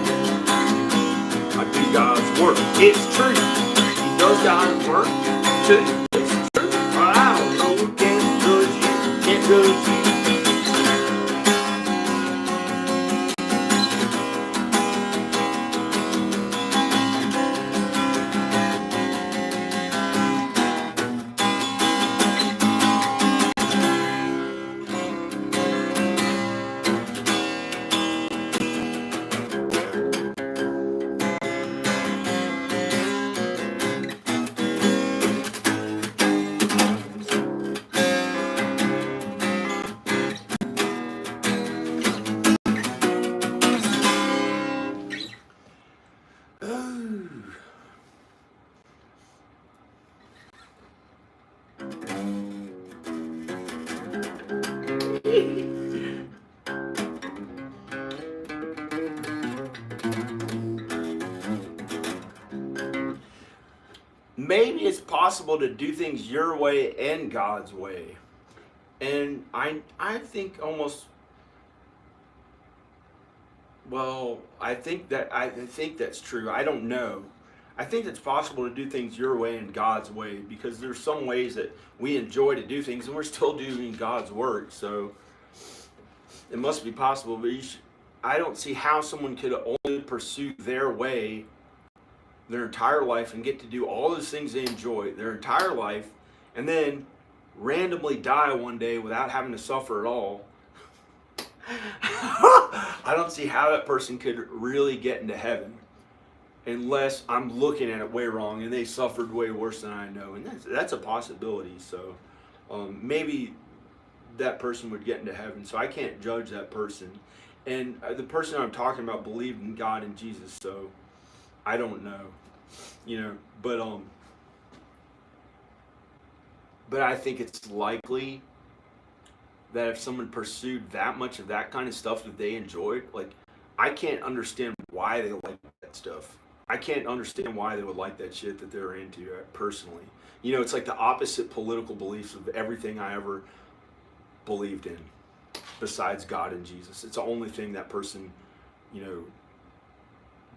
I do God's work. It's true. He does God's work too. It's true. But I don't know. Can't judge you. Can't judge you. maybe it's possible to do things your way and God's way. And I think almost, well, I think that's true. I don't know. I think it's possible to do things your way and God's way, because there's some ways that we enjoy to do things and we're still doing God's work. So it must be possible, but I don't see how someone could only pursue their way their entire life and get to do all those things they enjoy their entire life and then randomly die one day without having to suffer at all. I don't see how that person could really get into heaven unless I'm looking at it way wrong and they suffered way worse than I know. And that's a possibility. So maybe that person would get into heaven. So I can't judge that person. And the person I'm talking about believed in God and Jesus. So I don't know, but I think it's likely that if someone pursued that much of that kind of stuff that they enjoyed, like, I can't understand why they like that stuff. I can't understand why they would like that shit that they're into personally. It's like the opposite political beliefs of everything I ever believed in besides God and Jesus. It's the only thing that person,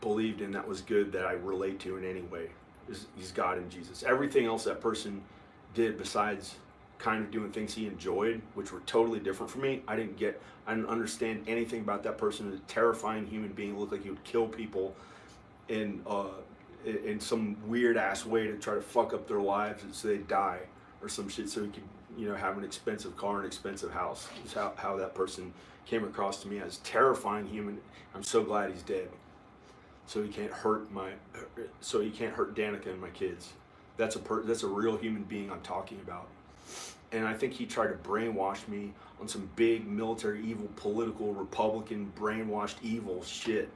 believed in that was good that I relate to in any way is God and Jesus. Everything else that person did besides kind of doing things he enjoyed, which were totally different from me, I didn't understand anything about that person. A terrifying human being, looked like he would kill people in some weird ass way to try to fuck up their lives and so they die or some shit so he could have an expensive car and expensive house. Is how that person came across to me as terrifying human. I'm so glad he's dead. So he can't hurt Danica and my kids. That's a real human being I'm talking about. And I think he tried to brainwash me on some big military evil, political, Republican, brainwashed evil shit.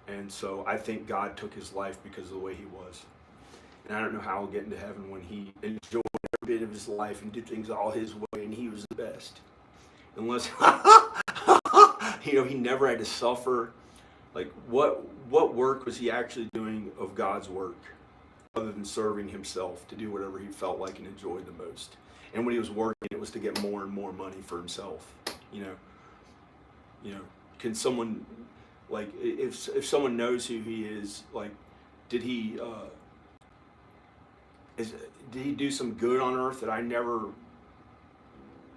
And so I think God took his life because of the way he was. And I don't know how he'll get into heaven when he enjoyed every bit of his life and did things all his way and he was the best. Unless, he never had to suffer. Like, what work was he actually doing of God's work other than serving himself to do whatever he felt like and enjoyed the most? And when he was working, it was to get more and more money for himself. Can someone, like, if someone knows who he is, like, did he do some good on earth that I never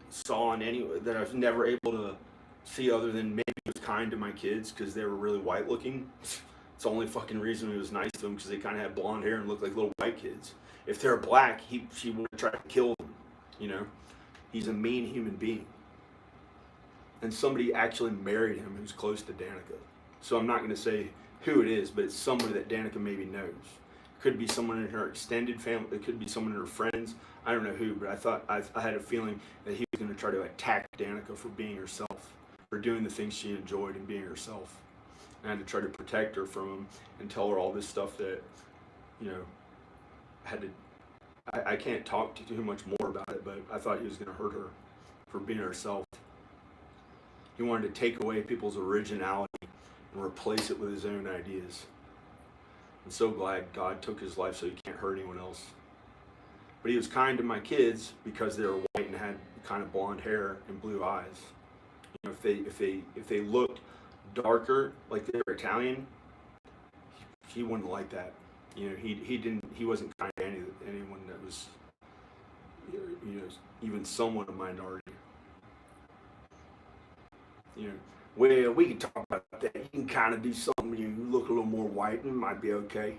saw that I was never able to see, other than maybe he was kind to my kids because they were really white looking? It's the only fucking reason he was nice to them, because they kind of had blonde hair and looked like little white kids. If they're black, she would try to kill them. He's a mean human being. And somebody actually married him who's close to Danica. So I'm not going to say who it is, but it's somebody that Danica maybe knows. It could be someone in her extended family. It could be someone in her friends. I don't know who, but I had a feeling that he was going to try to attack Danica for being herself, for doing the things she enjoyed and being herself. And I had to try to protect her from him and tell her all this stuff that, I can't talk too much more about it, but I thought he was going to hurt her for being herself. He wanted to take away people's originality and replace it with his own ideas. I'm so glad God took his life so he can't hurt anyone else. But he was kind to my kids because they were white and had kind of blonde hair and blue eyes. If they looked darker, like they were Italian, he wouldn't like that. He wasn't kind to anyone that was, even somewhat a minority. Well, we can talk about that. You can kind of do something, you look a little more white, and it might be okay.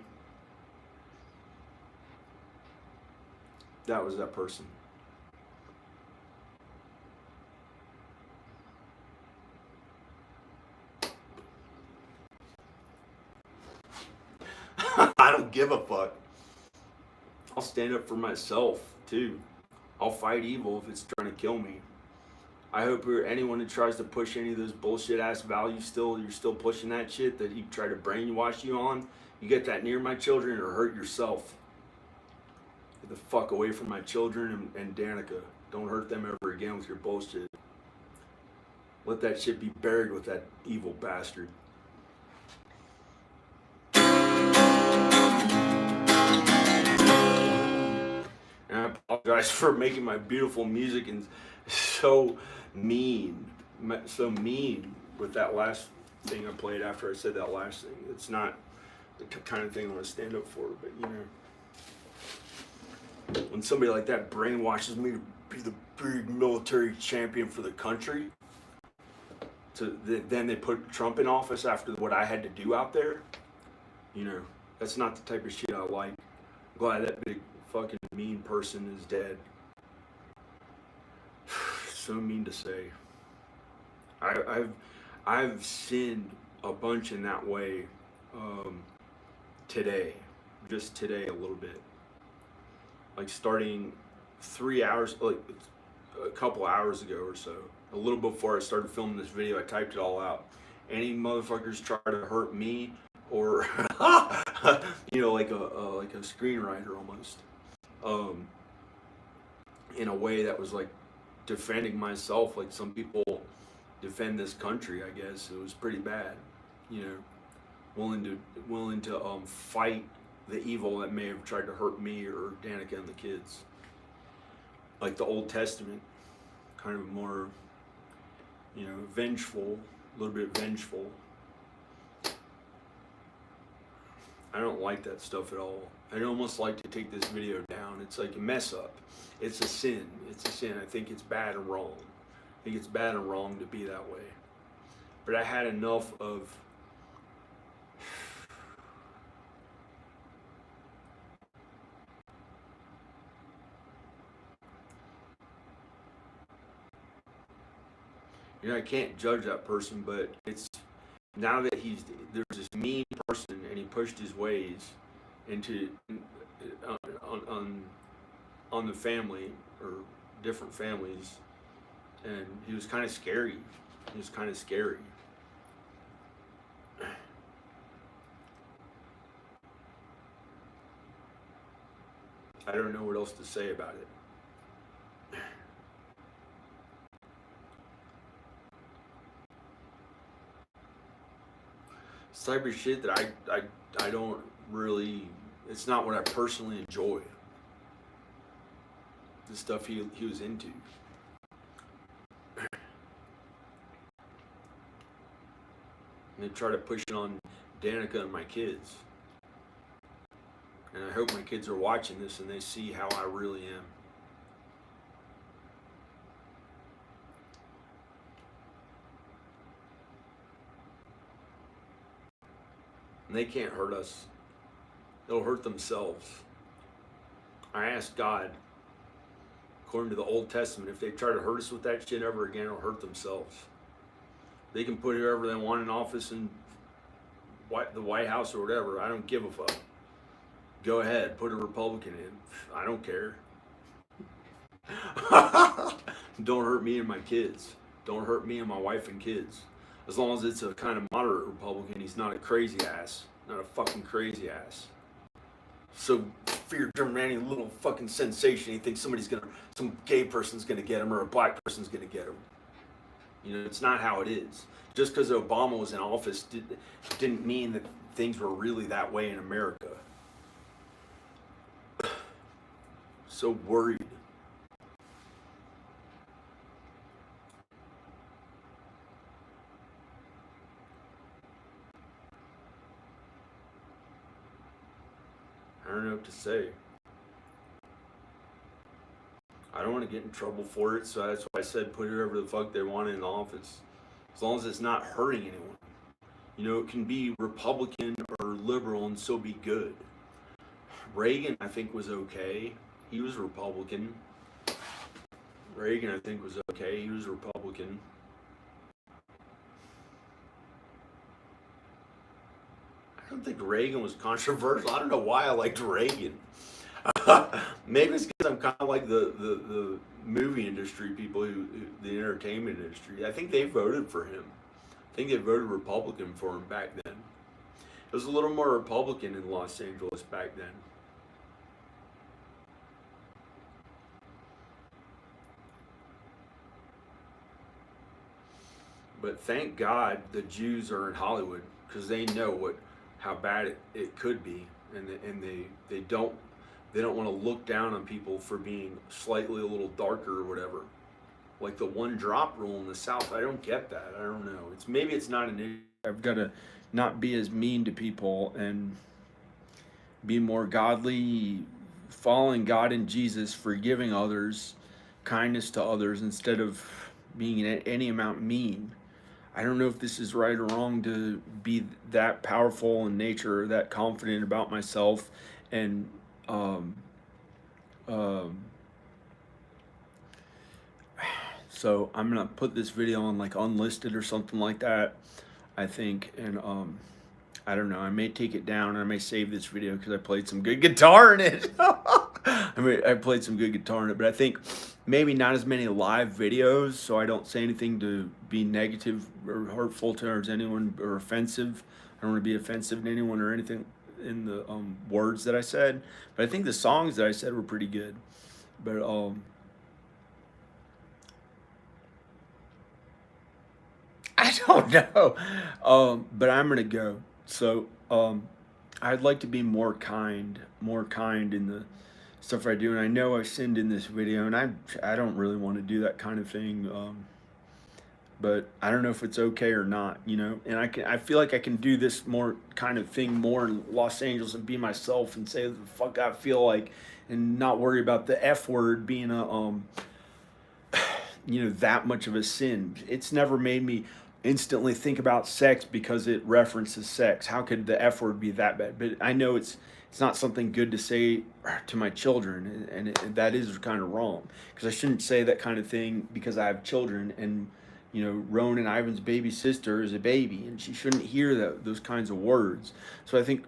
That was that person. I don't give a fuck. I'll stand up for myself, too. I'll fight evil if it's trying to kill me. I hope anyone who tries to push any of those bullshit ass values you're still pushing that shit that he tried to brainwash you on. You get that near my children or hurt yourself. Get the fuck away from my children and Danica. Don't hurt them ever again with your bullshit. Let that shit be buried with that evil bastard. And I apologize for making my beautiful music and so mean, so mean with that last thing I played after I said that last thing. It's not the kind of thing I want to stand up for, but you know, when somebody like that brainwashes me to be the big military champion for the country, then they put Trump in office after what I had to do out there, you know, that's not the type of shit I like. I'm glad that big fucking mean person is dead. So mean to say. I've sinned a bunch in that way today, just today a little bit. Like starting 3 hours, like a couple hours ago or so, a little before I started filming this video, I typed it all out. Any motherfuckers try to hurt me or, you know, like a screenwriter almost, in a way that was like defending myself, like some people defend this country. I guess it was pretty bad, you know, willing to fight the evil that may have tried to hurt me or Danica and the kids. Like the Old Testament, kind of more, you know, vengeful, a little bit vengeful. I don't like that stuff at all. I'd almost like to take this video down. It's like a mess up. It's a sin. It's a sin. I think it's bad and wrong. I think it's bad and wrong to be that way. But I had enough of you know, I can't judge that person, but it's now that there's this mean person and he pushed his ways into on the family or different families, and he was kind of scary. He was kind of scary. I don't know what else to say about it. It's the type of shit that I don't really, it's not what I personally enjoy. The stuff he was into. And they try to push it on Danica and my kids. And I hope my kids are watching this and they see how I really am. And they can't hurt us. They'll hurt themselves. I asked God, according to the Old Testament, if they try to hurt us with that shit ever again, it'll hurt themselves. They can put whoever they want in office in the White House or whatever. I don't give a fuck. Go ahead, put a Republican in. I don't care. Don't hurt me and my kids. Don't hurt me and my wife and kids. As long as it's a kind of moderate Republican, he's not a crazy ass. Not a fucking crazy ass. So fear-driven, any little fucking sensation, he thinks some gay person's gonna get him or a black person's gonna get him. You know, it's not how it is. Just because Obama was in office didn't mean that things were really that way in America. So worried. I don't know what to say. I don't want to get in trouble for it, so that's why I said put whoever the fuck they want in the office. As long as it's not hurting anyone. You know, it can be Republican or liberal and still be good. Reagan, I think, was okay. He was Republican. Reagan, I think, was okay. He was Republican. I don't think Reagan was controversial. I don't know why I liked Reagan. Maybe it's because I'm kind of like the movie industry people, the entertainment industry. I think they voted for him. I think they voted Republican for him back then. It was a little more Republican in Los Angeles back then. But thank God the Jews are in Hollywood, because they know how bad it could be, and they don't They don't want to look down on people for being slightly a little darker or whatever. Like the one drop rule in the South, I don't get that. I don't know. It's maybe it's not an issue. I've got to not be as mean to people and be more godly, following God and Jesus, forgiving others, kindness to others instead of being in any amount mean. I don't know if this is right or wrong to be that powerful in nature, or that confident about myself, and um, um, so I'm gonna put this video on like unlisted or something like that, I think, and I don't know. I may take it down. I may save this video because I played some good guitar in it. I played some good guitar in it, but I think maybe not as many live videos, so I don't say anything to be negative or hurtful towards anyone or offensive. I don't want to be offensive to anyone or anything in the words that I said. But I think the songs that I said were pretty good. But I don't know. But I'm gonna go. So I'd like to be more kind in the stuff I do. And I know I sinned in this video, and I don't really want to do that kind of thing. But I don't know if it's okay or not, you know. And I feel like I can do this more kind of thing more in Los Angeles and be myself and say the fuck I feel like, and not worry about the F word being a you know, that much of a sin. It's never made me instantly think about sex because it references sex. How could the F word be that bad? But I know it's not something good to say to my children, and that is kind of wrong, because I shouldn't say that kind of thing because I have children, and you know, Roan and Ivan's baby sister is a baby, and she shouldn't hear those kinds of words. So I think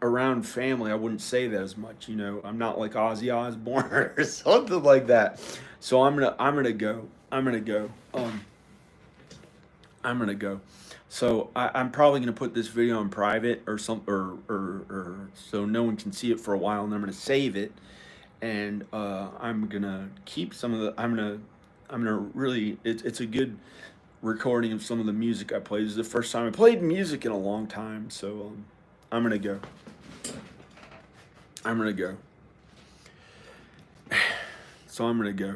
around family, I wouldn't say that as much. You know, I'm not like Ozzy Osbourne or something like that. So I'm gonna go. I'm gonna go. I'm gonna go. So I'm probably gonna put this video in private or some or so no one can see it for a while, and I'm gonna save it, and I'm gonna keep some of the. I'm gonna really. It's a good recording of some of the music I played. This is the first time I played music in a long time, so I'm gonna go. I'm gonna go. So I'm gonna go.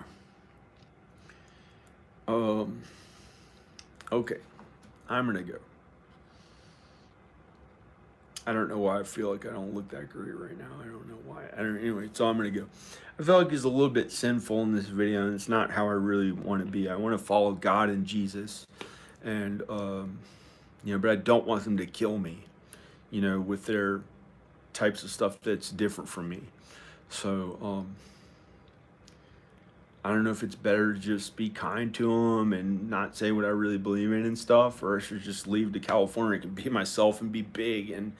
Okay, I'm gonna go. I don't know why I feel like I don't look that great right now. I don't know why. Anyway, so I'm gonna go. I feel like it's a little bit sinful in this video, and it's not how I really want to be. I want to follow God and Jesus, and you know, but I don't want them to kill me, you know, with their types of stuff that's different from me. So I don't know if it's better to just be kind to them and not say what I really believe in and stuff, or I should just leave to California and be myself and be big and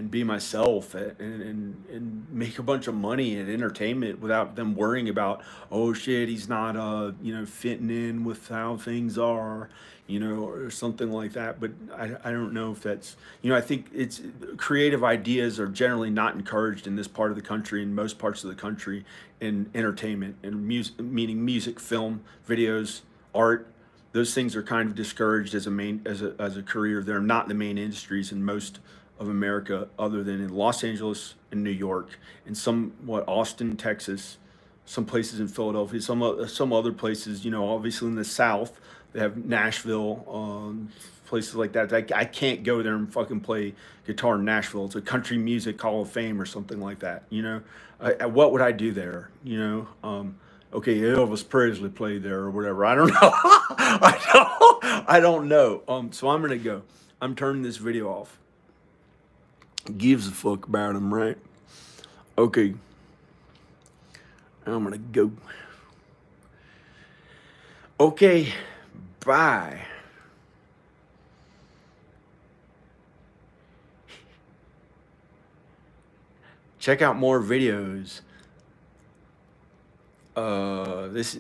be myself and make a bunch of money and entertainment without them worrying about, oh shit, he's not you know, fitting in with how things are, you know, or something like that. But I don't know if that's, you know, I think it's creative ideas are generally not encouraged in this part of the country, in most parts of the country, in entertainment and music, meaning music, film, videos, art. Those things are kind of discouraged as a career. They're not the main industries in most of America, other than in Los Angeles and New York, and somewhat Austin, Texas, some places in Philadelphia, some other places, you know, obviously in the South. They have Nashville, places like that. I can't go there and fucking play guitar in Nashville. It's a country music hall of fame or something like that, you know. What would I do there, you know? Okay, Elvis Presley played there or whatever. I don't know. I don't know. So I'm gonna go. I'm turning this video off. Gives a fuck about him, right? Okay. I'm gonna go. Okay, bye. Check out more videos.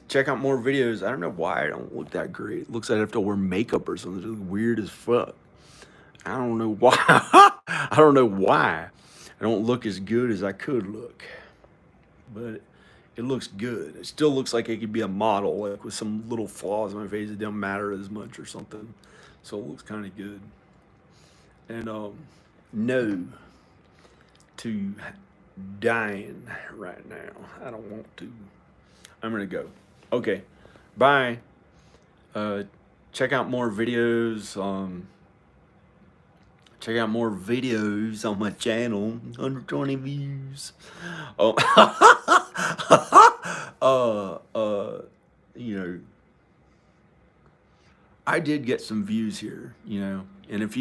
Check out more videos. I don't know why I don't look that great. It looks like I have to wear makeup or something. It's weird as fuck. I don't know why. I don't know why. I don't look as good as I could look. But it looks good. It still looks like I could be a model, like with some little flaws in my face that don't matter as much or something. So it looks kind of good. And no to dying right now. I don't want to. I'm gonna go. Okay, bye. Check out more videos. Check out more videos on my channel. 120 views. Oh, you know, I did get some views here, you know, and if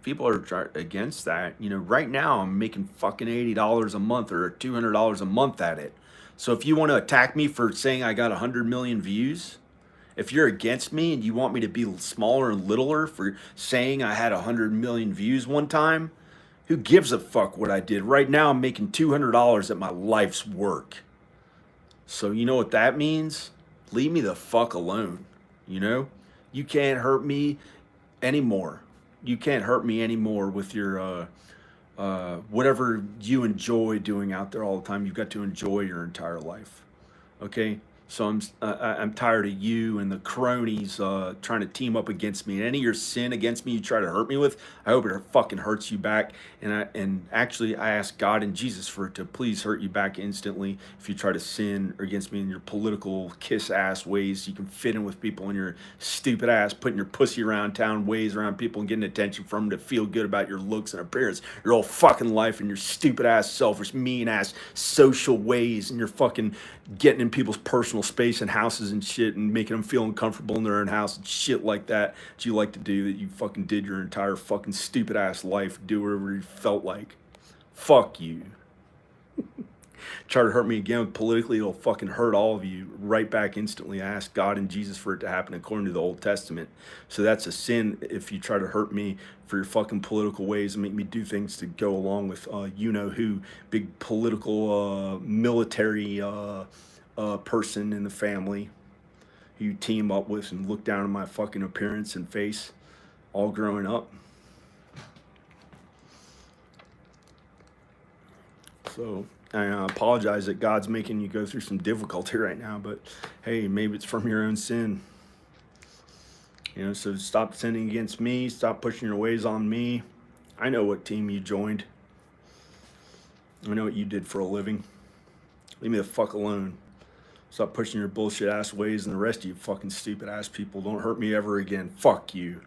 people are against that, you know, right now I'm making fucking $80 a month or $200 a month at it. So if you want to attack me for saying I got 100 million views, if you're against me and you want me to be smaller and littler for saying I had 100 million views one time, who gives a fuck what I did? Right now I'm making $200 at my life's work. So you know what that means? Leave me the fuck alone, you know? You can't hurt me anymore. You can't hurt me anymore with your whatever you enjoy doing out there all the time. You've got to enjoy your entire life. Okay? So I'm tired of you and the cronies trying to team up against me. And any of your sin against me you try to hurt me with, I hope it fucking hurts you back. And actually I ask God and Jesus for it to please hurt you back instantly if you try to sin against me in your political kiss ass ways. You can fit in with people in your stupid ass, putting your pussy around town ways around people and getting attention from them to feel good about your looks and appearance. Your whole fucking life and your stupid ass, selfish, mean ass social ways, and your fucking getting in people's personal space and houses and shit and making them feel uncomfortable in their own house and shit like that you like to do, that you fucking did your entire fucking stupid ass life, do whatever you felt like. Fuck you. Try to hurt me again politically, it'll fucking hurt all of you right back instantly. I ask God and Jesus for it to happen according to the Old Testament. So that's a sin if you try to hurt me for your fucking political ways and make me do things to go along with you know who, big political military person in the family who you team up with and look down on my fucking appearance and face all growing up. So I apologize that God's making you go through some difficulty right now, but hey, maybe it's from your own sin. You know, so stop sinning against me. Stop pushing your ways on me. I know what team you joined. I know what you did for a living. Leave me the fuck alone. Stop pushing your bullshit ass ways, and the rest of you fucking stupid ass people, don't hurt me ever again. Fuck you.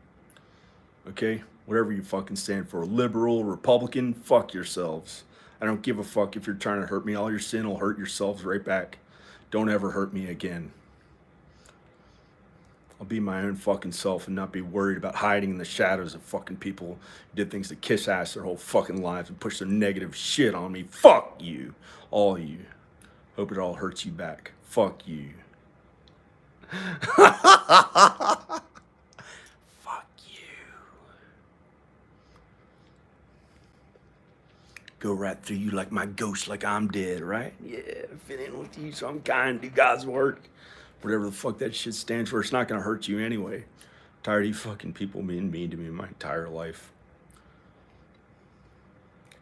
Okay? Whatever you fucking stand for. Liberal, Republican, fuck yourselves. I don't give a fuck if you're trying to hurt me. All your sin will hurt yourselves right back. Don't ever hurt me again. I'll be my own fucking self and not be worried about hiding in the shadows of fucking people who did things to kiss ass their whole fucking lives and push their negative shit on me. Fuck you. All you. Hope it all hurts you back. Fuck you. Fuck you. Go right through you like my ghost, like I'm dead, right? Yeah, fit in with you, so I'm kind, do God's work. Whatever the fuck that shit stands for, it's not gonna hurt you anyway. Tired of you fucking people being mean to me my entire life.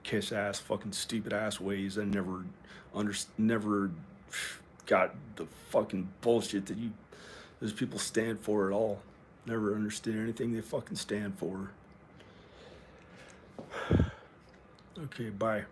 Kiss ass, fucking stupid ass ways. I never got the fucking bullshit that those people stand for at all. Never understood anything they fucking stand for. Okay, bye.